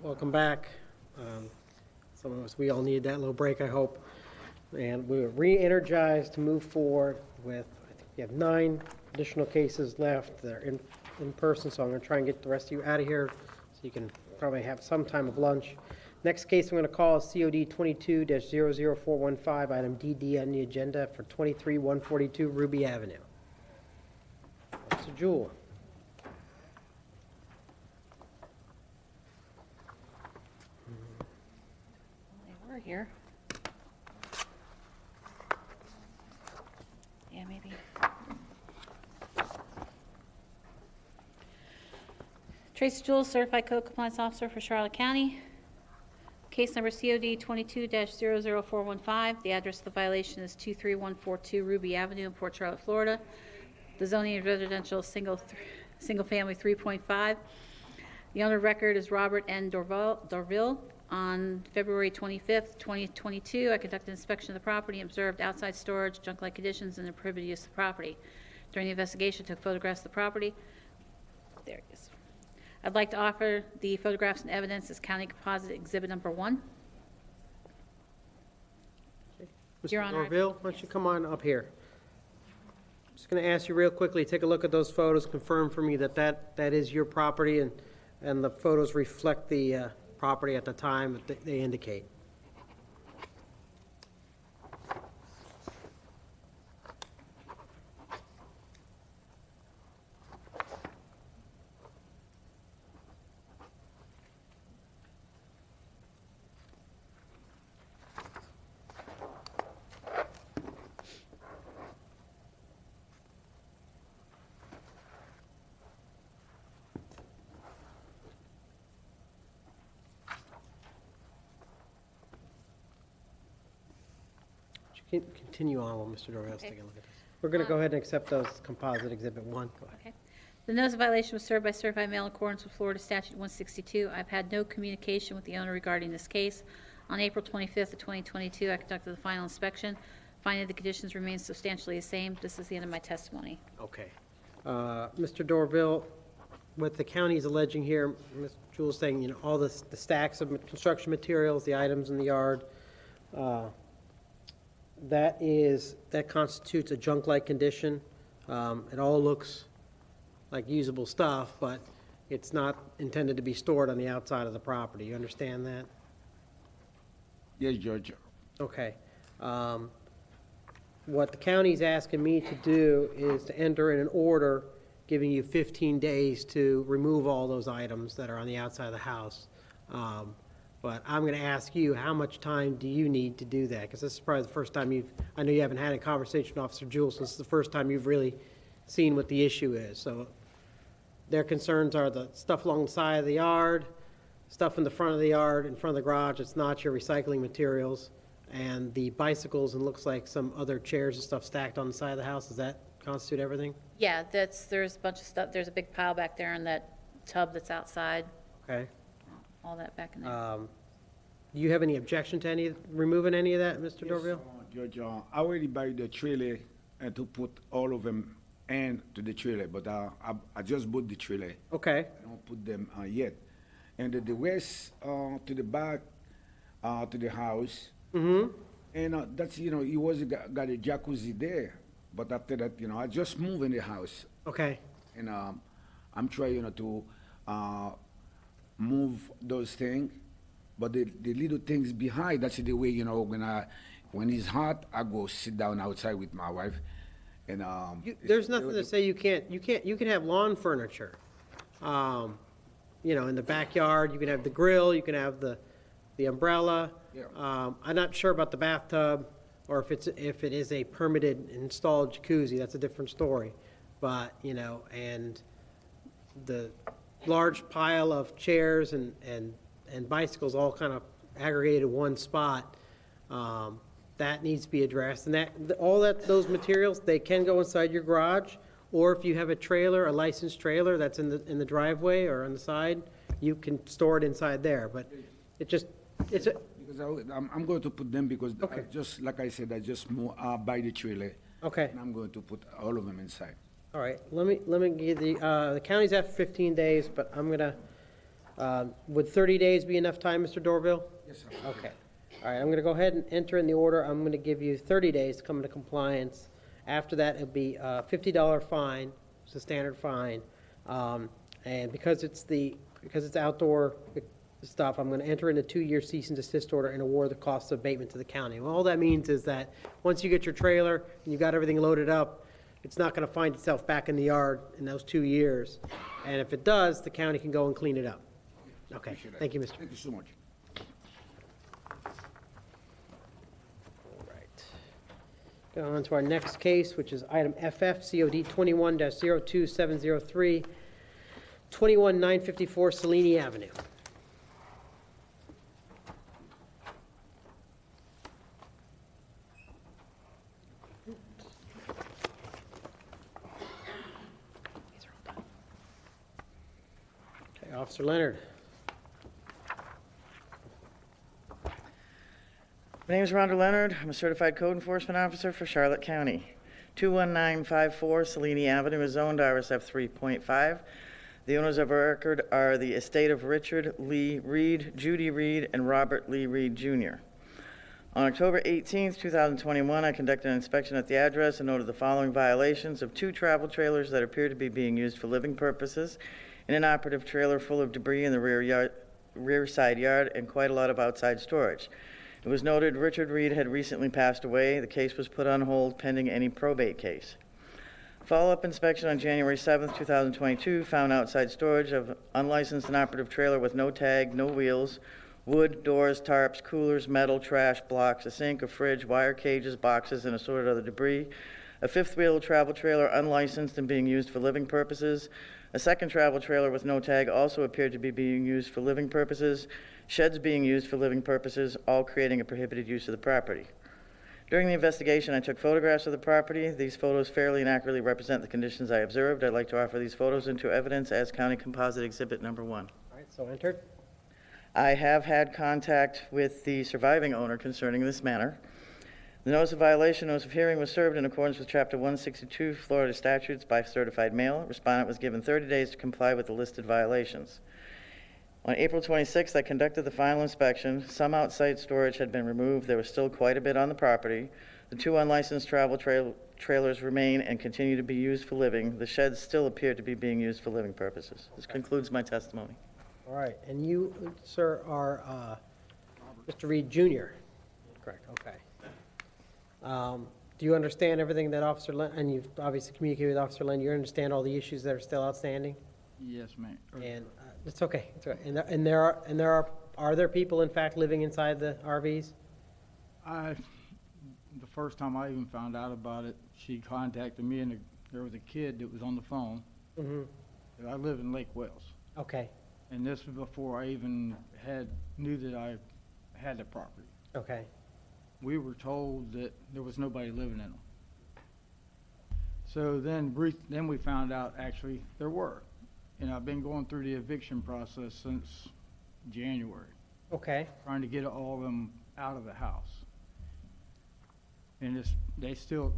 Welcome back. Some of us, we all need that little break, I hope. And we're re-energized to move forward with, I think we have 9 additional cases left that are in person, so I'm going to try and get the rest of you out of here so you can probably have some time of lunch. Next case I'm going to call is COD 22-00415, item DD on the agenda for 23142 Ruby Avenue. Mr. Jewell. They were here. Yeah, maybe. Tracy Jewell, Certified Code Compliance Officer for Charlotte County. Case number COD 22-00415. The address of the violation is 23142 Ruby Avenue in Port Charlotte, Florida. The zoning is residential single family 3.5. The owner of record is Robert N. Dorville. On February 25th, 2022, I conducted an inspection of the property and observed outside storage, junk-like conditions, and the prohibited use of the property. During the investigation, I took photographs of the property. There it is. I'd like to offer the photographs and evidence as County Composite Exhibit Number 1. Mr. Dorville, why don't you come on up here? I'm just going to ask you real quickly, take a look at those photos, confirm for me that that is your property and the photos reflect the property at the time that they indicate. Continue on while Mr. Dorville's taking a look at this. We're going to go ahead and accept those composite exhibit 1. Go ahead. Okay. The notice of violation was served by certified mail in accordance with Florida Statute 162. I've had no communication with the owner regarding this case. On April 25th of 2022, I conducted the final inspection, finding the conditions remain substantially the same. This is the end of my testimony. Okay. Mr. Dorville, what the county is alleging here, Ms. Jewell's saying, all the stacks of construction materials, the items in the yard, that constitutes a junk-like condition. It all looks like usable stuff, but it's not intended to be stored on the outside of the property. You understand that? Yes, Judge. Okay. What the county's asking me to do is to enter in an order giving you 15 days to remove all those items that are on the outside of the house. But I'm going to ask you, how much time do you need to do that? Because this is probably the first time I know you haven't had a conversation with Officer Jewell, so this is the first time you've really seen what the issue is. So their concerns are the stuff along the side of the yard, stuff in the front of the yard, in front of the garage. It's not your recycling materials. And the bicycles and looks like some other chairs and stuff stacked on the side of the house. Does that constitute everything? Yeah, there's a bunch of stuff. There's a big pile back there in that tub that's outside. Okay. All that back in there. Do you have any objection to removing any of that, Mr. Dorville? Judge, I already buy the trailer and to put all of them into the trailer, but I just bought the trailer. Okay. I don't put them yet. And the rest to the back to the house. Mm-hmm. And that's, he was got a jacuzzi there. But after that, I just moved in the house. Okay. And I'm trying, to move those things. But the little things behind, that's the way, when it's hot, I go sit down outside with my wife. And there's nothing to say you can have lawn furniture. In the backyard, you can have the grill, you can have the umbrella. Yeah. I'm not sure about the bathtub, or if it is a permitted installed jacuzzi. That's a different story. But and the large pile of chairs and bicycles all kind of aggregated in one spot. That needs to be addressed, and those materials, they can go inside your garage, or if you have a trailer, a licensed trailer that's in the driveway or on the side, you can store it inside there. But because I'm going to put them because okay. Just like I said, I just buy the trailer. Okay. And I'm going to put all of them inside. All right. Let me give the county's after 15 days, but I'm gonna Would 30 days be enough time, Mr. Dorville? Yes, sir. Okay. All right, I'm going to go ahead and enter in the order. I'm going to give you 30 days to come into compliance. After that, it'll be a $50 fine. It's a standard fine. And because it's outdoor stuff, I'm going to enter in a 2-year cease and desist order and award the cost of abatement to the county. Well, all that means is that once you get your trailer and you got everything loaded up, it's not going to find itself back in the yard in those 2 years. And if it does, the county can go and clean it up. Okay. Thank you, Mr. Thank you so much. All right. Go on to our next case, which is item FF COD 21-02703, 21954 Cellini Avenue. Okay, Officer Leonard. My name is Rhonda Leonard. I'm a certified code enforcement officer for Charlotte County. 21954 Cellini Avenue is zoned RSF 3.5. The owners of record are the estate of Richard Lee Reed, Judy Reed, and Robert Lee Reed, Jr. On October 18, 2021, I conducted an inspection at the address and noted the following violations of 2 travel trailers that appear to be being used for living purposes, an inoperative trailer full of debris in the rear side yard, and quite a lot of outside storage. It was noted Richard Reed had recently passed away. The case was put on hold pending any probate case. Follow-up inspection on January 7th, 2022 found outside storage of unlicensed inoperative trailer with no tag, no wheels, wood, doors, tarps, coolers, metal, trash, blocks, a sink, a fridge, wire cages, boxes, and assorted other debris. A 5th-wheel travel trailer unlicensed and being used for living purposes. A second travel trailer with no tag also appeared to be being used for living purposes. Sheds being used for living purposes, all creating a prohibited use of the property. During the investigation, I took photographs of the property. These photos fairly and accurately represent the conditions I observed. I'd like to offer these photos into evidence as County Composite Exhibit Number 1. All right, so entered. I have had contact with the surviving owner concerning this matter. The notice of violation, notice of hearing was served in accordance with Chapter 162 Florida statutes by certified mail. Respondent was given 30 days to comply with the listed violations. On April 26th, I conducted the final inspection. Some outside storage had been removed. There was still quite a bit on the property. The 2 unlicensed travel trailers remain and continue to be used for living. The sheds still appear to be being used for living purposes. This concludes my testimony. All right, and you, sir, are Mr. Reed Jr.? Correct, okay. Do you understand everything that Officer Len, and you've obviously communicated with Officer Len, you understand all the issues that are still outstanding? Yes, ma'am. And it's okay, it's okay. And are there people in fact living inside the RVs? The first time I even found out about it, she contacted me, and there was a kid that was on the phone. Mm-hmm. I live in Lake Wells. Okay. And this was before I even knew that I had the property. Okay. We were told that there was nobody living in them. So then we found out actually there were. And I've been going through the eviction process since January. Okay. Trying to get all of them out of the house. And they still,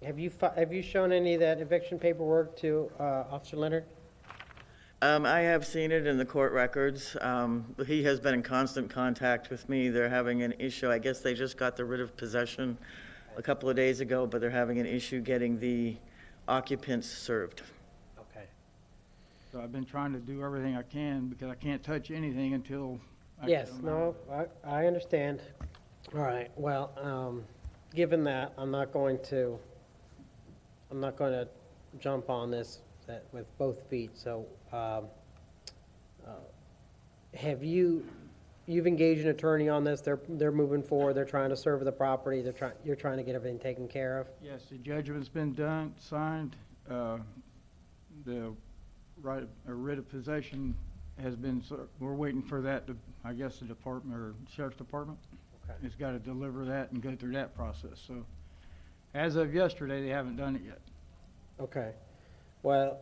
Have you shown any of that eviction paperwork to Officer Leonard? I have seen it in the court records. He has been in constant contact with me. They're having an issue. I guess they just got the writ of possession a couple of days ago, but they're having an issue getting the occupants served. Okay. So I've been trying to do everything I can because I can't touch anything until I Yes, get them out. no, I understand. All right, well, given that, I'm not going to jump on this with both feet. So you've engaged an attorney on this? They're moving forward. They're trying to serve the property. You're trying to get everything taken care of? Yes, the judgment's been signed. The writ of possession has been, we're waiting for that, I guess the department or sheriff's department. Okay. It's got to deliver that and go through that process. So as of yesterday, they haven't done it yet. Okay. Well,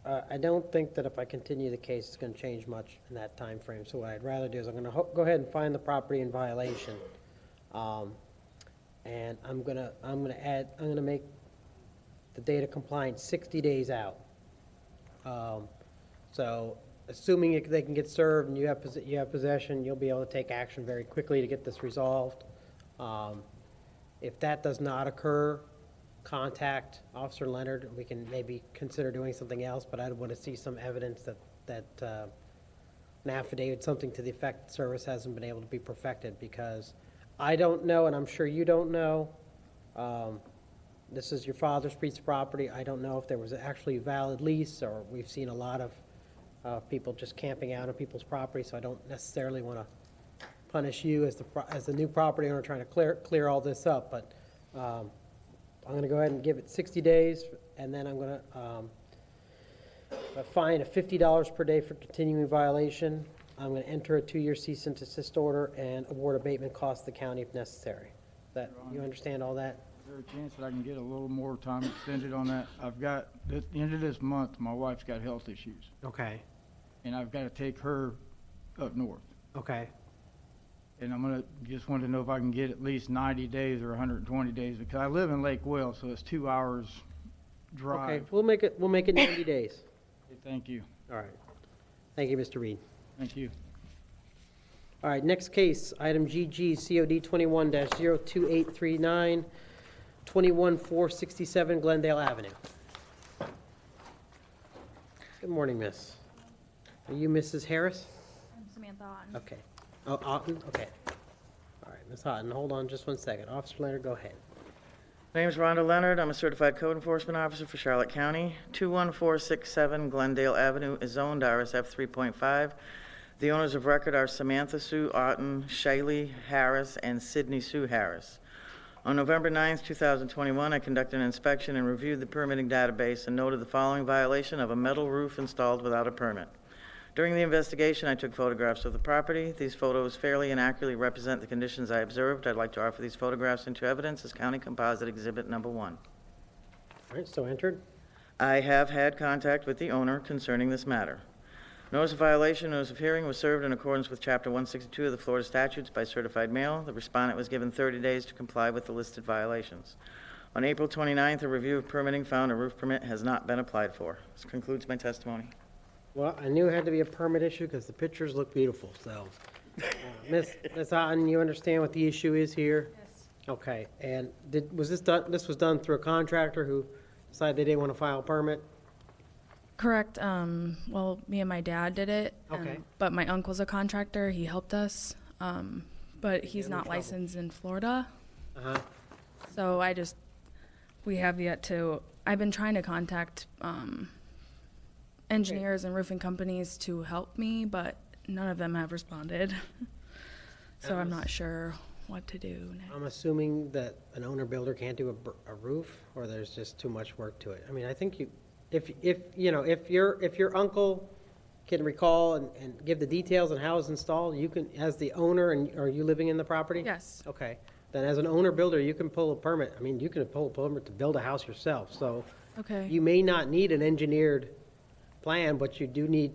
I don't think that if I continue the case, it's going to change much in that time frame. So what I'd rather do is I'm going to go ahead and find the property in violation, and I'm going to make the date of compliance 60 days out. So assuming they can get served and you have possession, you'll be able to take action very quickly to get this resolved. If that does not occur, contact Officer Leonard. We can maybe consider doing something else, but I'd want to see some evidence that an affidavit, something to the effect that service hasn't been able to be perfected, because I don't know, and I'm sure you don't know, this is your father's piece of property. I don't know if there was actually a valid lease, or we've seen a lot of people just camping out on people's property, so I don't necessarily want to punish you as the new property owner trying to clear all this up, but I'm going to go ahead and give it 60 days, and then I'm going to fine of $50 per day for continuing violation. I'm going to enter a 2-year cease and desist order and award abatement costs to the county if necessary. That, you understand all that? Is there a chance that I can get a little more time extended on that? I've got, at the end of this month, my wife's got health issues. Okay. And I've got to take her up north. Okay. And I'm just wanted to know if I can get at least 90 days or 120 days, because I live in Lake Will, so it's 2 hours drive. Okay, we'll make it 90 days. Okay, thank you. All right. Thank you, Mr. Reed. Thank you. All right, next case, item GG, COD 21-02839, 21467 Glendale Avenue. Good morning, miss. Are you Mrs. Harris? I'm Samantha Otten. Okay. Oh, Otten? Okay. All right, Ms. Otten, hold on just one second. Officer Leonard, go ahead. My name is Rhonda Leonard. I'm a certified code enforcement officer for Charlotte County. 21467 Glendale Avenue is zoned RSF 3.5. The owners of record are Samantha Sue Otten, Shiley Harris, and Sydney Sue Harris. On November 9th, 2021, I conducted an inspection and reviewed the permitting database and noted the following violation of a metal roof installed without a permit. During the investigation, I took photographs of the property. These photos fairly and accurately represent the conditions I observed. I'd like to offer these photographs into evidence as County Composite Exhibit Number 1. All right, so entered. I have had contact with the owner concerning this matter. Notice of violation, notice of hearing was served in accordance with Chapter 162 of the Florida statutes by certified mail. The respondent was given 30 days to comply with the listed violations. On April 29th, a review of permitting found a roof permit has not been applied for. This concludes my testimony. Well, I knew it had to be a permit issue because the pictures look beautiful, so. Ms. Otten, you understand what the issue is here? Yes. Okay, and this was done through a contractor who decided they didn't want to file a permit? Correct. Well, me and my dad did it. Okay. But my uncle's a contractor. He helped us. But he's not licensed in Florida. Uh-huh. So we have yet to, I've been trying to contact engineers and roofing companies to help me, but none of them have responded. So I'm not sure what to do next. I'm assuming that an owner-builder can't do a roof, or there's just too much work to it. I mean, I think if your uncle can recall and give the details on how it's installed, you can, as the owner, and are you living in the property? Yes. Okay, then as an owner-builder, you can pull a permit. I mean, you can pull a permit to build a house yourself, so. Okay. You may not need an engineered plan, but you do need,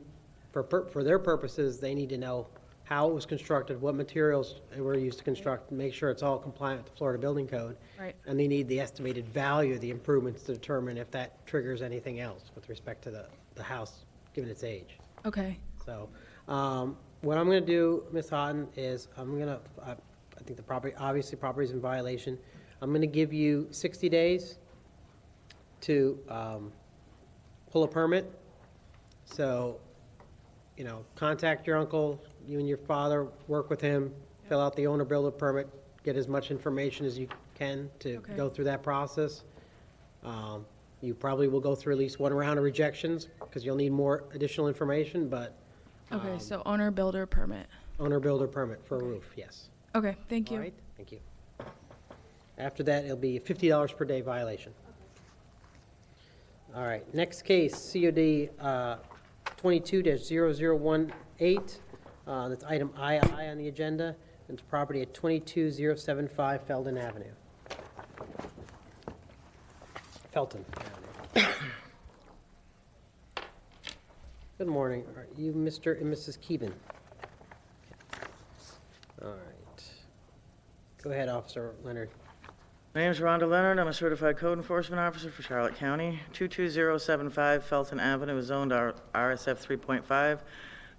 for their purposes, they need to know how it was constructed, what materials were used to construct, and make sure it's all compliant with the Florida Building Code. Right. And they need the estimated value of the improvements to determine if that triggers anything else with respect to the house, given its age. Okay. So, what I'm gonna do, Ms. Otten, is I think the property is in violation. I'm gonna give you 60 days to pull a permit. So, contact your uncle, you and your father, work with him, fill out the owner-builder permit, get as much information as you can to go through that process. You probably will go through at least one round of rejections, because you'll need more additional information, but. Okay, so owner-builder permit. Owner-builder permit for a roof, yes. Okay, thank you. All right, thank you. After that, it'll be a $50 per day violation. All right, next case, COD 22-0018. That's item II on the agenda. It's property at 22075 Felton Avenue. Felton Avenue. Good morning. Are you Mr. and Mrs. Keeban? All right. Go ahead, Officer Leonard. My name is Rhonda Leonard. I'm a certified code enforcement officer for Charlotte County. 22075 Felton Avenue is zoned RSF 3.5.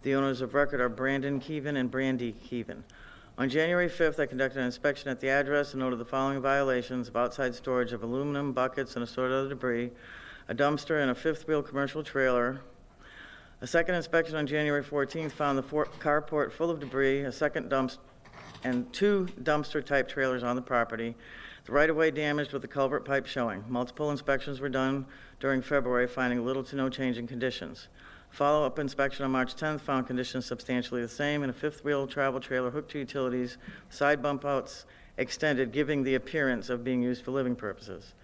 The owners of record are Brandon Keevan and Brandy Keevan. On January 5th, I conducted an inspection at the address and noted the following violations of outside storage of aluminum, buckets, and assorted other debris, a dumpster, and a fifth-wheel commercial trailer. A second inspection on January 14th found the carport full of debris, a second dumpster, and 2 dumpster-type trailers on the property. The right-of-way damaged with the culvert pipe showing. Multiple inspections were done during February, finding little to no change in conditions. Follow-up inspection on March 10th found conditions substantially the same, and a fifth-wheel travel trailer hooked to utilities, side bump outs extended, giving the appearance of being used for living purposes.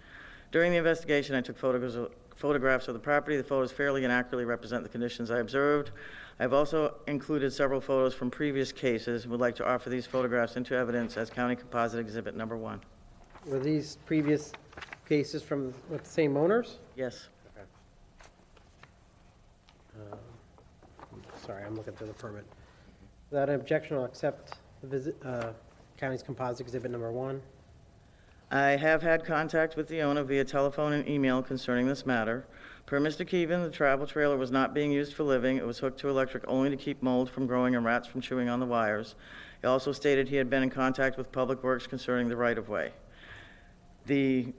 During the investigation, I took photographs of the property. The photos fairly and accurately represent the conditions I observed. I've also included several photos from previous cases and would like to offer these photographs into evidence as County Composite Exhibit Number 1. Were these previous cases from with the same owners? Yes. Okay. Sorry, I'm looking through the permit. Without an objection, I'll accept the County's Composite Exhibit Number 1. I have had contact with the owner via telephone and email concerning this matter. Per Mr. Keevan, the travel trailer was not being used for living. It was hooked to electric only to keep mold from growing and rats from chewing on the wires. He also stated he had been in contact with Public Works concerning the right-of-way. The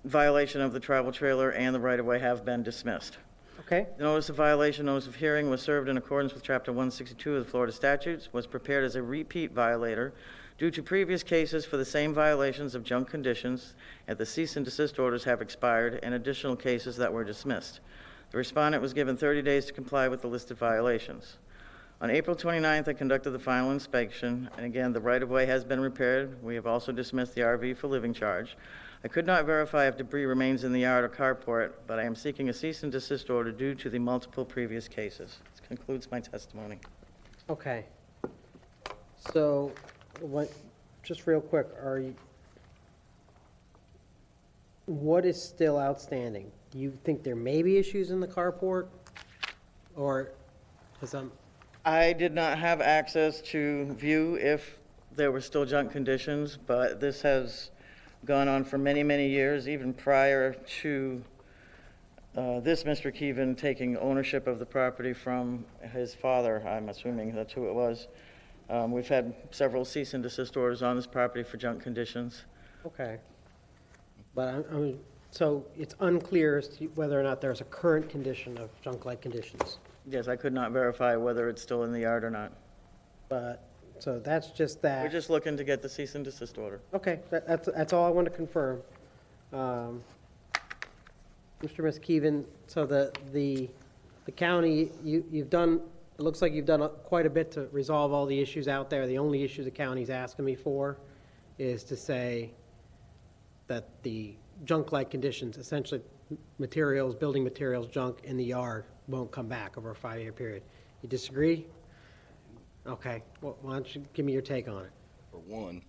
violation of the travel trailer and the right-of-way have been dismissed. Okay. The notice of violation, notice of hearing was served in accordance with Chapter 162 of the Florida statutes, was prepared as a repeat violator due to previous cases for the same violations of junk conditions, and the cease and desist orders have expired, and additional cases that were dismissed. The respondent was given 30 days to comply with the listed violations. On April 29th, I conducted the final inspection, and again, the right-of-way has been repaired. We have also dismissed the RV for living charge. I could not verify if debris remains in the yard or carport, but I am seeking a cease and desist order due to the multiple previous cases. This concludes my testimony. Okay. So, just real quick, what is still outstanding? Do you think there may be issues in the carport? Or, I did not have access to view if there were still junk conditions, but this has gone on for many, many years, even prior to this Mr. Keevan taking ownership of the property from his father. I'm assuming that's who it was. We've had several cease and desist orders on this property for junk conditions. Okay. But so it's unclear as to whether or not there's a current condition of junk-like conditions. Yes, I could not verify whether it's still in the yard or not. But, so that's just that. We're just looking to get the cease and desist order. Okay, that's all I want to confirm. Mr. Keevan, so the county, you've done, it looks like you've done quite a bit to resolve all the issues out there. The only issue the county's asking me for is to say that the junk-like conditions, essentially materials, building materials, junk in the yard, won't come back over a 5-year period. You disagree? Okay. Well, why don't you give me your take on it? For one,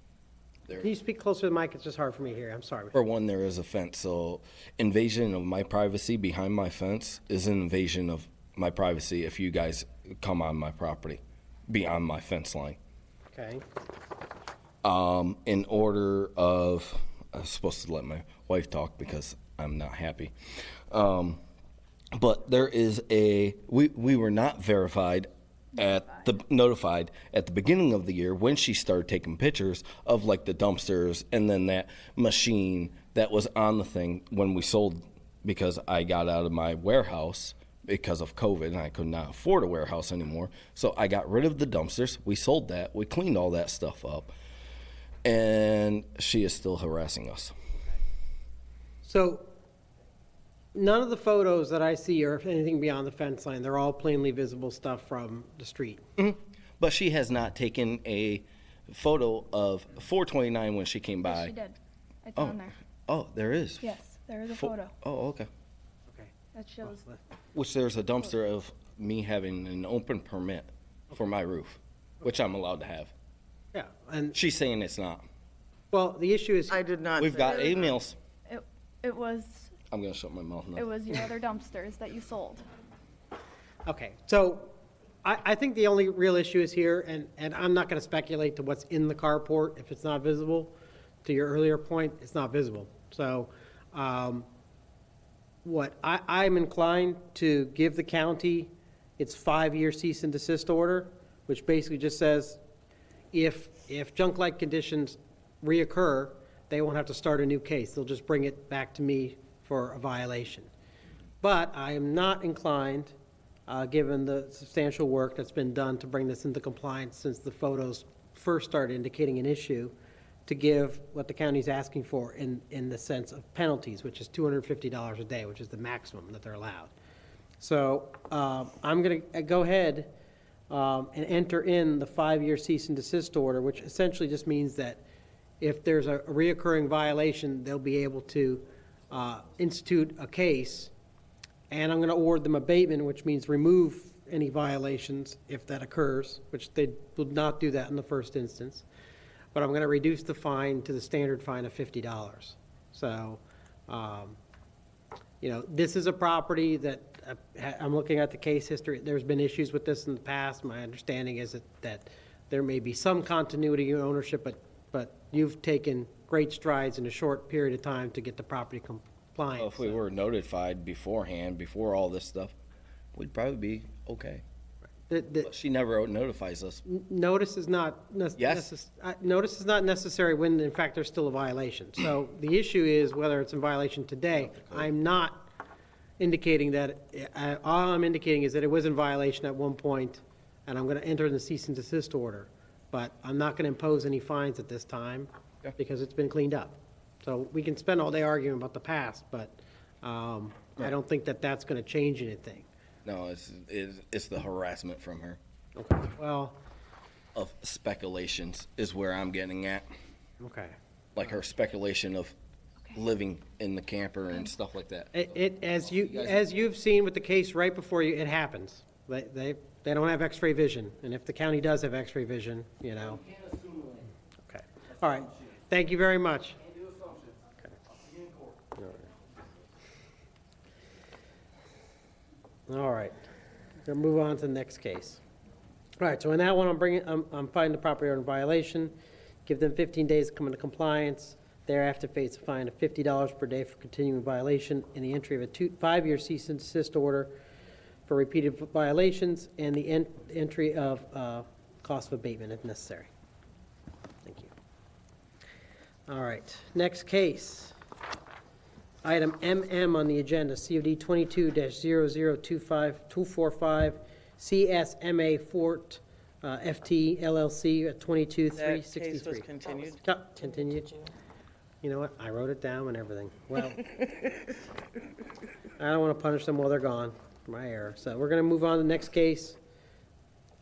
Can you speak closer to the mic? It's just hard for me here. I'm sorry. For one, there is a fence. So invasion of my privacy behind my fence is an invasion of my privacy if you guys come on my property beyond my fence line. Okay. In order of, I'm supposed to let my wife talk because I'm not happy. But there is we were not notified at the beginning of the year when she started taking pictures of like the dumpsters and then that machine that was on the thing when we sold, because I got out of my warehouse because of COVID and I could not afford a warehouse anymore. So I got rid of the dumpsters. We sold that. We cleaned all that stuff up. And she is still harassing us. So none of the photos that I see are anything beyond the fence line. They're all plainly visible stuff from the street. Mm-hmm. But she has not taken a photo of 429 when she came by. Yes, she did. It's on there. Oh, there is. Yes, there is a photo. Oh, okay. Okay. That shows. Which there's a dumpster of me having an open permit for my roof, which I'm allowed to have. Yeah, and she's saying it's not. Well, the issue is I did not. We've got emails. It was. I'm gonna shut my mouth now. It was your other dumpsters that you sold. Okay, so I think the only real issue is here, and I'm not going to speculate to what's in the carport if it's not visible. to your earlier point, it's not visible. So what I'm inclined to give the county its 5-year cease and desist order, which basically just says if junk-like conditions reoccur, they won't have to start a new case. They'll just bring it back to me for a violation. But I am not inclined, given the substantial work that's been done to bring this into compliance since the photos first started indicating an issue, to give what the county's asking for in the sense of penalties, which is $250 a day, which is the maximum that they're allowed. So I'm going to go ahead and enter in the 5-year cease and desist order, which essentially just means that if there's a reoccurring violation, they'll be able to institute a case, and I'm going to award them abatement, which means remove any violations if that occurs, which they will not do that in the first instance. But I'm going to reduce the fine to the standard fine of $50. So, you know, this is a property that I'm looking at the case history. There's been issues with this in the past. My understanding is that there may be some continuity in ownership, but you've taken great strides in a short period of time to get the property compliant. Well, if we were notified beforehand, before all this stuff, we'd probably be okay. But she never notifies us. Notice is not notice is not necessary when, in fact, there's still a violation. So the issue is whether it's in violation today. I'm not indicating that. All I'm indicating is that it was in violation at one point, and I'm going to enter the cease and desist order. But I'm not going to impose any fines at this time because it's been cleaned up. So we can spend all day arguing about the past, but I don't think that that's going to change anything. No, it's the harassment from her. Okay. Well, of speculations is where I'm getting at. Okay. Like her speculation of living in the camper and stuff like that. As you've seen with the case right before you, it happens. They don't have X-ray vision, and if the county does have X-ray vision, you know. Okay. All right. Thank you very much. All right, we're gonna move on to the next case. All right, so in that one, I'm finding the property owner in violation, give them 15 days to come into compliance, thereafter face a fine of $50 per day for continuing violation, and the entry of a 5-year cease and desist order for repeated violations, and the entry of cost of abatement if necessary. Thank you. All right, next case. Item MM on the agenda, COD 22-0025245, CSMA Fort FT LLC at 22363. That case was continued. Continued. You know what? I wrote it down and everything. Well, I don't want to punish them while they're gone. My error. So we're going to move on to the next case.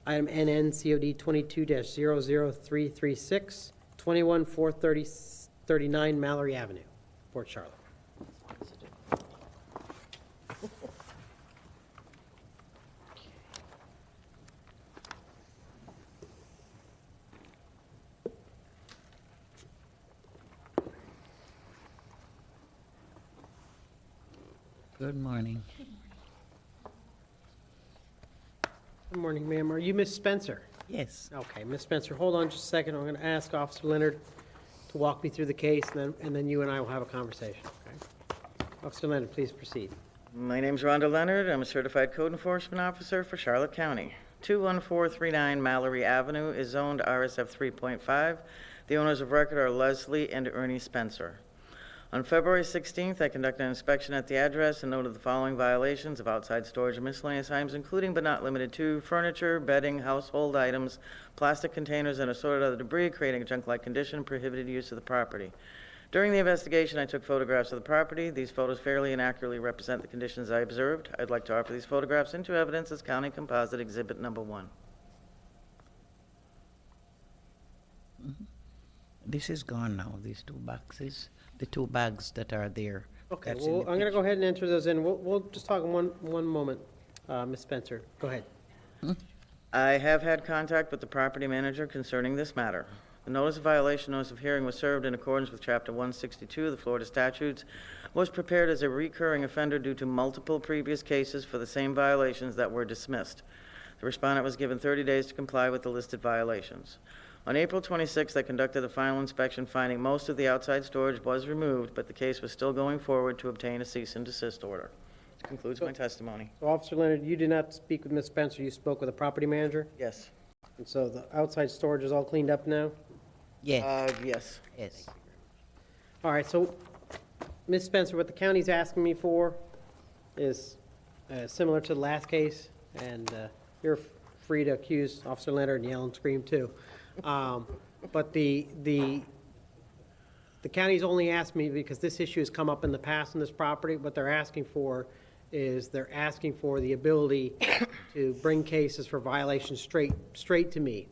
Item NN COD 22-00336, 21439 Mallory Avenue, Port Charlotte. Good morning. Good morning, ma'am. Are you Miss Spencer? Yes. Okay, Miss Spencer, hold on just a second. I'm going to ask Officer Leonard to walk me through the case, and then you and I will have a conversation. Okay? Officer Leonard, please proceed. My name's Rhonda Leonard. I'm a certified code enforcement officer for Charlotte County. 21439 Mallory Avenue is zoned RSF 3.5. The owners of record are Leslie and Ernie Spencer. On February 16th, I conducted an inspection at the address and noted the following violations of outside storage of miscellaneous items, including but not limited to furniture, bedding, household items, plastic containers, and assorted other debris, creating a junk-like condition, prohibited use of the property. During the investigation, I took photographs of the property. These photos fairly and accurately represent the conditions I observed. I'd like to offer these photographs into evidence as County Composite Exhibit Number 1. This is gone now, these 2 boxes, the 2 bags that are there. Okay, well, I'm going to go ahead and enter those in. We'll just talk in one moment. Ms. Spencer, go ahead. I have had contact with the property manager concerning this matter. The notice of violation, notice of hearing was served in accordance with Chapter 162 of the Florida statutes, was prepared as a recurring offender due to multiple previous cases for the same violations that were dismissed. The respondent was given 30 days to comply with the listed violations. On April 26th, I conducted a final inspection finding most of the outside storage was removed, but the case was still going forward to obtain a cease and desist order. This concludes my testimony. So Officer Leonard, you did not speak with Ms. Spencer, you spoke with the property manager? Yes. And so the outside storage is all cleaned up now? Yes. Yes. Yes. All right, so Ms. Spencer, what the county's asking me for is similar to the last case, and you're free to accuse Officer Leonard and yell and scream too. But the county's only asked me, because this issue has come up in the past on this property, what they're asking for is they're asking for the ability to bring cases for violations straight to me,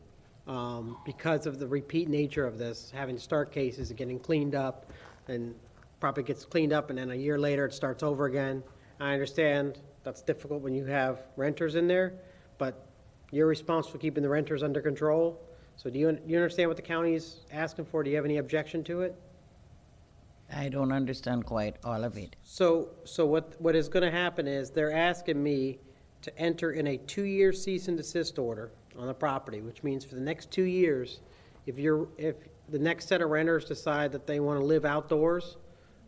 because of the repeat nature of this, having to start cases and getting cleaned up, and property gets cleaned up, and then a year later it starts over again. I understand that's difficult when you have renters in there, but you're responsible for keeping the renters under control. So do you understand what the county's asking for? Do you have any objection to it? I don't understand quite all of it. So what is going to happen is they're asking me to enter in a 2-year cease and desist order on the property, which means for the next 2 years, if the next set of renters decide that they want to live outdoors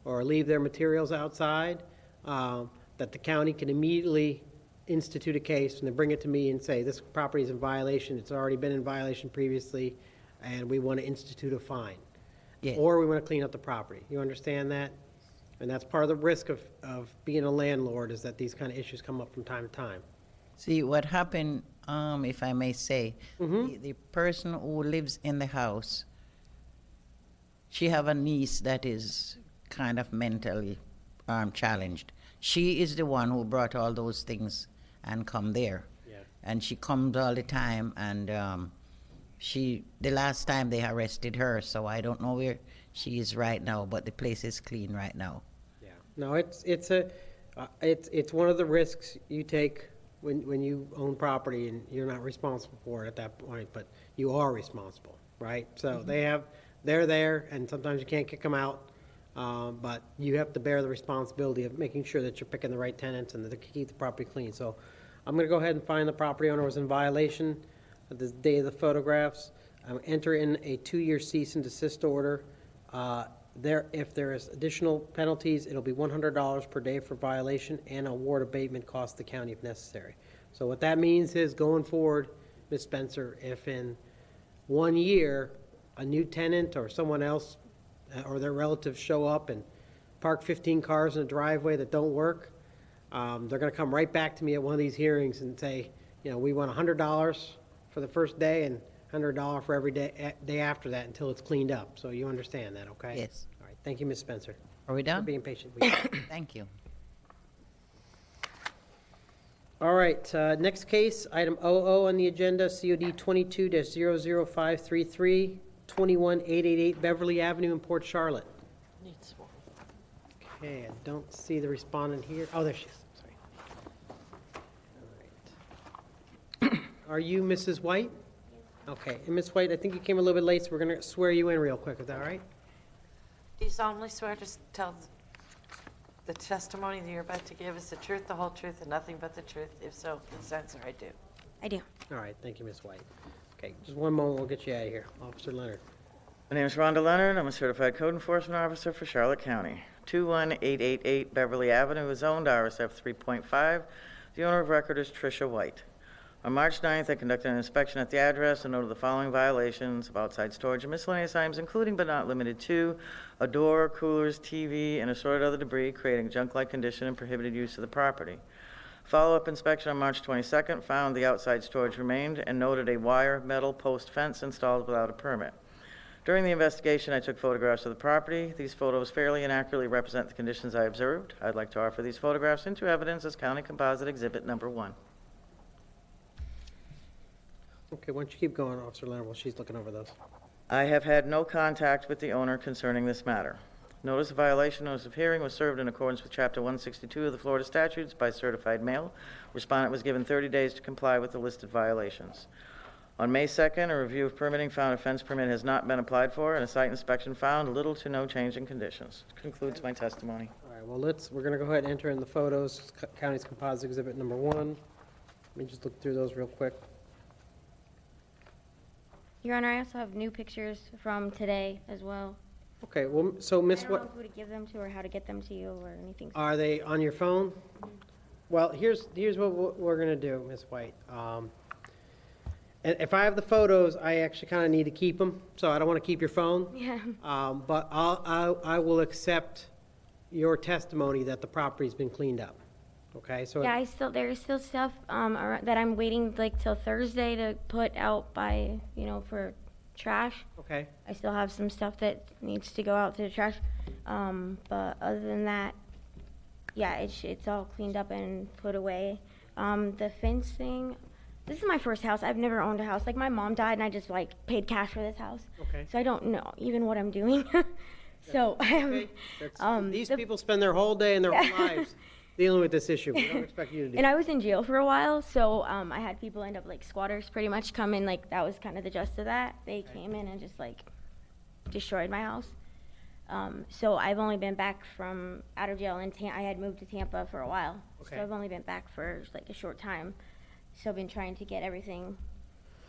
or leave their materials outside, that the county can immediately institute a case and then bring it to me and say, this property is in violation, it's already been in violation previously, and we want to institute a fine. Yes. Or we want to clean up the property. You understand that? And that's part of the risk of being a landlord, is that these kind of issues come up from time to time. See, what happened, if I may say, the person who lives in the house, she have a niece that is kind of mentally challenged. She is the one who brought all those things and come there. Yeah. And she comes all the time, and the last time they arrested her, so I don't know where she is right now, but the place is clean right now. Yeah. No, it's one of the risks you take when you own property and you're not responsible for it at that point, but you are responsible, right? So they're there, and sometimes you can't kick them out. But you have to bear the responsibility of making sure that you're picking the right tenants and that they keep the property clean. So I'm going to go ahead and find the property owner was in violation of the day of the photographs. Enter in a 2-year cease and desist order. If there is additional penalties, it'll be $100 per day for violation, and award abatement cost the county if necessary. So what that means is, going forward, Ms. Spencer, if in 1 year a new tenant or someone else or their relatives show up and park 15 cars in a driveway that don't work, they're going to come right back to me at one of these hearings and say, we want $100 for the first day and $100 for every day after that until it's cleaned up. So you understand that, okay? Yes. All right. Thank you, Ms. Spencer. Are we done? For being patient. Thank you. All right. Next case, item 00 on the agenda, COD 22-00533. 21888 Beverly Avenue in Port Charlotte. Needs one. Okay, I don't see the respondent here. Oh, there she is. Sorry. All right. Are you Mrs. White? Okay, and Ms. White, I think you came a little bit late, so we're going to swear you in real quick. Is that all right? Do you solemnly swear to tell the testimony that you're about to give is the truth, the whole truth, and nothing but the truth? If so, please answer, I do. I do. All right, thank you, Ms. White. Okay, just one moment, we'll get you out of here. Officer Leonard. My name is Rhonda Leonard. I'm a certified code enforcement officer for Charlotte County. 21888 Beverly Avenue is zoned RSF 3.5. The owner of record is Tricia White. On March 9th, I conducted an inspection at the address and noted the following violations of outside storage and miscellaneous items, including but not limited to a door, coolers, TV, and assorted other debris, creating junk-like condition and prohibited use of the property. Follow-up inspection on March 22nd found the outside storage remained and noted a wire metal post fence installed without a permit. During the investigation, I took photographs of the property. These photos fairly and accurately represent the conditions I observed. I'd like to offer these photographs into evidence as County Composite Exhibit Number 1. Okay, why don't you keep going, Officer Leonard, while she's looking over those. I have had no contact with the owner concerning this matter. Notice of violation, notice of hearing was served in accordance with Chapter 162 of the Florida statutes by certified mail. Respondent was given 30 days to comply with the listed violations. On May 2nd, a review of permitting found a fence permit has not been applied for, and a site inspection found little to no change in conditions. Concludes my testimony. All right, well, we're going to go ahead and enter in the photos, County's Composite Exhibit Number 1. Let me just look through those real quick. Your Honor, I also have new pictures from today as well. Okay, well, so Miss, I don't know what, who to give them to or how to get them to you or anything. are they on your phone? Well, here's what we're gonna do, Miss White. And if I have the photos, I actually kind of need to keep them, so I don't want to keep your phone. Yeah. But I will accept your testimony that the property's been cleaned up. Okay, so. Yeah, there's still stuff that I'm waiting like till Thursday to put out by, for trash. Okay. I still have some stuff that needs to go out to the trash. But other than that, yeah, it's all cleaned up and put away. The fence thing, this is my first house. I've never owned a house. Like, my mom died and I just like paid cash for this house. Okay. So I don't know even what I'm doing. So These people spend their whole day and their whole lives dealing with this issue. We don't expect you to do. And I was in jail for a while, so I had people end up like squatters pretty much come in. Like, that was kind of the gist of that. They came in and just like destroyed my house. So I've only been back from out of jail, and I had moved to Tampa for a while. Okay. So I've only been back for like a short time. So I've been trying to get everything.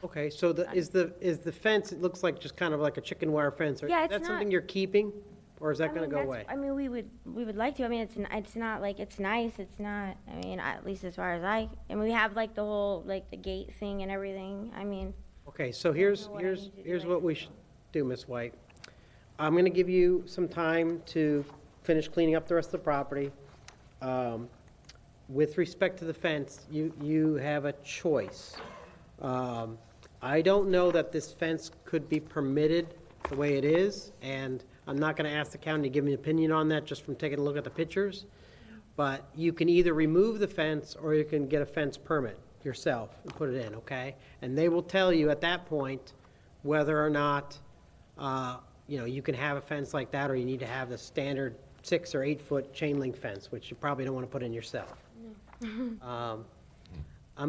Okay, so is the fence, it looks like just kind of like a chicken wire fence. Yeah, Is that something you're keeping, or is that gonna go away? I mean, we would like to. I mean, it's not like it's nice. It's not. I mean, at least as far as and we have like the whole like the gate thing and everything. I mean. Okay, so here's what we should do, Miss White. I'm gonna give you some time to finish cleaning up the rest of the property. With respect to the fence, you have a choice. I don't know that this fence could be permitted the way it is, and I'm not going to ask the county to give me an opinion on that just from taking a look at the pictures. But you can either remove the fence or you can get a fence permit yourself and put it in, okay? And they will tell you at that point whether or not you can have a fence like that, or you need to have the standard 6 or 8 foot chain link fence, which you probably don't want to put in yourself. I'm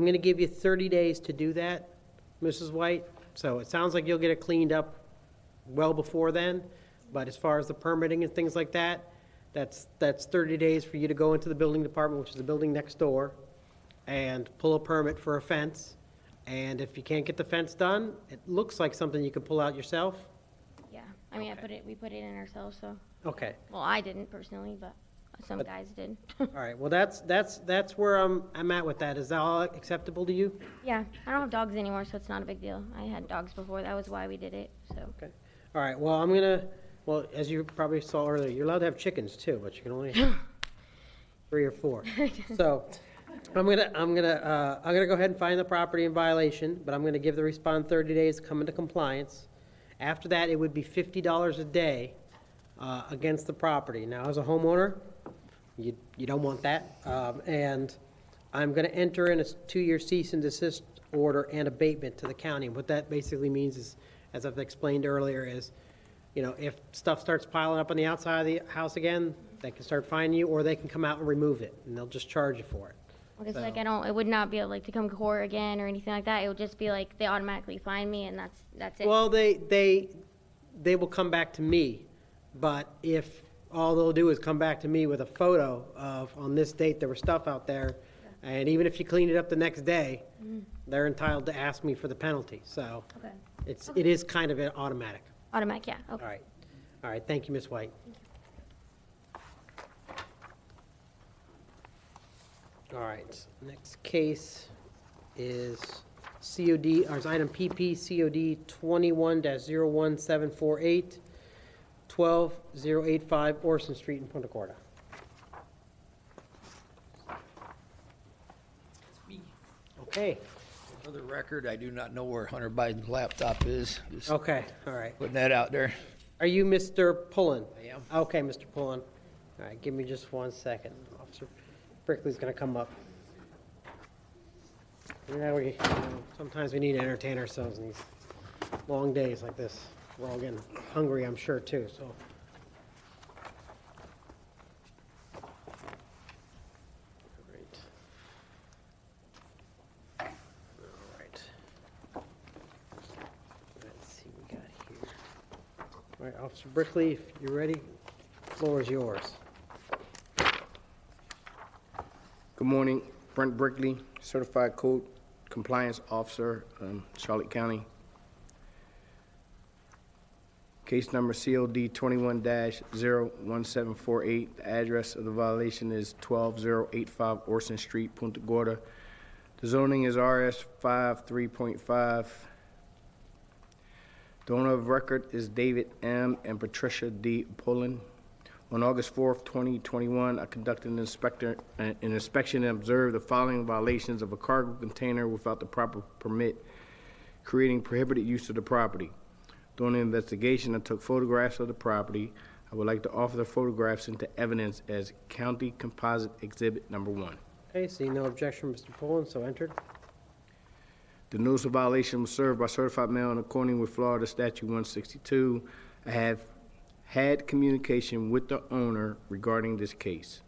going to give you 30 days to do that, Mrs. White. So it sounds like you'll get it cleaned up well before then. But as far as the permitting and things like that, that's 30 days for you to go into the building department, which is the building next door, and pull a permit for a fence. And if you can't get the fence done, it looks like something you could pull out yourself. Yeah, I mean, we put it in ourselves, so. Okay. Well, I didn't personally, but some guys did. All right. Well, that's where I'm at with that. Is that all acceptable to you? Yeah, I don't have dogs anymore, so it's not a big deal. I had dogs before. That was why we did it. So. Okay. All right. Well, well, as you probably saw earlier, you're allowed to have chickens too, but you can only have 3 or 4. So I'm gonna go ahead and find the property in violation, but I'm gonna give the respondent 30 days to come into compliance. After that, it would be $50 a day against the property. Now, as a homeowner, you don't want that. And I'm going to enter in a 2-year cease and desist order and abatement to the county. What that basically means is, as I've explained earlier, is, if stuff starts piling up on the outside of the house again, they can start fining you, or they can come out and remove it, and they'll just charge you for it. Because it would not be able to come to court again or anything like that. It would just be like they automatically fine me, and that's it. Well, they will come back to me, but if all they'll do is come back to me with a photo of, on this date, there was stuff out there, and even if you clean it up the next day, they're entitled to ask me for the penalty. So it is kind of an automatic. Automatic, yeah. Okay. All right. Thank you, Ms. White. All right. Next case is COD, or is item PP COD 21-01748, 12085 Orson Street in Punta Gorda. Okay. For the record, I do not know where Hunter Biden's laptop is. Just okay, all right. Putting that out there. Are you Mr. Pullen? I am. Okay, Mr. Pullen. All right, give me just 1 second. Officer Brickley's going to come up. Sometimes we need to entertain ourselves in these long days like this. We're all getting hungry, I'm sure, too. So. All right, Officer Brickley, if you're ready, the floor is yours. Good morning, Brent Brickley, Certified Code Compliance Officer, Charlotte County. Case number COD 21-01748. The address of the violation is 12085 Orson Street, Punta Gorda. The zoning is RS 53.5. The owner of record is David M. and Patricia D. Pullen. On August 4th, 2021, I conducted an inspection and observed the following violations of a cargo container without the proper permit, creating prohibited use of the property. During the investigation, I took photographs of the property. I would like to offer the photographs into evidence as County Composite Exhibit Number 1. Okay, seeing no objection, Mr. Pullen, so entered. The notice of violation was served by certified mail in accordance with Florida Statute 162. I have had communication with the owner regarding this case.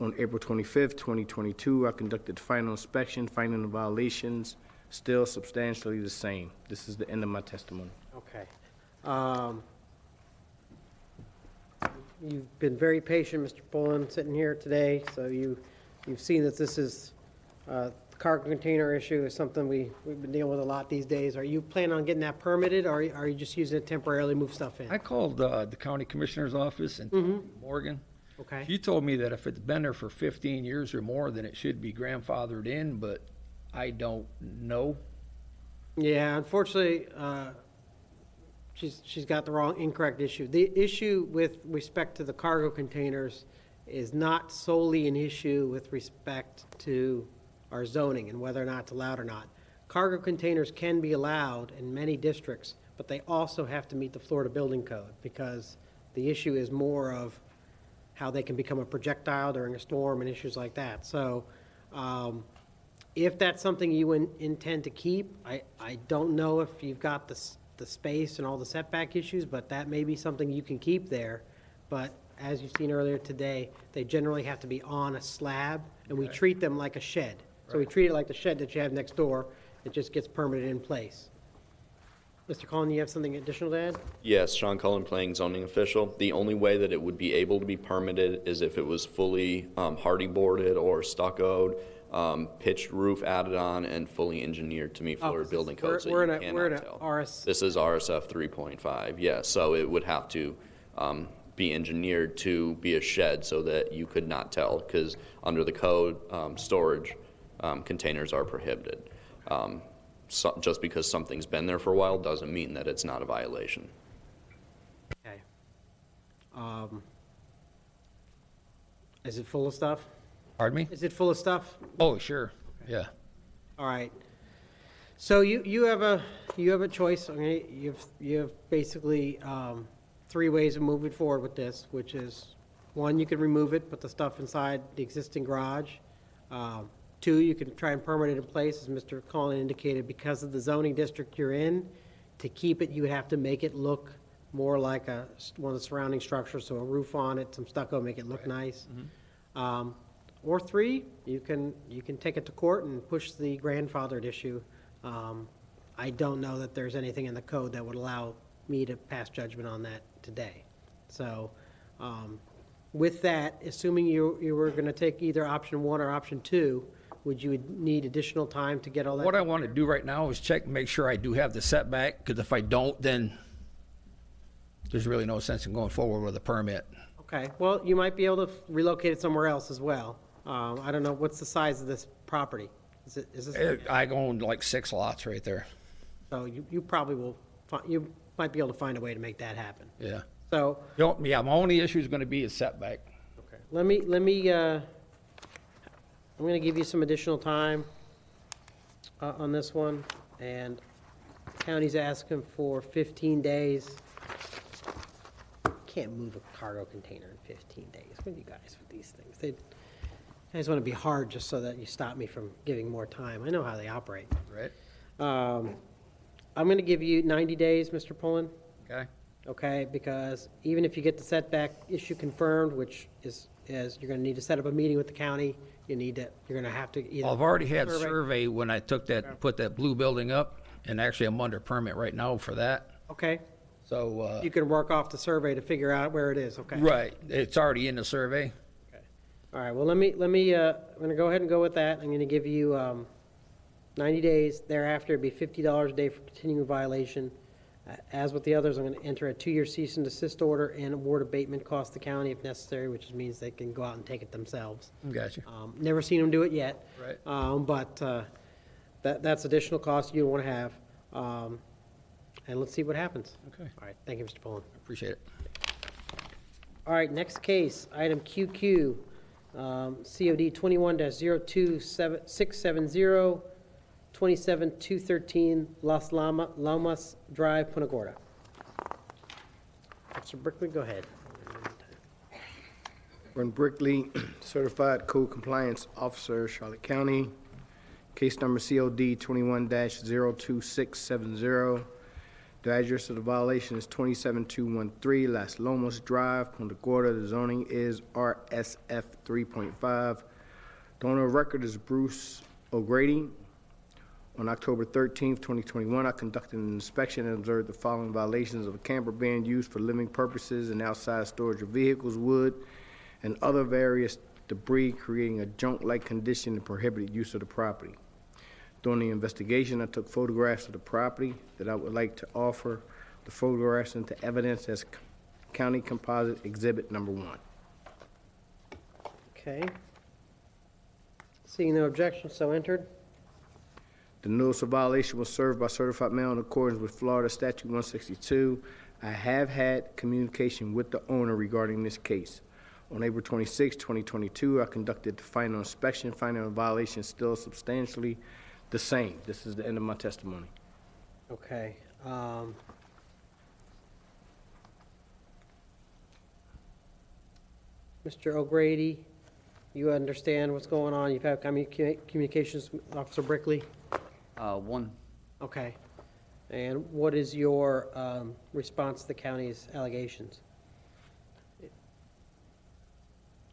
On April 25th, 2022, I conducted the final inspection, finding the violations still substantially the same. This is the end of my testimony. Okay. You've been very patient, Mr. Pullen, sitting here today, so you've seen that this is, the cargo container issue is something we've been dealing with a lot these days. Are you planning on getting that permitted, or are you just using it temporarily to move stuff in? I called the county commissioner's office in Morgan. Okay. She told me that if it's been there for 15 years or more, then it should be grandfathered in, but I don't know. Yeah, unfortunately, she's got the incorrect issue. The issue with respect to the cargo containers is not solely an issue with respect to our zoning and whether or not it's allowed or not. Cargo containers can be allowed in many districts, but they also have to meet the Florida Building Code, because the issue is more of how they can become a projectile during a storm and issues like that. So if that's something you intend to keep, I don't know if you've got the space and all the setback issues, but that may be something you can keep there. But as you've seen earlier today, they generally have to be on a slab, and we treat them like a shed. So we treat it like the shed that you have next door. It just gets permitted in place. Mr. Cullen, you have something additional to add? Yes, Sean Cullen, playing zoning official. The only way that it would be able to be permitted is if it was fully hardy boarded or stuccoed, pitched roof added on, and fully engineered to meet Florida building codes. We're in a RS. This is RSF 3.5, yes. So it would have to be engineered to be a shed so that you could not tell, because under the code, storage containers are prohibited. So just because something's been there for a while doesn't mean that it's not a violation. Okay. Is it full of stuff? Pardon me? Is it full of stuff? Oh, sure. Yeah. All right. So you have a choice. I mean, you have basically 3 ways of moving forward with this, which is 1, you can remove it, put the stuff inside the existing garage. 2, you can try and permit it in place, as Mr. Cullen indicated, because of the zoning district you're in. To keep it, you would have to make it look more like one of the surrounding structures, so a roof on it, some stucco, make it look nice. Or 3, you can take it to court and push the grandfathered issue. I don't know that there's anything in the code that would allow me to pass judgment on that today. So with that, assuming you were going to take either option 1 or option 2, would you need additional time to get all that? What I want to do right now is check and make sure I do have the setback, because if I don't, then there's really no sense in going forward with a permit. Okay, well, you might be able to relocate it somewhere else as well. I don't know, what's the size of this property? Is this? I own like 6 lots right there. So you probably will, you might be able to find a way to make that happen. Yeah. So. Yeah, my only issue is going to be a setback. Okay. Let me, I'm going to give you some additional time on this one, and the county's asking for 15 days. Can't move a cargo container in 15 days. What are you guys with these things? I just want to be hard just so that you stop me from giving more time. I know how they operate. Right. I'm going to give you 90 days, Mr. Pullen. Okay. Okay, because even if you get the setback issue confirmed, which is you're going to need to set up a meeting with the county, you're going to have to either. Well, I've already had survey when I put that blue building up, and actually I'm under permit right now for that. Okay. So you can work off the survey to figure out where it is. Okay. Right. It's already in the survey. Okay. All right. Well, let me. I'm going to go ahead and go with that. I'm going to give you 90 days. Thereafter, it'd be $50 a day for continuing violation. As with the others, I'm going to enter a 2-year cease and desist order and award abatement cost to the county if necessary, which means they can go out and take it themselves. Gotcha. Never seen them do it yet. Right. But that's additional cost you don't want to have. And let's see what happens. Okay. All right. Thank you, Mr. Pullen. Appreciate it. All right. Next case, item QQ, COD 21-02670, 27213 Las Lomas Drive, Punta Gorda. Officer Brickley, go ahead. Ron Brickley, Certified Code Compliance Officer, Charlotte County. Case number COD 21-02670. The address of the violation is 27213 Las Lomas Drive, Punta Gorda. The zoning is RSF 3.5. The owner of record is Bruce O'Grady. On October 13th, 2021, I conducted an inspection and observed the following violations of a camper being used for living purposes and outside storage of vehicles, wood, and other various debris, creating a junk-like condition and prohibited use of the property. During the investigation, I took photographs of the property that I would like to offer the photographs into evidence as County Composite Exhibit Number 1. Okay. Seeing no objection, so entered. The notice of violation was served by certified mail in accordance with Florida Statute 162. I have had communication with the owner regarding this case. On April 26, 2022, I conducted the final inspection, finding the violation still substantially the same. This is the end of my testimony. Okay. Mr. O'Grady, you understand what's going on? You've had communications with Officer Brickley? One. Okay. And what is your response to the county's allegations?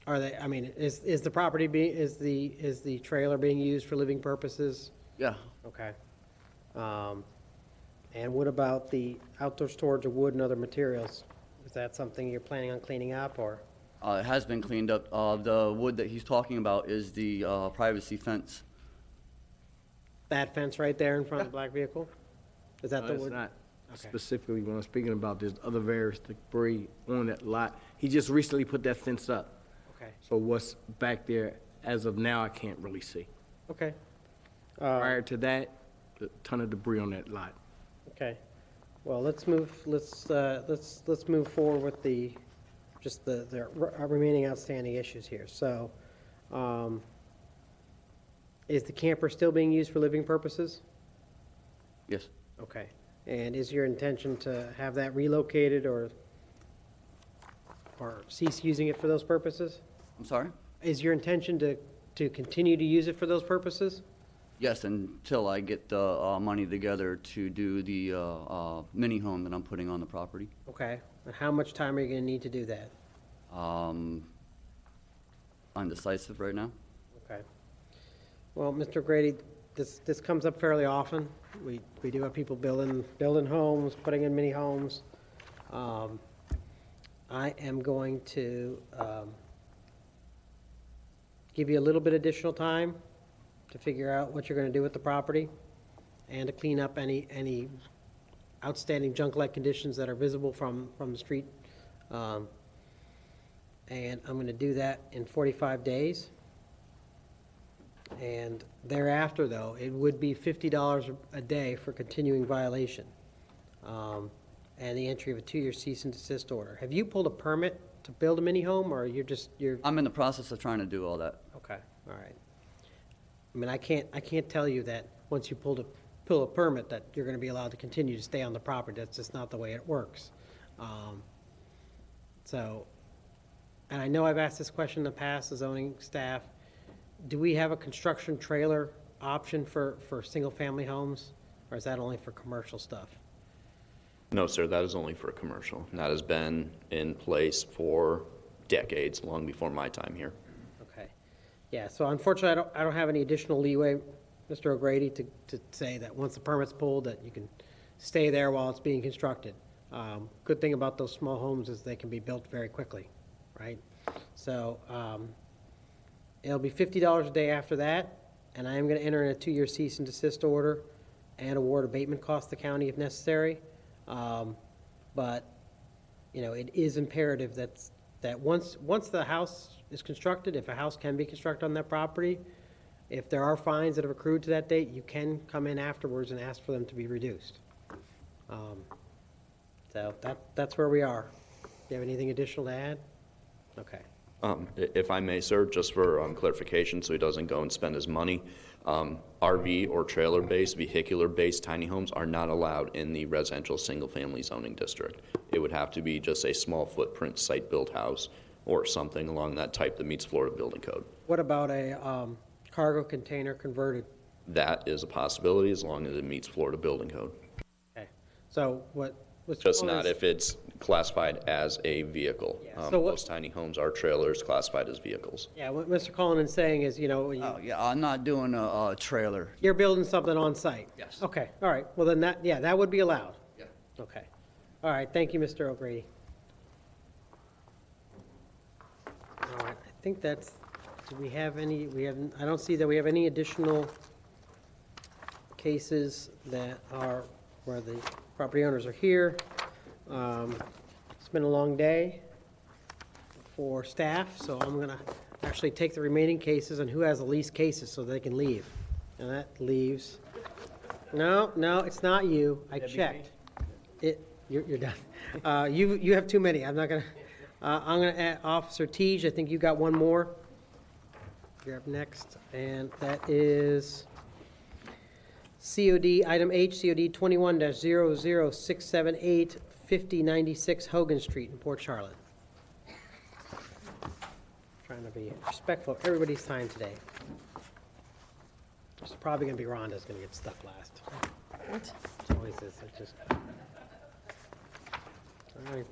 Are they, I mean, is the property being, is the trailer being used for living purposes? Yeah. Okay. And what about the outdoor storage of wood and other materials? Is that something you're planning on cleaning up, or? It has been cleaned up. The wood that he's talking about is the privacy fence. That fence right there in front of the black vehicle? Is that the It's wood? not Okay. specifically when I'm speaking about this other various debris on that lot. He just recently put that fence up. Okay. So what's back there as of now, I can't really see. Okay. Prior to that, a ton of debris on that lot. Okay. Well, let's move forward with the remaining outstanding issues here. So, is the camper still being used for living purposes? Yes. Okay. And is your intention to have that relocated or cease using it for those purposes? I'm sorry? Is your intention to continue to use it for those purposes? Yes, until I get the money together to do the mini home that I'm putting on the property. Okay. And how much time are you going to need to do that? Undecisive right now. Okay. Well, Mr. Grady, this comes up fairly often. We do have people building homes, putting in mini homes. I am going to give you a little bit additional time to figure out what you're going to do with the property and to clean up any outstanding junk-like conditions that are visible from the street. And I'm going to do that in 45 days. And thereafter, though, it would be $50 a day for continuing violation and the entry of a 2-year cease and desist order. Have you pulled a permit to build a mini home, or you're? I'm in the process of trying to do all that. Okay, all right. I mean, I can't tell you that once you pull a permit that you're going to be allowed to continue to stay on the property. That's just not the way it works. And I know I've asked this question in the past, the zoning staff. Do we have a construction trailer option for single-family homes, or is that only for commercial stuff? No, sir, that is only for commercial. That has been in place for decades, long before my time here. Okay. Yeah, so unfortunately, I don't have any additional leeway, Mr. O'Grady, to say that once the permit's pulled, that you can stay there while it's being constructed. Good thing about those small homes is they can be built very quickly, right? So it'll be $50 a day after that, and I am going to enter in a 2-year cease and desist order and award abatement costs to the county if necessary. But, you know, it is imperative that once the house is constructed, if a house can be constructed on that property, if there are fines that have accrued to that date, you can come in afterwards and ask for them to be reduced. So that's where we are. Do you have anything additional to add? Okay. If I may, sir, just for clarification, so he doesn't go and spend his money, RV or trailer-based, vehicular-based tiny homes are not allowed in the residential single-family zoning district. It would have to be just a small footprint site-built house or something along that type that meets Florida Building Code. What about a cargo container converted? That is a possibility as long as it meets Florida Building Code. Okay. So what? Just not if it's classified as a vehicle. Yeah. So most tiny homes are trailers classified as vehicles. Yeah, what Mr. Cullinan is saying is, you know, Yeah, I'm not doing a trailer. you're building something on site. Yes. Okay, all right. Well, then that would be allowed. Yeah. Okay. All right, thank you, Mr. O'Grady. All right, I think that's, do we have any, I don't see that we have any additional cases that are where the property owners are here. It's been a long day for staff, so I'm gonna actually take the remaining cases and who has the least cases so they can leave. And that leaves, no, it's not you. I checked. You're done. You have too many. I'm gonna add Officer Teej. I think you got one more. You're up next, and that is COD, item H, COD 21-00678, 5096 Hogan Street in Port Charlotte. Trying to be respectful of everybody's time today. It's probably going to be Rhonda's going to get stuck last. What? It's always this. It's just. All right.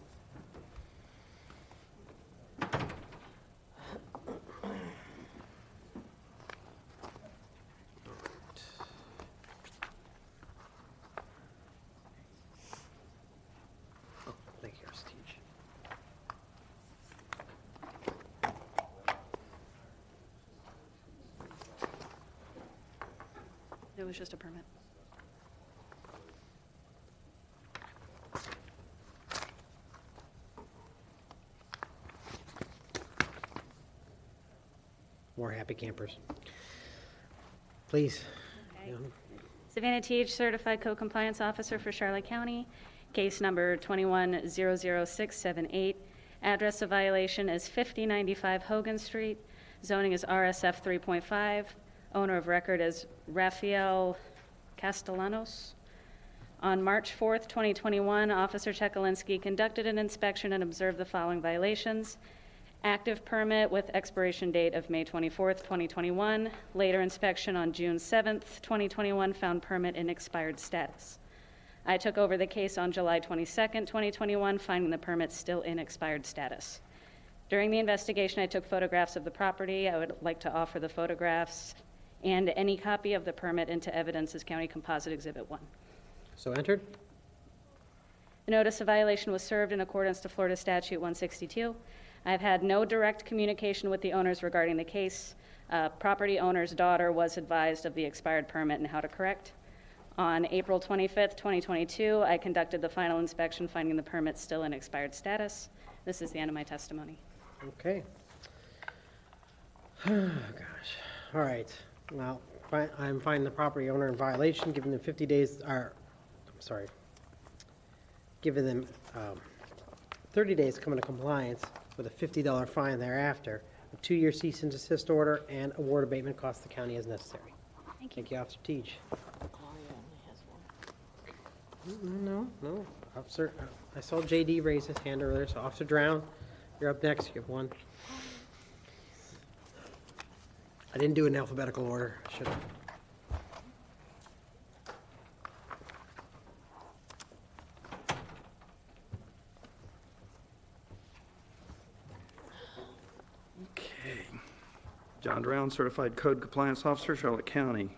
It was just a permit. More happy campers. Please. Okay. Savannah Teach, Certified Code Compliance Officer for Charlotte County. Case number 21-00678. Address of violation is 5095 Hogan Street. Zoning is RSF 3.5. Owner of record is Rafael Castellanos. On March 4th, 2021, Officer Chekalinsky conducted an inspection and observed the following violations. Active permit with expiration date of May 24th, 2021. Later inspection on June 7th, 2021 found permit in expired status. I took over the case on July 22nd, 2021, finding the permit still in expired status. During the investigation, I took photographs of the property. I would like to offer the photographs and any copy of the permit into evidence as County Composite Exhibit 1. So entered. The notice of violation was served in accordance to Florida Statute 162. I've had no direct communication with the owners regarding the case. Property owner's daughter was advised of the expired permit and how to correct. On April 25th, 2022, I conducted the final inspection, finding the permit still in expired status. This is the end of my testimony. Okay. Oh, gosh. All right. Well, I'm finding the property owner in violation, giving them 50 days, giving them 30 days to come into compliance with a $50 fine thereafter, a 2-year cease and desist order, and award abatement costs the county as necessary. Thank you, Officer Teach. No. Officer, I saw JD raise his hand earlier, so Officer Drown, you're up next. You have one. I didn't do it in alphabetical order. Should have. Okay. John Drown, Certified Code Compliance Officer, Charlotte County.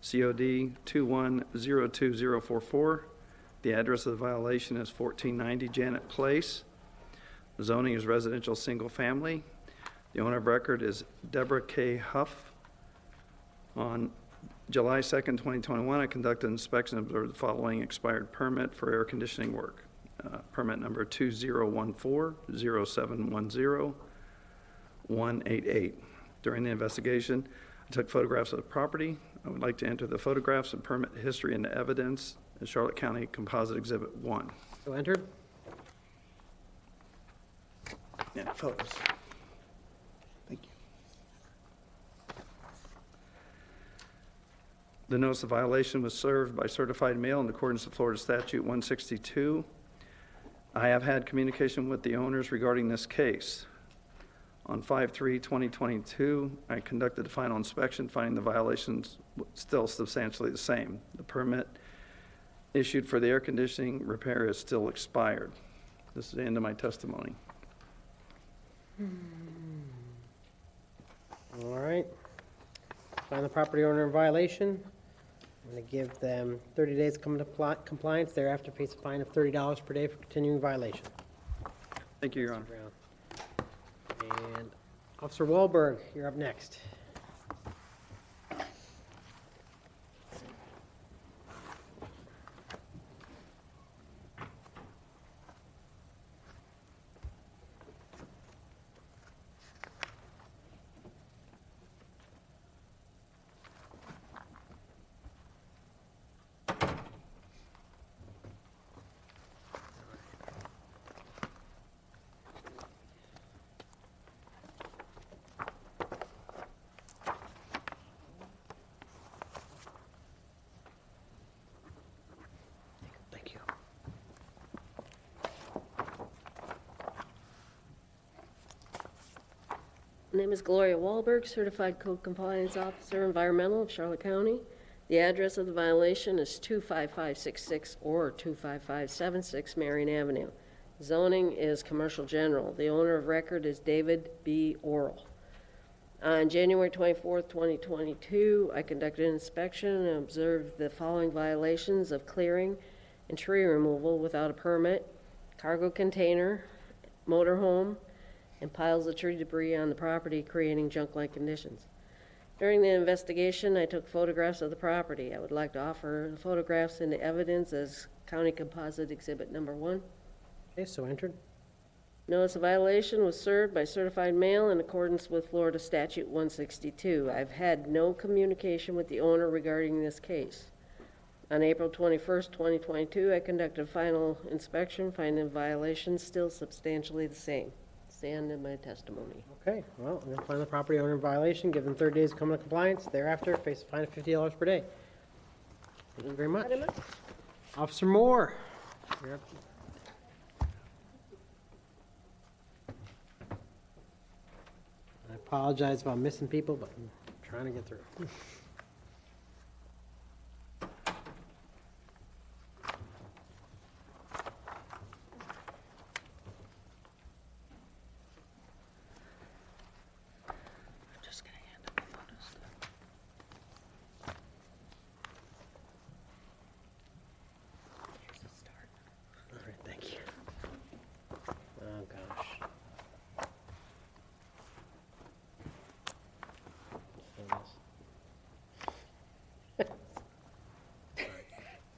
COD 21-02044. The address of the violation is 1490 Janet Place. The zoning is residential single family. The owner of record is Deborah K. Huff. On July 2nd, 2021, I conducted an inspection and observed the following expired permit for air conditioning work. Permit number 2014-0710-188. During the investigation, I took photographs of the property. I would like to enter the photographs and permit history into evidence in Charlotte County Composite Exhibit 1. So entered. Yeah, photos. Thank you. The notice of violation was served by certified mail in accordance with Florida Statute 162. I have had communication with the owners regarding this case. On 5/3/2022, I conducted a final inspection, finding the violations still substantially the same. The permit issued for the air conditioning repair is still expired. This is the end of my testimony. All right. Find the property owner in violation. I'm going to give them 30 days to come into compliance. Thereafter, face a fine of $30 per day for continuing violation. Thank you, Your Honor. And Officer Wahlberg, you're up next. My name is Gloria Wahlberg, Certified Code Compliance Officer, Environmental of Charlotte County. The address of the violation is 25566 or 25576 Marion Avenue. Zoning is Commercial General. The owner of record is David B. Orrell. On January 24th, 2022, I conducted an inspection and observed the following violations of clearing and tree removal without a permit, cargo container, motorhome, and piles of tree debris on the property, creating junk-like conditions. During the investigation, I took photographs of the property. I would like to offer the photographs into evidence as County Composite Exhibit Number 1. Okay, so entered. Notice of violation was served by certified mail in accordance with Florida Statute 162. I've had no communication with the owner regarding this case. On April 21st, 2022, I conducted a final inspection, finding violations still substantially the same. That's the end of my testimony. Okay, well, I'm going to find the property owner in violation, give them 30 days to come into compliance. Thereafter, face a fine of $50 per day. Thank you very much. Officer Moore, you're up. I apologize if I'm missing people, but I'm trying to get through. All right, thank you. Oh, gosh.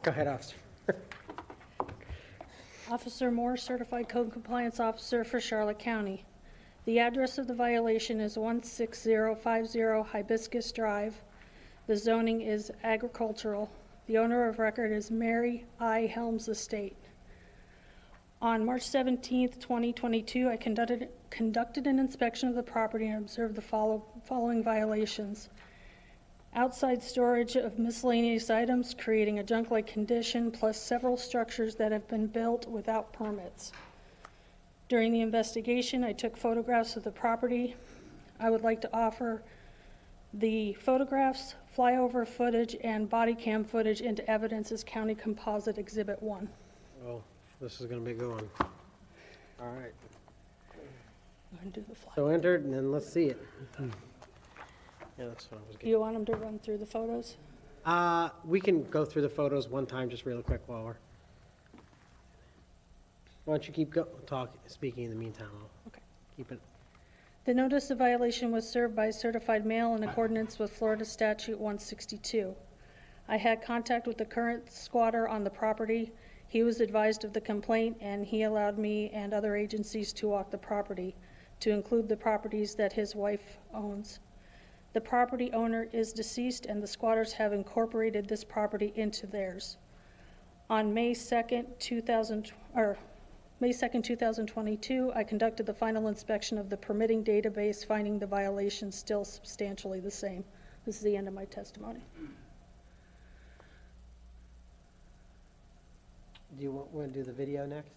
Go ahead, officer. Officer Moore, Certified Code Compliance Officer for Charlotte County. The address of the violation is 16050 Hibiscus Drive. The zoning is agricultural. The owner of record is Mary I. Helms Estate. On March 17th, 2022, I conducted an inspection of the property and observed the following violations. Outside storage of miscellaneous items creating a junk-like condition, plus several structures that have been built without permits. During the investigation, I took photographs of the property. I would like to offer the photographs, flyover footage, and body cam footage into evidence as County Composite Exhibit 1. Oh, this is going to be a good one. All right. I'm going to do the flyover. So entered, and then let's see it. Yeah, that's what I was Do getting. you want them to run through the photos? We can go through the photos one time, just really quick while we're. Why don't you keep speaking in the meantime? I'll Okay. keep it. The notice of violation was served by certified mail in accordance with Florida Statute 162. I had contact with the current squatter on the property. He was advised of the complaint, and he allowed me and other agencies to walk the property, to include the properties that his wife owns. The property owner is deceased, and the squatters have incorporated this property into theirs. On May 2nd, 2022, I conducted the final inspection of the permitting database, finding the violation still substantially the same. This is the end of my testimony. Do you want to do the video next?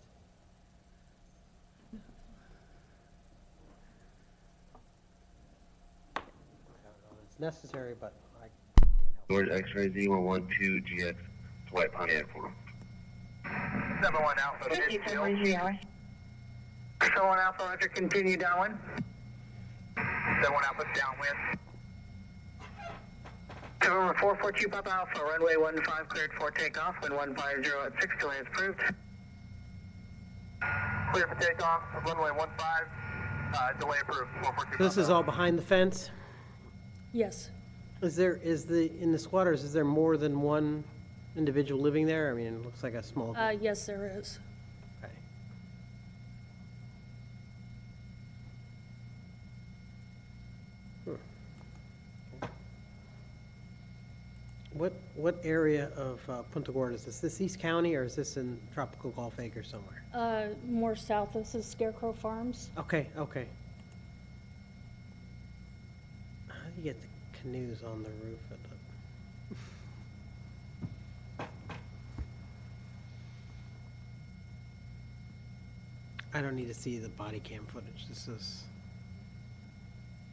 I don't know if it's necessary, but I can't help it. George X-ray Z112GX White Pontiac form. 71 Alpha, Someone Alpha, Roger, continue downwind. 71 Alpha, downwind. 442 Papa Alpha, runway 15 cleared for takeoff, wind 150 at 6, delay is approved. Clear for takeoff, runway 15, delay approved, 442 So this is all behind the fence? Yes. In the squatters, is there more than one individual living there? I mean, it looks like a small. Yes, there is. Okay. What area of Punta Gorda is this? This East County, or is this in Tropical Gulf Acres somewhere? More south, this is Scarecrow Farms. Okay. How do you get the canoes on the roof of the? I don't need to see the body cam footage. This is.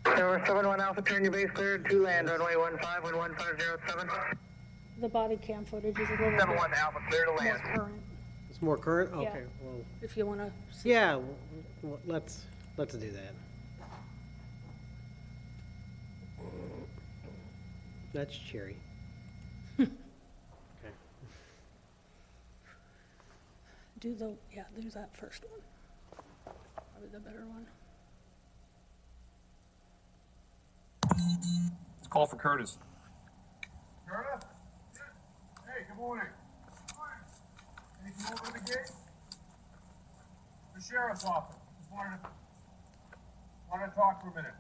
Tower 71 Alpha, turn your base cleared to land, runway 15, wind 1507. The body cam footage is a little 71 Alpha, clear to land. more current. It's more current. Yeah. Okay. Well. If you want to. Yeah. Let's do that. That's cheery. Okay. Do that first one. Probably the better one. Let's call for Curtis. Curtis? Hey, good morning. Can you come over to the gate? The sheriff's office. Just wanted to talk for a minute.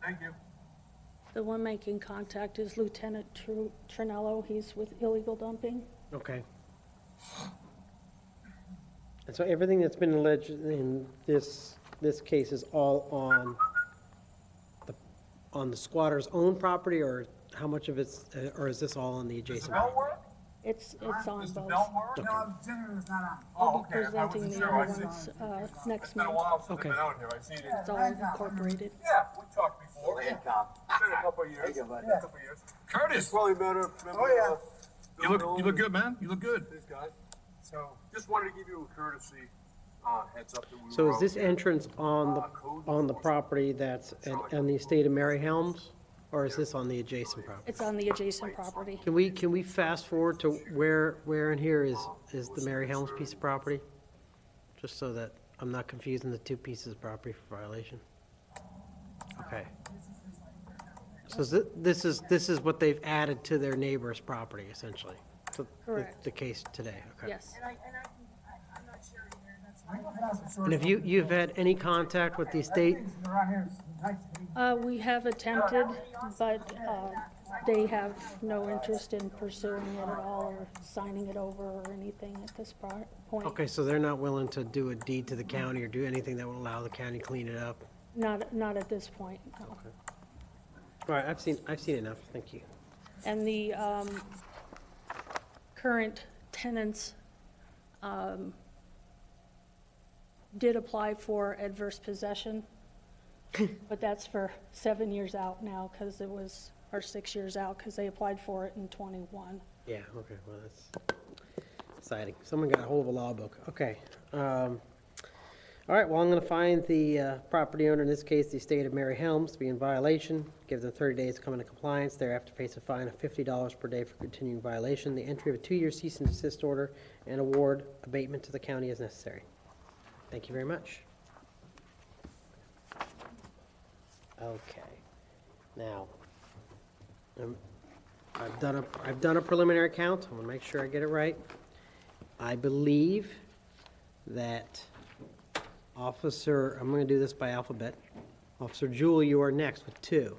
Thank you. The one making contact is Lieutenant Trinello. He's with illegal dumping. Okay. And so everything that's been alleged in this case is all on the squatter's own property, or how much of it's, or is this all on the adjacent property? It's on both. Okay. No, Jennifer's not on. I'll be presenting the other ones next month. Okay. It's all incorporated. Yeah, we talked before. It's been a couple of years. Curtis! Probably better. You look good, man. You look good. This guy. So, just wanted to give you a courtesy heads up that we So were is this out entrance on the property that's on the estate of Mary Helms, or is this on the adjacent property? It's on the adjacent property. Can we fast forward to where in here is the Mary Helms piece of property? Just so that I'm not confusing the two pieces of property for violation. Okay. So this is what they've added to their neighbor's property, essentially. So Correct. the case today, okay. Yes. I'm not sure either. And have you've had any contact with the estate? We have attempted, but they have no interest in pursuing it at all or signing it over or anything at this point. Okay, so they're not willing to do a deed to the county or do anything that will allow the county to clean it up? Not at this point, no. Okay. All right, I've seen enough, thank you. And the current tenants did apply for adverse possession, but that's for 7 years out now because it was, or 6 years out because they applied for it in '21. Yeah, okay, well, that's exciting. Someone got a hold of a law book. Okay. All right, well, I'm going to find the property owner, in this case, the estate of Mary Helms, to be in violation, give them 30 days to come into compliance, thereafter face a fine of $50 per day for continuing violation, the entry of a 2-year cease and desist order, and award abatement to the county as necessary. Thank you very much. Okay. Now, I've done a preliminary count. I want to make sure I get it right. I believe that I'm going to do this by alphabet. Officer Jewell, you are next with 2.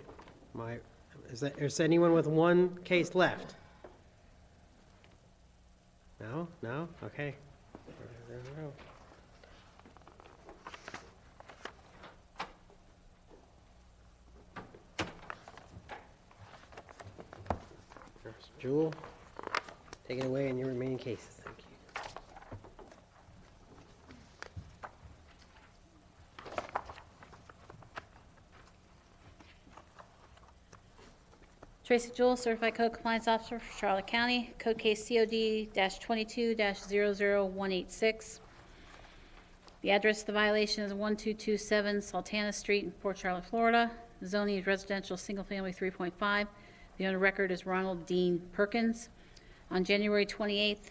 Is anyone with 1 case left? No? No? Okay. Jewel, take it away in your remaining cases. Thank you. Tracy Jewell, Certified Code Compliance Officer for Charlotte County, code case COD-22-00186. The address of the violation is 1227 Sultana Street in Port Charlotte, Florida. The zoning is residential, single-family 3.5. The owner record is Ronald Dean Perkins. On January 28th,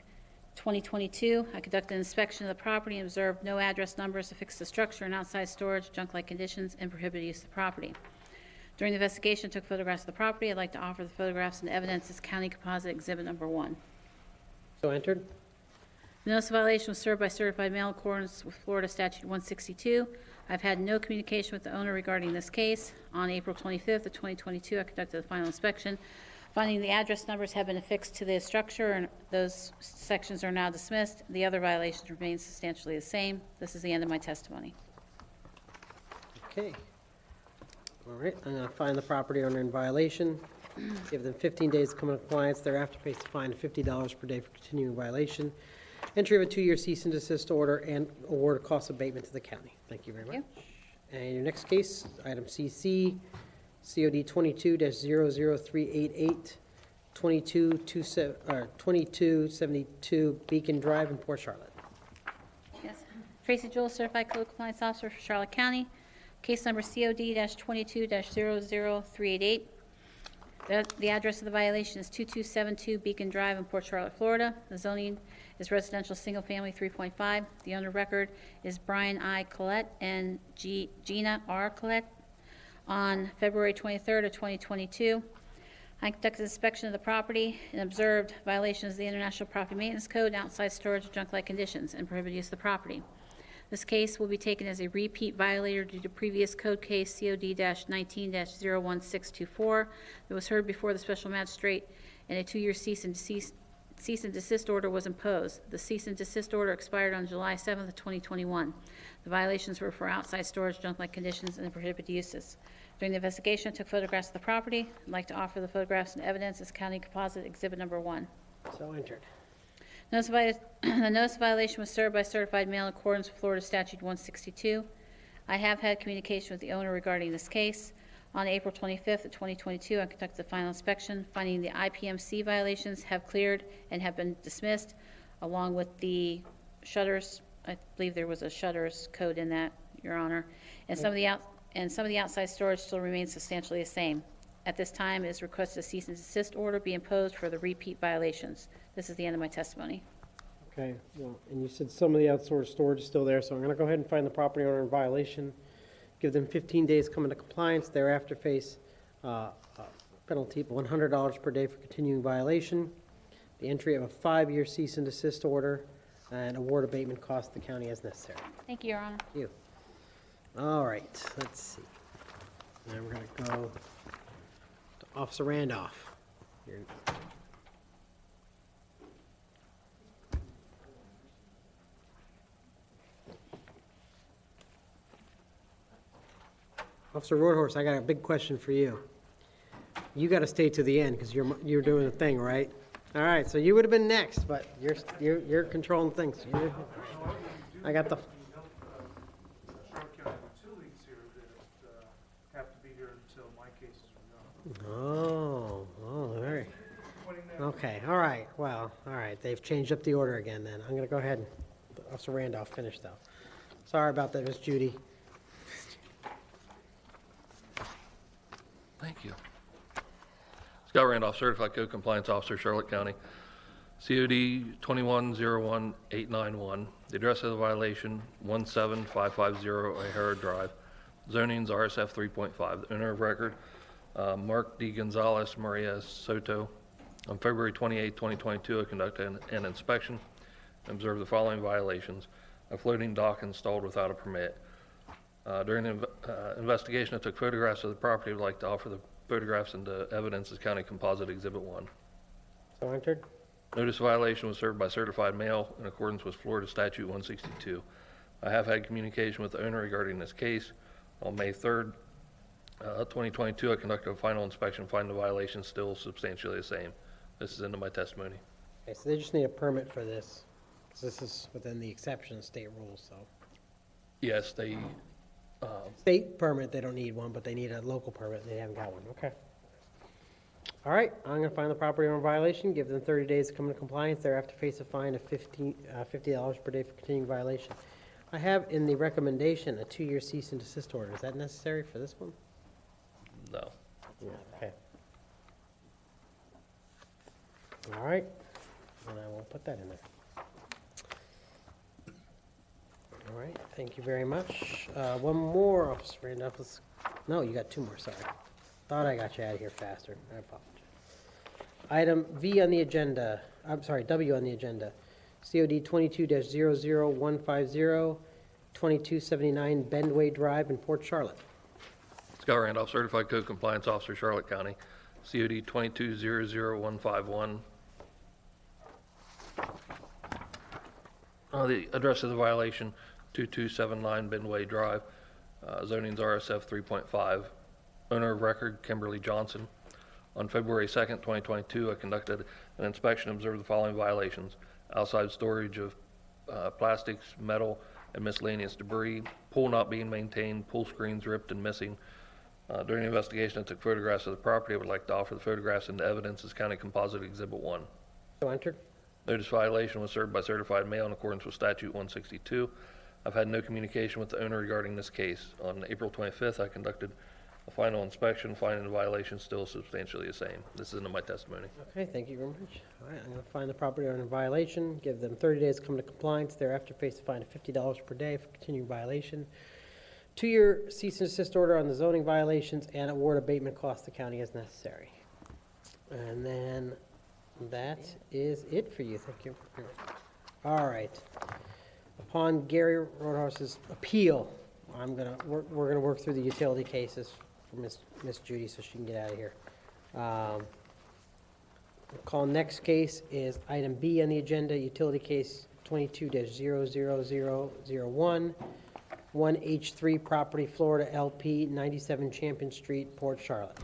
2022, I conducted an inspection of the property and observed no address numbers affixed to structure and outside storage, junk-like conditions, and prohibited use of the property. During the investigation, I took photographs of the property. I'd like to offer the photographs and evidence as County Composite Exhibit Number 1. So entered. The notice of violation was served by certified mail in accordance with Florida Statute 162. I've had no communication with the owner regarding this case. On April 25th of 2022, I conducted the final inspection, finding the address numbers have been affixed to the structure, and those sections are now dismissed. The other violations remain substantially the same. This is the end of my testimony. Okay. All right, I'm going to find the property owner in violation. Give them 15 days to come into compliance. Thereafter, face a fine of $50 per day for continuing violation. Entry of a 2-year cease and desist order and award a cost abatement to the county. Thank you very much. And your next case, item CC, COD 22-00388, 2272 Beacon Drive in Port Charlotte. Yes. Tracy Jewell, Certified Code Compliance Officer for Charlotte County. Case number COD-22-00388. The address of the violation is 2272 Beacon Drive in Port Charlotte, Florida. The zoning is residential single-family 3.5. The owner record is Brian I. Collette and Gina R. Collette. On February 23rd of 2022, I conducted an inspection of the property and observed violations of the International Property Maintenance Code, outside storage of junk-like conditions, and prohibited use of the property. This case will be taken as a repeat violator due to previous code case COD-19-01624 that was heard before the special magistrate, and a 2-year cease and desist order was imposed. The cease and desist order expired on July 7th of 2021. The violations were for outside storage, junk-like conditions, and prohibited uses. During the investigation, I took photographs of the property. I'd like to offer the photographs and evidence as County Composite Exhibit Number 1. So entered. The notice of violation was served by certified mail in accordance with Florida Statute 162. I have had communication with the owner regarding this case. On April 25th of 2022, I conducted the final inspection, finding the IPMC violations have cleared and have been dismissed, along with the shutters. I believe there was a shutters code in that, Your Honor. And some of the outside storage still remains substantially the same. At this time, it is requested a cease and desist order be imposed for the repeat violations. This is the end of my testimony. Okay, well, and you said some of the outsourced storage is still there, so I'm going to go ahead and find the property owner in violation. Give them 15 days to come into compliance. Thereafter, face a penalty of $100 per day for continuing violation. The entry of a 5-year cease and desist order, and award abatement costs the county as necessary. Thank you, Your Honor. Thank you. All right, let's see. Now we're going to go to Officer Randolph. Officer Roadhorse, I got a big question for you. You got to stay to the end because you're doing the thing, right? All right, so you would have been next, but you're controlling things. I got the. Oh, very. Okay, all right. Well, all right. They've changed up the order again. Then I'm going to go ahead and Officer Randolph finish though. Sorry about that, Miss Judy. Thank you. Scott Randolph, Certified Code Compliance Officer, Charlotte County. COD 21-01891. The address of the violation, 17550 O'Hara Drive, Zoning's RSF 3.5. The owner of record, Mark D. Gonzalez Maria Soto. On February 28, 2022, I conducted an inspection and observed the following violations. A floating dock installed without a permit. During the investigation, I took photographs of the property. I would like to offer the photographs into evidence as County Composite Exhibit 1. So entered. Notice violation was served by certified mail in accordance with Florida Statute 162. I have had communication with the owner regarding this case. On May 3rd, 2022, I conducted a final inspection, finding the violation still substantially the same. This is into my testimony. Okay, so they just need a permit for this, because this is within the exception of state rules, so. Yes, they, State permit, they don't need one, but they need a local permit, and they haven't got one, okay. All right, I'm gonna find the property owner violation, give them 30 days to come into compliance, thereafter face a fine of $50 per day for continuing violation. I have in the recommendation a 2-year cease and desist order. Is that necessary for this one? no. Yeah, okay. All right, and I will put that in there. All right, thank you very much. One more, Officer Randolph. No, you got 2 more, sorry. Thought I got you out of here faster. I apologize. Item V on the agenda, I'm sorry, W on the agenda. COD 22-00150, 2279 Bendway Drive in Port Charlotte. Scott Randolph, Certified Code Compliance Officer, Charlotte County. COD 22-00151. The address of the violation, 2279 Bendway Drive. Zoning's RSF 3.5. Owner of record, Kimberly Johnson. On February 2nd, 2022, I conducted an inspection and observed the following violations. Outside storage of plastics, metal, and miscellaneous debris. Pool not being maintained, pool screens ripped and missing. During the investigation, I took photographs of the property. I would like to offer the photographs into evidence as County Composite Exhibit 1. So entered. Notice violation was served by certified mail in accordance with Statute 162. I've had no communication with the owner regarding this case. On April 25th, I conducted a final inspection, finding the violation still substantially the same. This is into my testimony. Okay, thank you very much. All right, I'm going to find the property owner in violation, give them 30 days to come to compliance, thereafter face a fine of $50 per day for continuing violation. 2-year cease and desist order on the zoning violations and award abatement costs to county as necessary. And then that is it for you. Thank you. All right. Upon Gary Roadhouse's appeal, we're gonna work through the utility cases for Miss Judy so she can get out of here. Call next case is item B on the agenda, utility case 22-00001, 1H3 Property, Florida LP, 97 Champion Street, Port Charlotte.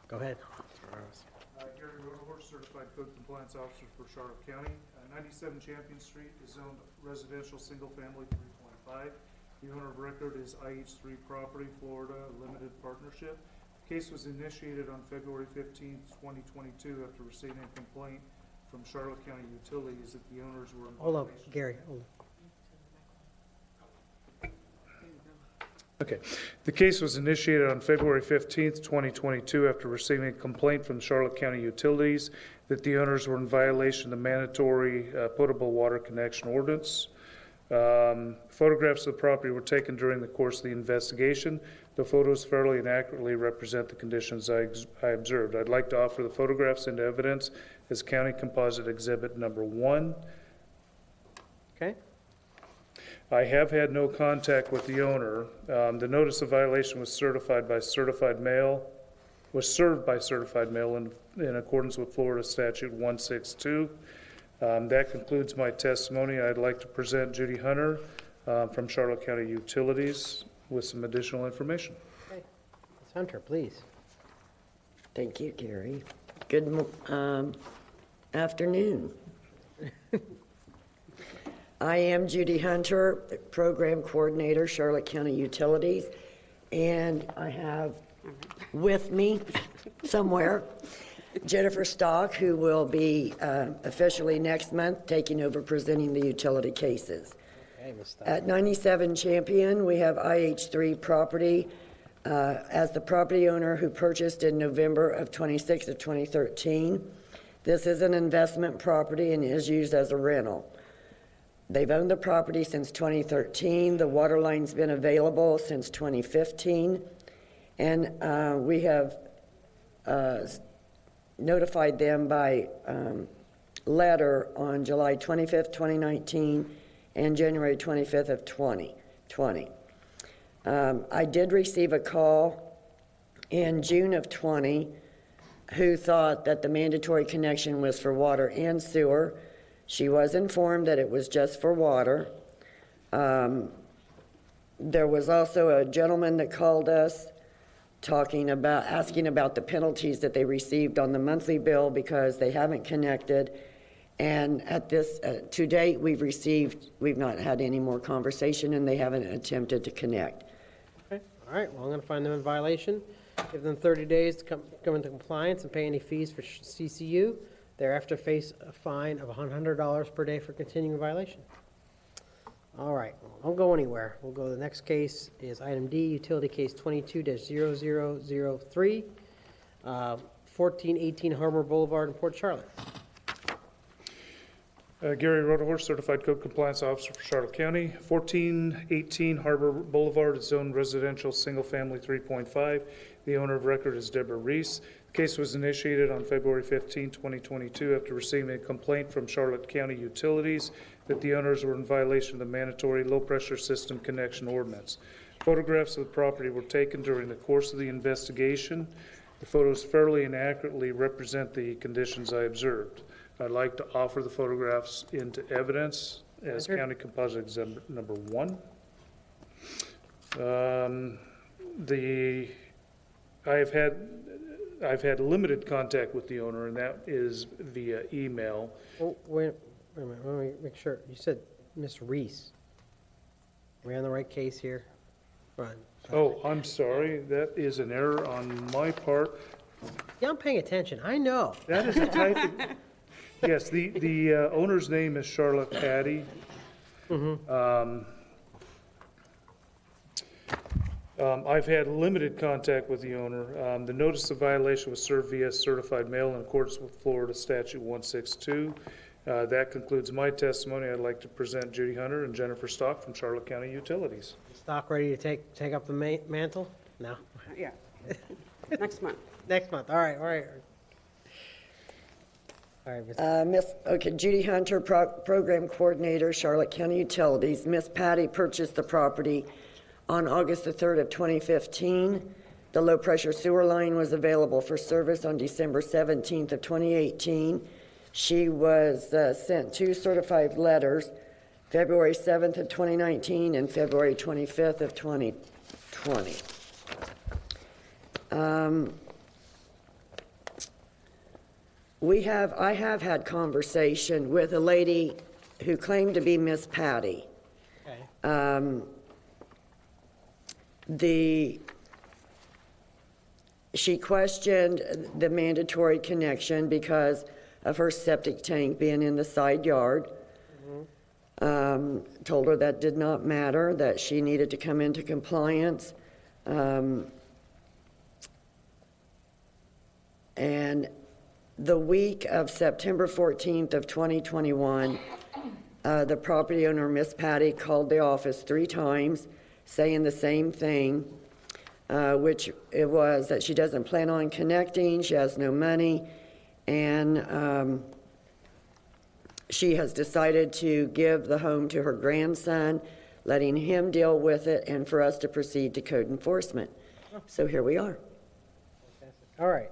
Go ahead. Gary Roadhorse, Certified Code Compliance Officer for Charlotte County. 97 Champion Street is zoned residential single-family 3.5. The owner of record is IH3 Property, Florida Limited Partnership. The case was initiated on February 15, 2022 after receiving a complaint from Charlotte County Utilities that the owners were in Hold up, violation. Gary, hold up. Okay. The case was initiated on February 15th, 2022 after receiving a complaint from Charlotte County Utilities that the owners were in violation of the mandatory potable water connection ordinance. Photographs of the property were taken during the course of the investigation. The photos fairly and accurately represent the conditions I observed. I'd like to offer the photographs into evidence as County Composite Exhibit Number 1. Okay. I have had no contact with the owner. The notice of violation was served by certified mail in accordance with Florida Statute 162. That concludes my testimony. I'd like to present Judy Hunter from Charlotte County Utilities with some additional information. Okay. Ms. Hunter, please. Thank you, Gary. Good afternoon. I am Judy Hunter, Program Coordinator, Charlotte County Utilities, and I have with me somewhere Jennifer Stock, who will be officially next month taking over presenting the utility cases. Okay, Ms. Stock. At 97 Champion, we have IH3 Property as the property owner who purchased in November of 2013. This is an investment property and is used as a rental. They've owned the property since 2013. The water line's been available since 2015. And we have notified them by letter on July 25th, 2019 and January 25th of 2020. I did receive a call in June of 20 who thought that the mandatory connection was for water and sewer. She was informed that it was just for water. There was also a gentleman that called us asking about the penalties that they received on the monthly bill because they haven't connected. And at this, to date, we've not had any more conversation and they haven't attempted to connect. Okay, all right, well, I'm going to find them in violation. Give them 30 days to come into compliance and pay any fees for CCU. Thereafter, face a fine of $100 per day for continuing violation. All right, don't go anywhere. We'll go to the next case is item D, utility case 22-0003, 1418 Harbor Boulevard in Port Charlotte. Gary Rotahorse, Certified Code Compliance Officer for Charlotte County. 1418 Harbor Boulevard is zoned residential, single family 3.5. The owner of record is Deborah Reese. The case was initiated on February 15, 2022 after receiving a complaint from Charlotte County Utilities that the owners were in violation of the mandatory low pressure system connection ordinance. Photographs of the property were taken during the course of the investigation. The photos fairly and accurately represent the conditions I observed. I'd like to offer the photographs into evidence as County Composite Exhibit number 1. I've had limited contact with the owner, and that is via email. Oh, wait a minute, let me make sure. You said Ms. Reese. Are we on the right case here? Right. Oh, I'm sorry. That is an error on my part. Yeah, I'm paying attention. I know. That is a typing. Yes, the owner's name is Charlotte Patty. I've had limited contact with the owner. The notice of violation was served via certified mail in accordance with Florida Statute 162. That concludes my testimony. I'd like to present Judy Hunter and Jennifer Stock from Charlotte County Utilities. Stock ready to take up the mantle? No. Yeah. Next month. Next month. All right. All right. All right, Okay, Judy Hunter, Program Coordinator, Charlotte County Utilities. Miss Patty purchased the property on August the 3rd of 2015. The low pressure sewer line was available for service on December 17th of 2018. She was sent 2 certified letters, February 7th of 2019 and February 25th of 2020. I have had conversation with a lady who claimed to be Miss Patty. Okay. She questioned the mandatory connection because of her septic tank being in the side yard. Told her that did not matter, that she needed to come into compliance. And the week of September 14th of 2021, the property owner, Miss Patty, called the office 3 times saying the same thing, which it was that she doesn't plan on connecting, she has no money, and she has decided to give the home to her grandson, letting him deal with it, and for us to proceed to code enforcement. So here we are. All right.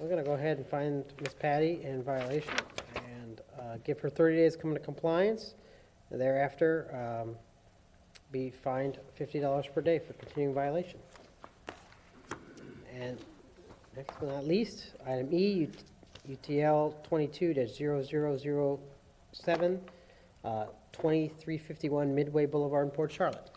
We're going to go ahead and find Ms. Patty in violation and give her 30 days to come into compliance. And thereafter, be fined $50 per day for continuing violation. And next but not least, item E, UTL 22-0007, 2351 Midway Boulevard in Port Charlotte.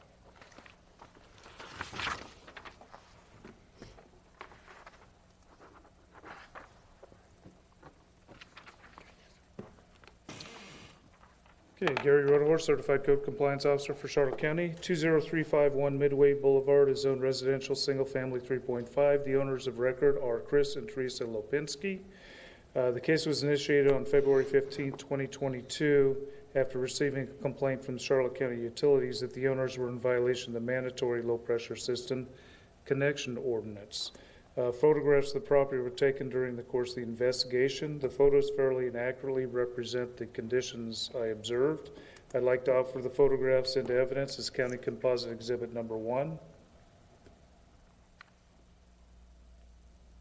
Okay, Gary Rutherford, Certified Code Compliance Officer for Charlotte County. 20351 Midway Boulevard is zoned residential, single-family 3.5. The owners of record are Chris and Teresa Lopinski. The case was initiated on February 15, 2022, after receiving a complaint from Charlotte County Utilities that the owners were in violation of the mandatory low-pressure system connection ordinance. Photographs of the property were taken during the course of the investigation. The photos fairly and accurately represent the conditions I observed. I'd like to offer the photographs into evidence as County Composite Exhibit Number 1.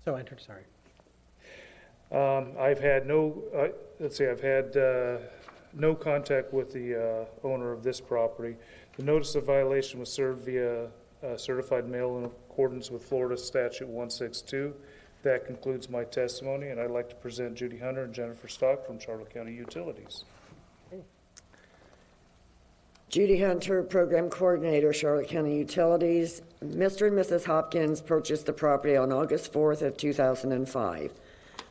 So entered, sorry. I've had no, I've had no contact with the owner of this property. The notice of violation was served via certified mail in accordance with Florida Statute 162. That concludes my testimony, and I'd like to present Judy Hunter and Jennifer Stock from Charlotte County Utilities. Judy Hunter, Program Coordinator, Charlotte County Utilities. Mr. and Mrs. Hopkins purchased the property on August 4th of 2005.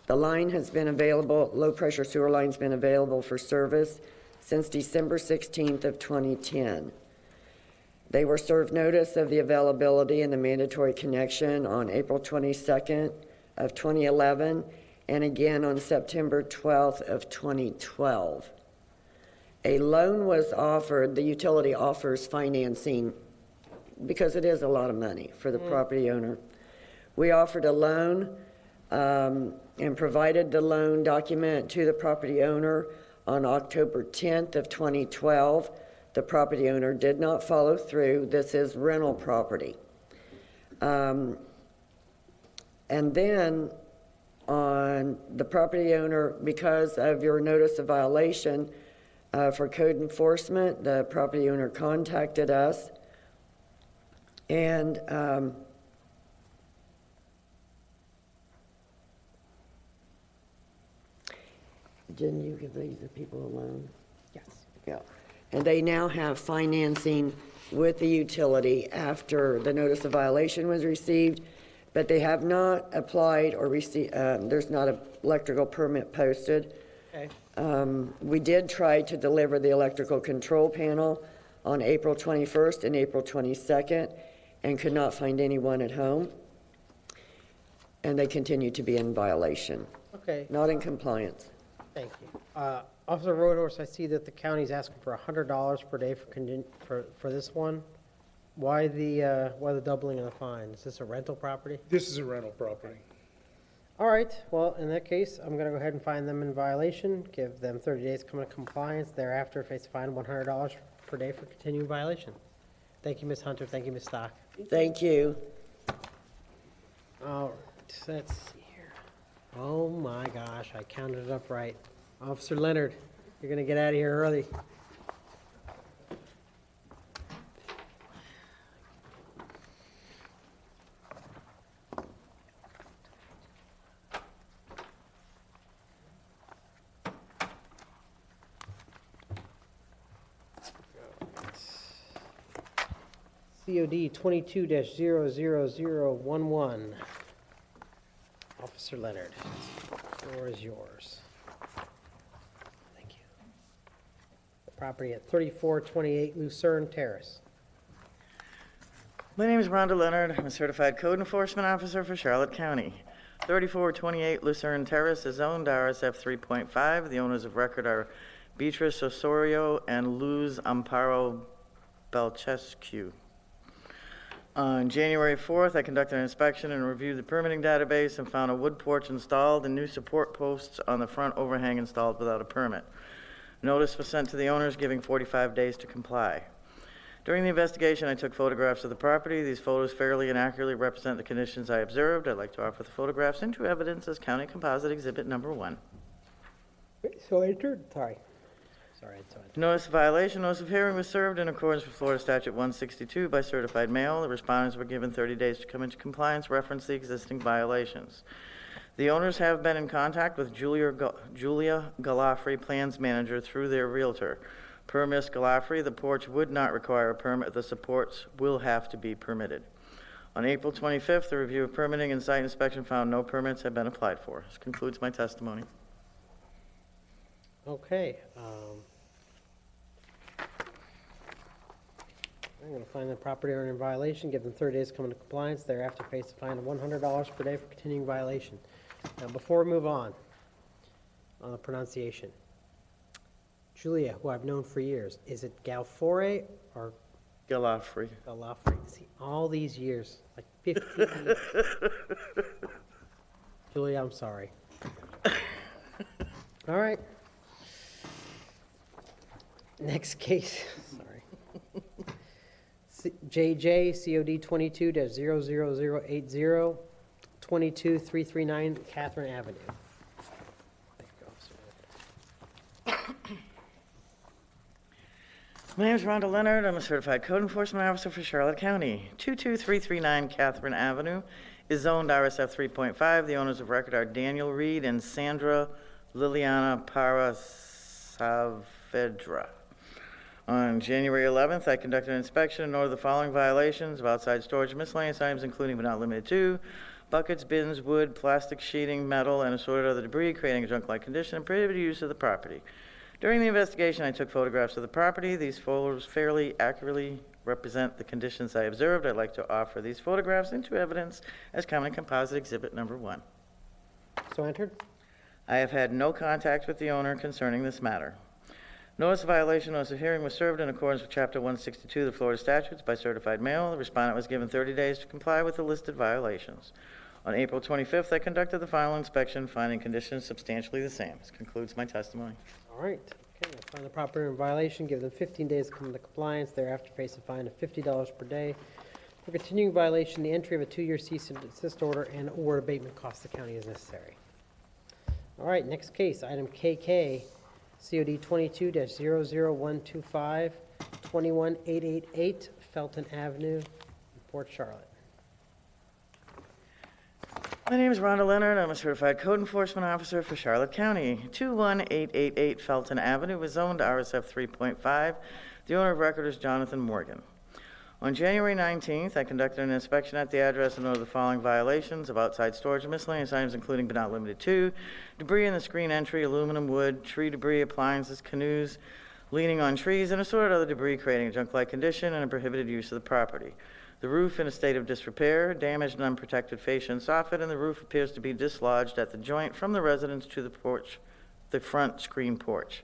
The line has been available, low-pressure sewer line's been available for service since December 16th of 2010. They were served notice of the availability and the mandatory connection on April 22nd of 2011 and again on September 12th of 2012. A loan was offered. The utility offers financing because it is a lot of money for the property owner. We offered a loan and provided the loan document to the property owner on October 10th of 2012. The property owner did not follow through. This is rental property. And then on the property owner, because of your notice of violation for code enforcement, the property owner contacted us and didn't you give these people a loan? Yes. Yeah. And they now have financing with the utility after the notice of violation was received, but they have not applied or received, there's not an electrical permit posted. Okay. We did try to deliver the electrical control panel on April 21st and April 22nd and could not find anyone at home. And they continue to be in violation. Okay. Not in compliance. Thank you. Officer Roadhorse, I see that the county's asking for $100 per day for this one. Why the doubling of the fine? Is this a rental property? This is a rental property. All right. Well, in that case, I'm going to go ahead and find them in violation. Give them 30 days to come into compliance. Thereafter, face a fine of $100 per day for continuing violation. Thank you, Ms. Hunter. Thank you, Ms. Stock. Thank you. All right. Let's see here. Oh my gosh, I counted it up right. Officer Leonard, you're going to get out of here early. COD 22-00011. Officer Leonard, the floor is yours. Thank you. The property at 3428 Lucerne Terrace. My name is Rhonda Leonard. I'm a certified code enforcement officer for Charlotte County. 3428 Lucerne Terrace is zoned RSF 3.5. The owners of record are Beatrice Osorio and Luz Amparo Belchescu. On January 4th, I conducted an inspection and reviewed the permitting database and found a wood porch installed and new support posts on the front overhang installed without a permit. Notice was sent to the owners giving 45 days to comply. During the investigation, I took photographs of the property. These photos fairly and accurately represent the conditions I observed. I'd like to offer the photographs into evidence as County Composite Exhibit Number 1. So entered? Sorry. Notice of violation, notice of hearing was served in accordance with Florida Statute 162 by certified mail. The respondents were given 30 days to come into compliance, reference the existing violations. The owners have been in contact with Julia Galafri, plans manager, through their realtor. Per Ms. Galafri, the porch would not require a permit. The supports will have to be permitted. On April 25th, the review of permitting and site inspection found no permits had been applied for. This concludes my testimony. Okay. I'm going to find the property owner in violation, give them 30 days to come into compliance, thereafter face a fine of $100 per day for continuing violation. Now, before we move on the pronunciation, Julia, who I've known for years, is it Galfore or Galafrey. Galafrey? See, all these years, like 15 years. Julia, I'm sorry. All right. Next case, sorry. JJ COD 22-00080, 22339 Catherine Avenue. My name is Rhonda Leonard. I'm a certified code enforcement officer for Charlotte County. 22339 Catherine Avenue is zoned RSF 3.5. The owners of record are Daniel Reed and Sandra Liliana Parasavedra. On January 11th, I conducted an inspection and noted the following violations of outside storage of miscellaneous items, including but not limited to buckets, bins, wood, plastic sheeting, metal, and assorted other debris, creating a junk-like condition and prohibited use of the property. During the investigation, I took photographs of the property. These photos fairly accurately represent the conditions I observed. I'd like to offer these photographs into evidence as common composite exhibit number 1. So entered. I have had no contact with the owner concerning this matter. Notice of violation, notice of hearing was served in accordance with Chapter 162 of the Florida statutes by certified mail. The respondent was given 30 days to comply with the listed violations. On April 25th, I conducted the final inspection, finding conditions substantially the same. This concludes my testimony. All right. Okay, I'll find the property in violation, give them 15 days to come into compliance, thereafter face a fine of $50 per day. For continuing violation, the entry of a 2-year cease and desist order and or abatement cost the county is necessary. All right, next case, item KK, COD 22-00125, 21888 Felton Avenue, Port Charlotte. My name is Rhonda Leonard. I'm a certified code enforcement officer for Charlotte County. 21888 Felton Avenue was zoned RSF 3.5. The owner of record is Jonathan Morgan. On January 19th, I conducted an inspection at the address and noted the following violations of outside storage of miscellaneous items, including but not limited to debris in the screen entry, aluminum, wood, tree debris, appliances, canoes, leaning on trees, and assorted other debris, creating a junk-like condition and a prohibited use of the property. The roof in a state of disrepair, damaged and unprotected fascia and soffit, and the roof appears to be dislodged at the joint from the residence to the porch, the front screen porch.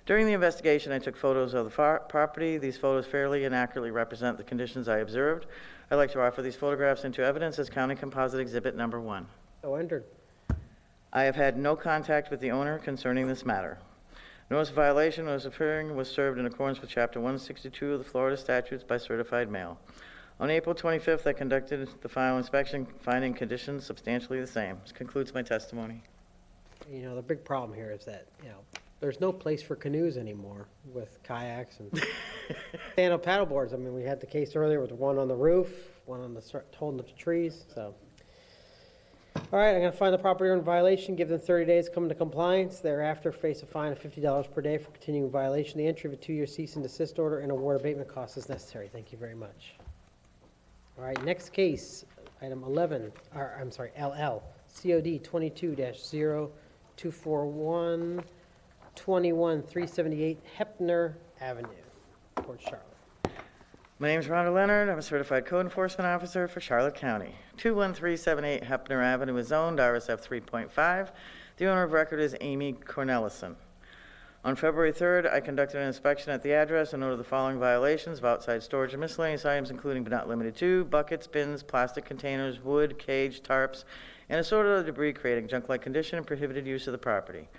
During the investigation, I took photos of the property. These photos fairly and accurately represent the conditions I observed. I'd like to offer these photographs into evidence as County Composite Exhibit number 1. So entered. I have had no contact with the owner concerning this matter. Notice of violation, notice of hearing was served in accordance with Chapter 162 of the Florida statutes by certified mail. On April 25th, I conducted the final inspection, finding conditions substantially the same. This concludes my testimony. You know, the big problem here is that, there's no place for canoes anymore with kayaks and stand-up paddleboards. I mean, we had the case earlier with one on the roof, one on the holding up the trees, so. All right, I'm going to find the property owner in violation, give them 30 days to come into compliance, thereafter face a fine of $50 per day for continuing violation. The entry of a 2-year cease and desist order and award abatement costs is necessary. Thank you very much. All right, next case, item 11, LL, COD 22-0241, 21378 Hepner Avenue, Port Charlotte. My name is Rhonda Leonard. I'm a certified code enforcement officer for Charlotte County. 21378 Hepner Avenue is zoned RSF 3.5. The owner of record is Amy Cornelison. On February 3rd, I conducted an inspection at the address and noted the following violations of outside storage of miscellaneous items, including but not limited to buckets, bins, plastic containers, wood, cage, tarps, and assorted other debris, creating junk-like condition and prohibited use of the property.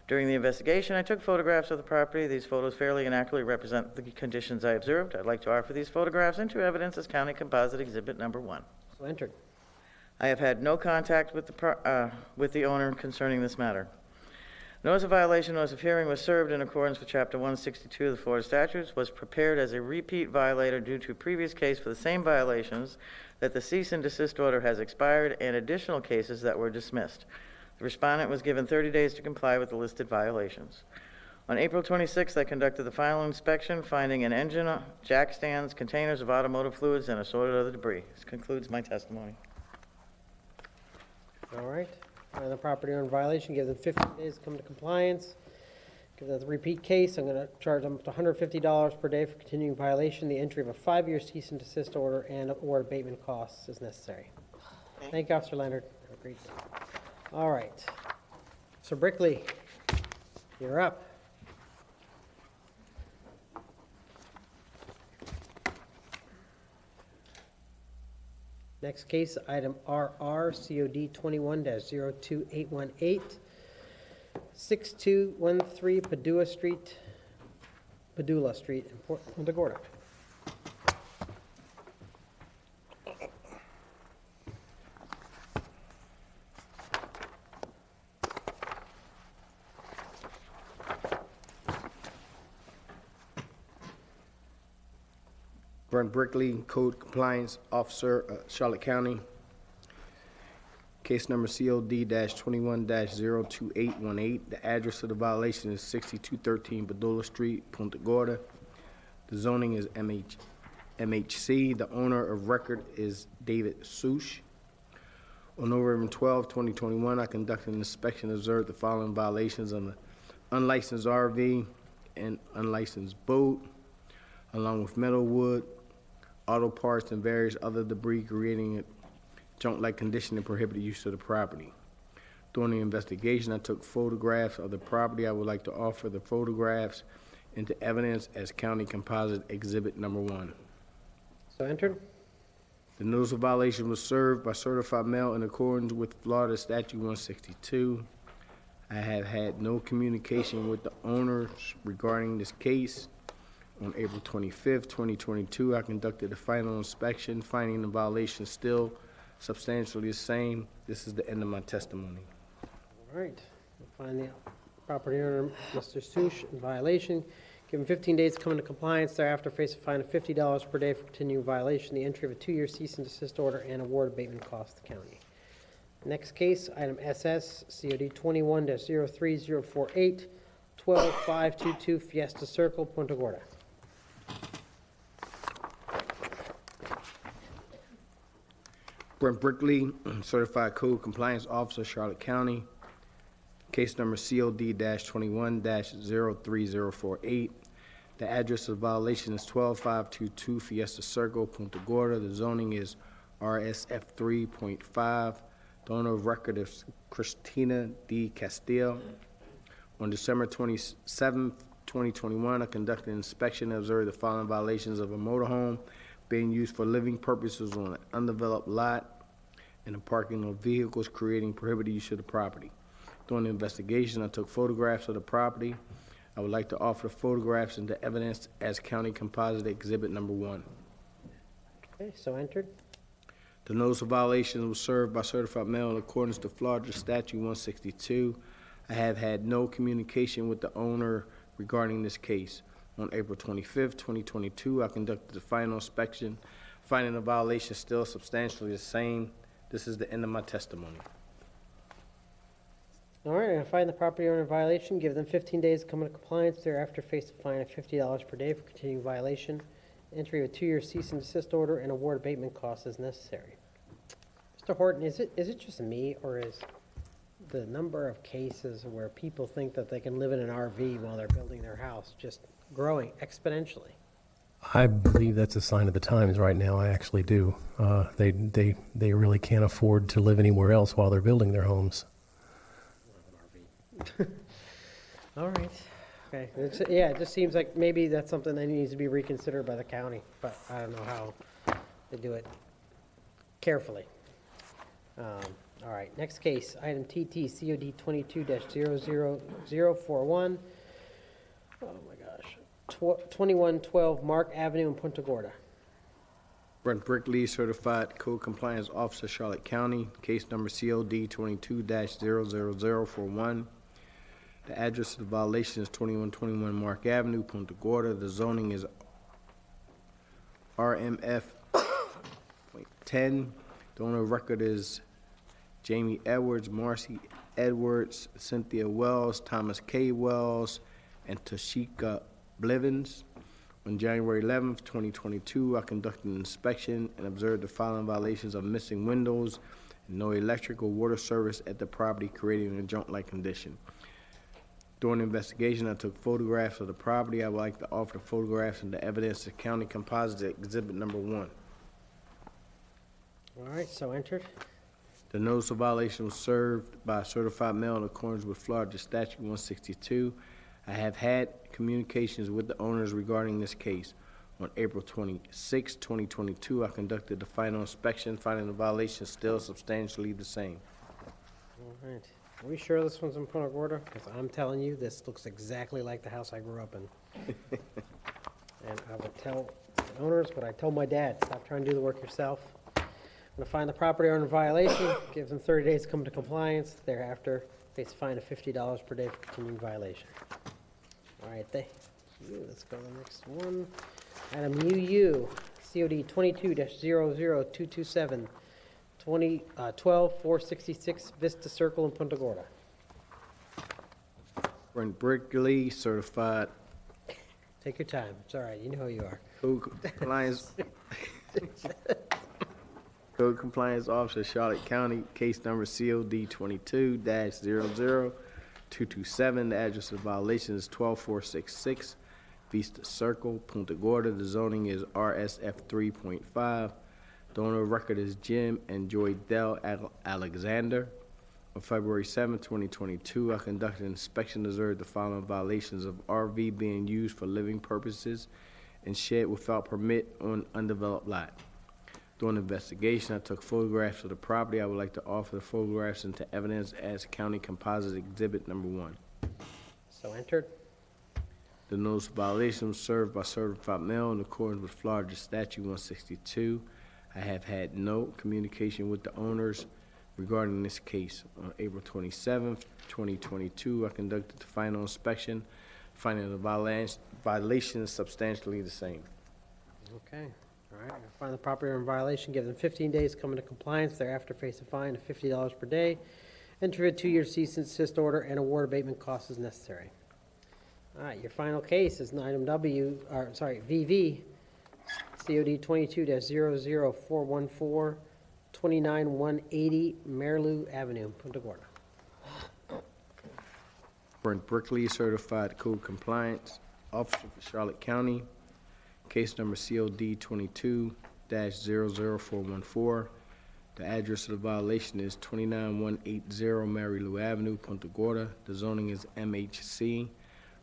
During the investigation, I took photographs of the property. These photos fairly and accurately represent the conditions I observed. I'd like to offer these photographs into evidence as County Composite Exhibit number 1. So entered. I have had no contact with the owner concerning this matter. Notice of violation, notice of hearing was served in accordance with Chapter 162 of the Florida statutes, was prepared as a repeat violator due to a previous case for the same violations, that the cease and desist order has expired, and additional cases that were dismissed. The respondent was given 30 days to comply with the listed violations. On April 26th, I conducted the final inspection, finding an engine, jack stands, containers of automotive fluids, and assorted other debris. This concludes my testimony. All right. Find the property owner in violation, give them 15 days to come to compliance. If that's a repeat case, I'm going to charge them up to $150 per day for continuing violation. The entry of a 5-year cease and desist order and award abatement costs is necessary. Thank you, Officer Leonard. Have a great day. All right. Sir Brickley, you're up. Next case, item RR COD 21-02818, 6213 Padula Street in Punta Gorda. Brent Brickley, Code Compliance Officer, Charlotte County. Case number COD-21-02818. The address of the violation is 6213 Padula Street, Punta Gorda. The zoning is MHC. The owner of record is David Sush. On November 12, 2021, I conducted an inspection and observed the following violations on the unlicensed RV and unlicensed boat, along with metal wood, auto parts, and various other debris, creating a junk-like condition and prohibited use of the property. During the investigation, I took photographs of the property. I would like to offer the photographs into evidence as County Composite Exhibit Number 1. So entered. The notice of violation was served by certified mail in accordance with Florida Statute 162. I have had no communication with the owners regarding this case. On April 25th, 2022, I conducted a final inspection, finding the violation still substantially the same. This is the end of my testimony. All right. We'll find the property owner, Mr. Sush, in violation. Give him 15 days to come into compliance. Thereafter, face a fine of $50 per day for continuing violation, the entry of a 2-year cease and desist order, and award abatement costs to the county. Next case, item SS, COD 21-03048, 12522 Fiesta Circle, Punta Gorda. Brent Brickley, Certified Code Compliance Officer, Charlotte County. Case number COD-21-03048. The address of violation is 12522 Fiesta Circle, Punta Gorda. The zoning is RSF 3.5. The owner of record is Christina D. Castillo. On December 27, 2021, I conducted an inspection and observed the following violations of a motorhome being used for living purposes on an undeveloped lot and the parking of vehicles, creating prohibited use of the property. During the investigation, I took photographs of the property. I would like to offer the photographs into evidence as County Composite Exhibit Number 1. Okay, so entered. The notice of violation was served by certified mail in accordance to Florida Statute 162. I have had no communication with the owner regarding this case. On April 25th, 2022, I conducted the final inspection, finding the violation still substantially the same. This is the end of my testimony. All right, I'm going to find the property owner in violation, give them 15 days to come into compliance. Thereafter, face a fine of $50 per day for continuing violation, entry of a 2-year cease and desist order, and award abatement costs as necessary. Mr. Horton, is it just me, or is the number of cases where people think that they can live in an RV while they're building their house just growing exponentially? I believe that's a sign of the times right now. I actually do. They really can't afford to live anywhere else while they're building their homes. All right. Okay. It just seems like maybe that's something that needs to be reconsidered by the county, but I don't know how they do it carefully. All right. Next case, item TT, COD 22-00041. Oh my gosh. 2112 Mark Avenue in Punta Gorda. Brent Brickley, Certified Code Compliance Officer, Charlotte County. Case number COD 22-00041. The address of the violation is 2121 Mark Avenue, Punta Gorda. The zoning is RMF 10. The owner of record is Jamie Edwards, Marcy Edwards, Cynthia Wells, Thomas K. Wells, and Tashika Blivens. On January 11th, 2022, I conducted an inspection and observed the following violations of missing windows and no electric or water service at the property, creating a junk-like condition. During the investigation, I took photographs of the property. I would like to offer the photographs and the evidence to County Composite Exhibit Number 1. All right, so entered. The notice of violation was served by certified mail in accordance with Florida Statute 162. I have had communications with the owners regarding this case. On April 26, 2022, I conducted the final inspection, finding the violation still substantially the same. All right. Are we sure this one's in point of order? Because I'm telling you, this looks exactly like the house I grew up in. And I would tell the owners what I told my dad, stop trying to do the work yourself. I'm going to find the property owner in violation, give them 30 days to come to compliance. Thereafter, face a fine of $50 per day for continuing violation. All right, thank you. Let's go to the next one. Item UU, COD 22-00227, 12-466 Vista Circle in Punta Gorda. Brent Brickley, certified. Take your time. It's all right. You know who you are. Code Compliance Officer, Charlotte County, case number COD 22-00227. The address of violation is 12466 Vista Circle, Punta Gorda. The zoning is RSF 3.5. The owner of record is Jim and Joy Dell Alexander. On February 7, 2022, I conducted an inspection, observed the following violations of RV being used for living purposes and shed without permit on undeveloped lot. During the investigation, I took photographs of the property. I would like to offer the photographs into evidence as County Composite Exhibit Number 1. So entered. The notice of violation was served by certified mail in accordance with Florida Statute 162. I have had no communication with the owners regarding this case. On April 27th, 2022, I conducted the final inspection, finding the violation is substantially the same. Okay. All right. Find the property owner in violation, give them 15 days to come into compliance. Thereafter, face a fine of $50 per day. Enter a 2-year cease and desist order and award abatement costs as necessary. All right. Your final case is item VV, COD 22-00414, 29180 Marilou Avenue, Punta Gorda. Brent Brickley, certified code compliance officer for Charlotte County. Case number COD 22-00414. The address of the violation is 29180 Marilou Avenue, Punta Gorda. The zoning is MHC.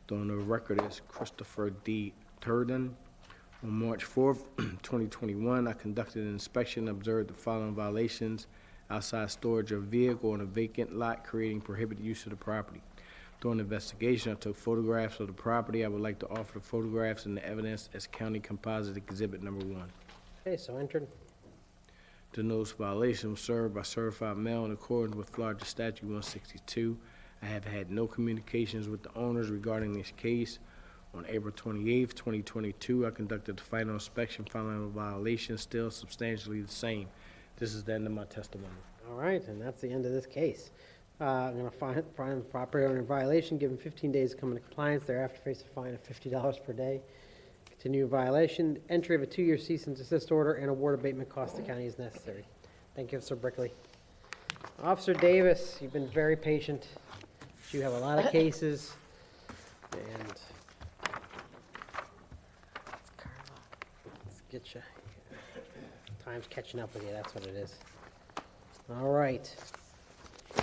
The owner of record is Christopher D. Turden. On March 4th, 2021, I conducted an inspection and observed the following violations: outside storage of vehicle on a vacant lot, creating prohibited use of the property. During the investigation, I took photographs of the property. I would like to offer the photographs and the evidence as County Composite Exhibit Number 1. Okay, so entered. The notice of violation was served by certified mail in accordance with Florida Statute 162. I have had no communications with the owners regarding this case. On April 28th, 2022, I conducted the final inspection, finding the violation still substantially the same. This is the end of my testimony. All right, and that's the end of this case. I'm going to find the property owner in violation, give him 15 days to come into compliance. Thereafter, face a fine of $50 per day. Continue violation, entry of a 2-year cease and desist order, and award abatement costs to county as necessary. Thank you, Officer Brickley. Officer Davis, you've been very patient. You have a lot of cases, and let's get you. Time's catching up with you, that's what it is. All right.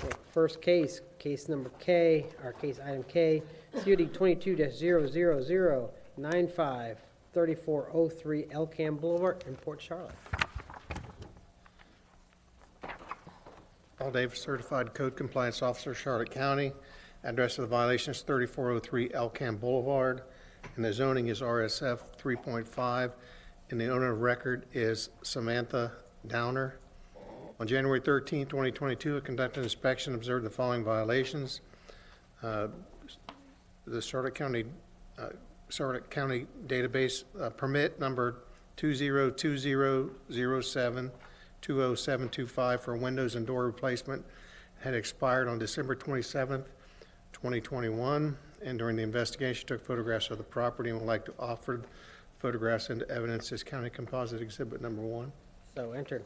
So first case, case number K, or case item K, COD 22-00095, 3403 Elkham Boulevard in Port Charlotte. Paul Davis, Certified Code Compliance Officer, Charlotte County. Address of the violation is 3403 Elkham Boulevard, and the zoning is RSF 3.5, and the owner of record is Samantha Downer. On January 13, 2022, I conducted an inspection and observed the following violations. The Charlotte County database permit number 202007-20725 for windows and door replacement had expired on December 27th, 2021, and during the investigation took photographs of the property and would like to offer photographs into evidence as County Composite Exhibit Number 1. So entered.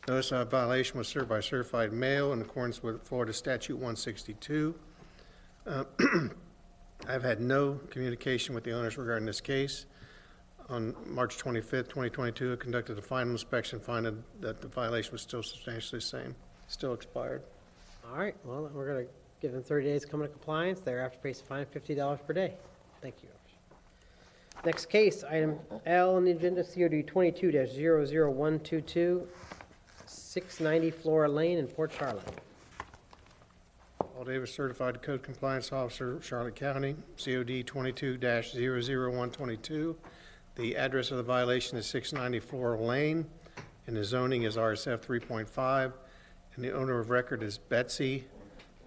Notice of violation was served by certified mail in accordance with Florida Statute 162. I've had no communication with the owners regarding this case. On March 25th, 2022, I conducted a final inspection, finding that the violation was still substantially the same, still expired. All right, well, we're going to give them 30 days to come into compliance. Thereafter, face a fine of $50 per day. Thank you. Next case, item L on the agenda, COD 22-00122, 690 Flora Lane in Port Charlotte. Paul Davis, Certified Code Compliance Officer, Charlotte County, COD 22-00122. The address of the violation is 690 Flora Lane, and the zoning is RSF 3.5, and the owner of record is Betsy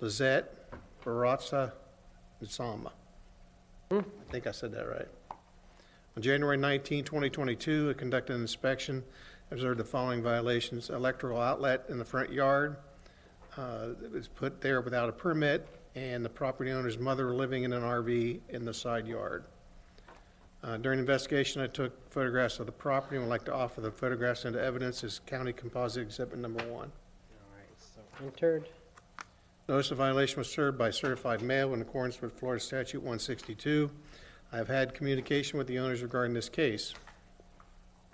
Lizette Barazza Nsamba. I think I said that right. On January 19, 2022, I conducted an inspection, observed the following violations: electrical outlet in the front yard. It was put there without a permit, and the property owner's mother living in an RV in the side yard. During the investigation, I took photographs of the property and would like to offer the photographs into evidence as County Composite Exhibit Number 1. All right, so entered. Notice of violation was served by certified mail in accordance with Florida Statute 162. I have had communication with the owners regarding this case.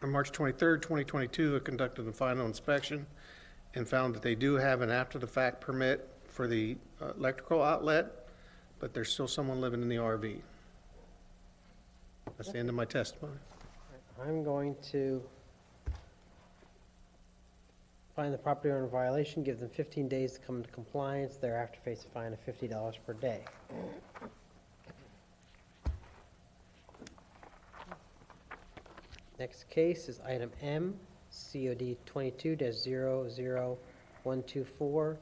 On March 23, 2022, I conducted a final inspection and found that they do have an after-the-fact permit for the electrical outlet, but there's still someone living in the RV. That's the end of my testimony. I'm going to find the property owner in violation, give them 15 days to come into compliance, thereafter face a fine of $50 per day. Next case is item M, COD 22-00124,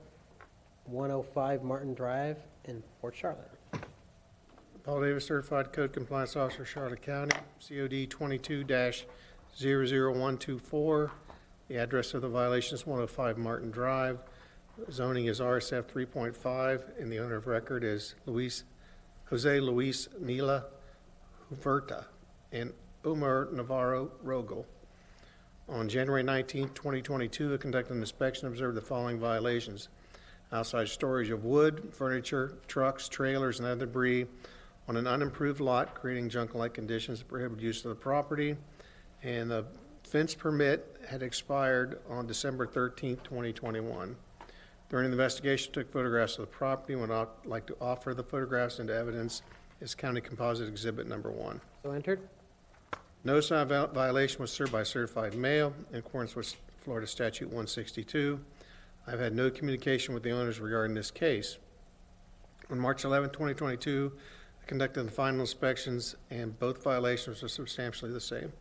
105 Martin Drive in Port Charlotte. Paul Davis, Certified Code Compliance Officer, Charlotte County, COD 22-00124. The address of the violation is 105 Martin Drive. Zoning is RSF 3.5, and the owner of record is Jose Luis Nila Huverta and Umar Navarro Rogel. On January 19, 2022, I conducted an inspection and observed the following violations: outside storage of wood, furniture, trucks, trailers, and other debris on an unimproved lot, creating junk-like conditions that prohibit use of the property, and the fence permit had expired on December 13, 2021. During the investigation, I took photographs of the property and would like to offer the photographs into evidence as County Composite Exhibit Number 1. So entered. Notice of violation was served by certified mail in accordance with Florida Statute 162. I've had no communication with the owners regarding this case. On March 11, 2022, I conducted the final inspections, and both violations are substantially the same.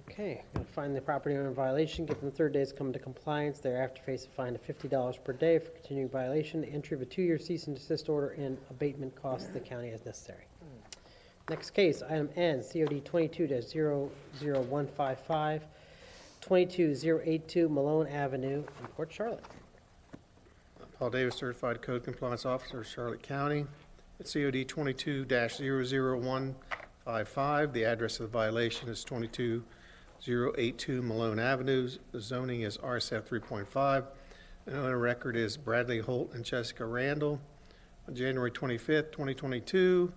Okay, going to find the property owner in violation, give them 30 days to come into compliance, thereafter face a fine of $50 per day for continuing violation, entry of a 2-year cease and desist order, and abatement costs the county as necessary. Next case, item N, COD 22-00155, 22082 Malone Avenue in Port Charlotte. Paul Davis, Certified Code Compliance Officer, Charlotte County. At COD 22-00155, the address of the violation is 22082 Malone Avenue. The zoning is RSF 3.5. And on the record is Bradley Holt and Jessica Randall. On January 25th, 2022,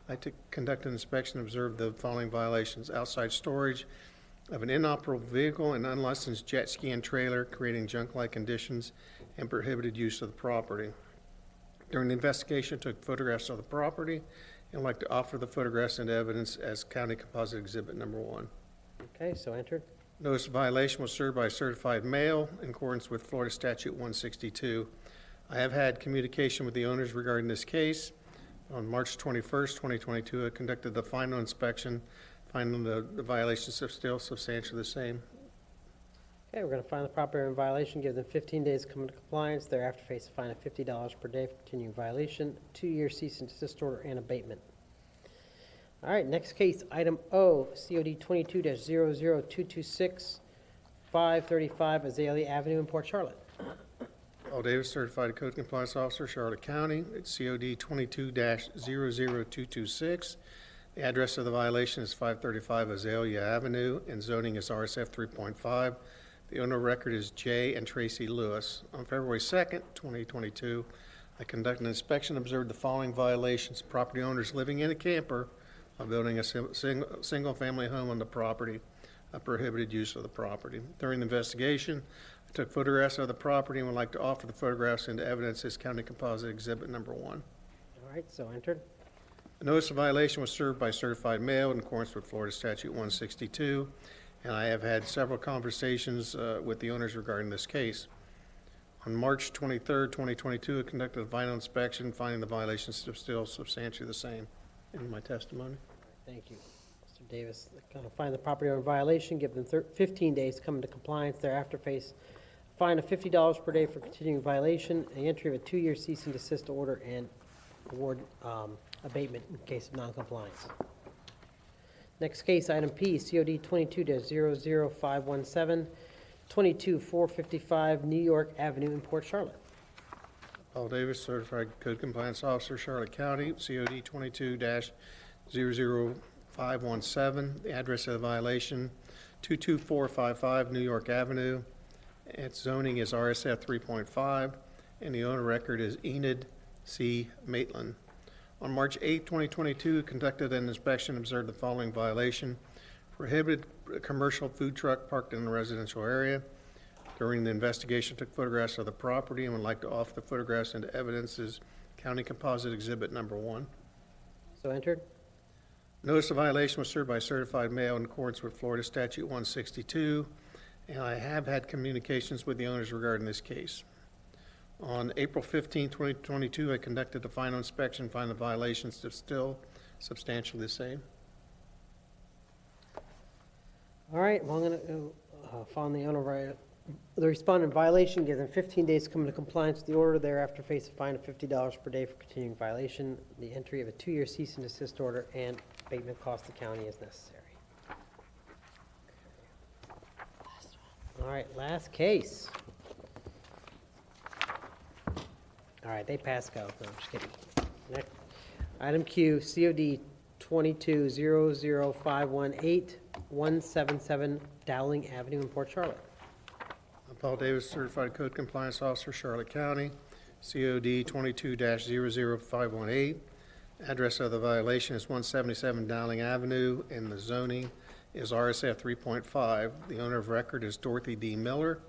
I conducted an inspection and observed the following violations: outside storage of an inoperable vehicle and unlicensed jet ski and trailer, creating junk-like conditions, and prohibited use of the property. During the investigation, I took photographs of the property and would like to offer the photographs into evidence as County Composite Exhibit Number 1. Okay, so entered. Notice of violation was served by certified mail in accordance with Florida Statute 162. I have had communication with the owners regarding this case. On March 21st, 2022, I conducted the final inspection, finding the violations are still substantially the same. Okay, we're going to find the property owner in violation, give them 15 days to come into compliance, thereafter face a fine of $50 per day for continuing violation, 2-year cease and desist order, and abatement. All right, next case, item O, COD 22-00226, 535 Azalea Avenue in Port Charlotte. Paul Davis, Certified Code Compliance Officer, Charlotte County. It's COD 22-00226. The address of the violation is 535 Azalea Avenue, and zoning is RSF 3.5. The owner of record is Jay and Tracy Lewis. On February 2nd, 2022, I conducted an inspection, observed the following violations. Property owners living in a camper are building a single-family home on the property, a prohibited use of the property. During the investigation, I took photographs of the property and would like to offer the photographs into evidence as County Composite Exhibit Number 1. All right, so entered. A notice of violation was served by certified mail in accordance with Florida Statute 162, and I have had several conversations with the owners regarding this case. On March 23rd, 2022, I conducted a final inspection, finding the violations still substantially the same in my testimony. Thank you. Mr. Davis, going to find the property owner in violation, give them 15 days to come into compliance, thereafter face a fine of $50 per day for continuing violation, the entry of a 2-year cease and desist order, and award abatement in case of noncompliance. Next case, item P, COD 22-00517, 22455 New York Avenue in Port Charlotte. Paul Davis, Certified Code Compliance Officer, Charlotte County, COD 22-00517. The address of the violation, 22455 New York Avenue. Its zoning is RSF 3.5, and the owner record is Enid C. Maitland. On March 8, 2022, conducted an inspection, observed the following violation. Prohibited commercial food truck parked in a residential area. During the investigation, took photographs of the property and would like to offer the photographs into evidence as County Composite Exhibit Number 1. So entered. Notice of violation was served by certified mail in accordance with Florida Statute 162, and I have had communications with the owners regarding this case. On April 15, 2022, I conducted a final inspection, find the violations are still substantially the same. All right, well, I'm going to find the owner, the respondent in violation, give them 15 days to come into compliance with the order, thereafter face a fine of $50 per day for continuing violation, the entry of a 2-year cease and desist order, and abatement cost the county as necessary. All right, last case. All right, they passed go. No, I'm just kidding. Next. Item Q, COD 22-00518, 177 Dowling Avenue in Port Charlotte. Paul Davis, Certified Code Compliance Officer, Charlotte County, COD 22-00518. Address of the violation is 177 Dowling Avenue, and the zoning is RSF 3.5. The owner of record is Dorothy D. Miller.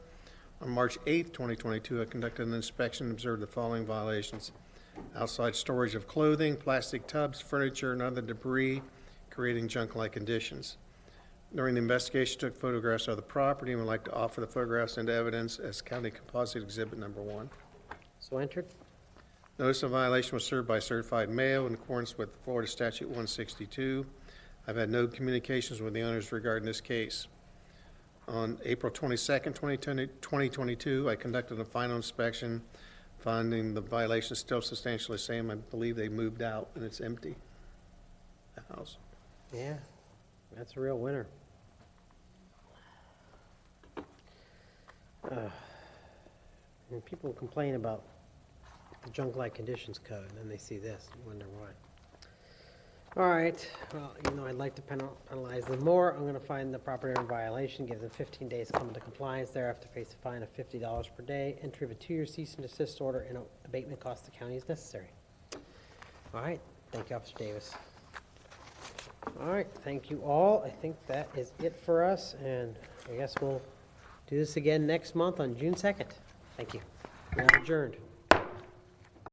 On March 8, 2022, I conducted an inspection and observed the following violations. Outside storage of clothing, plastic tubs, furniture, and other debris, creating junk-like conditions. During the investigation, took photographs of the property and would like to offer the photographs into evidence as County Composite Exhibit Number 1. So entered. Notice of violation was served by certified mail in accordance with Florida Statute 162. I've had no communications with the owners regarding this case. On April 22nd, 2022, I conducted a final inspection, finding the violation still substantially the same. I believe they moved out and it's empty, the house. Yeah, that's a real winner. And people complain about the junk-like conditions code, and then they see this and wonder why. All right, well, I'd like to penalize them more. I'm going to find the property owner in violation, give them 15 days to come into compliance, thereafter face a fine of $50 per day, entry of a 2-year cease and desist order, and abatement cost the county as necessary. All right, thank you, Officer Davis. All right, thank you all. I think that is it for us, and I guess we'll do this again next month on June 2nd. Thank you. We are adjourned.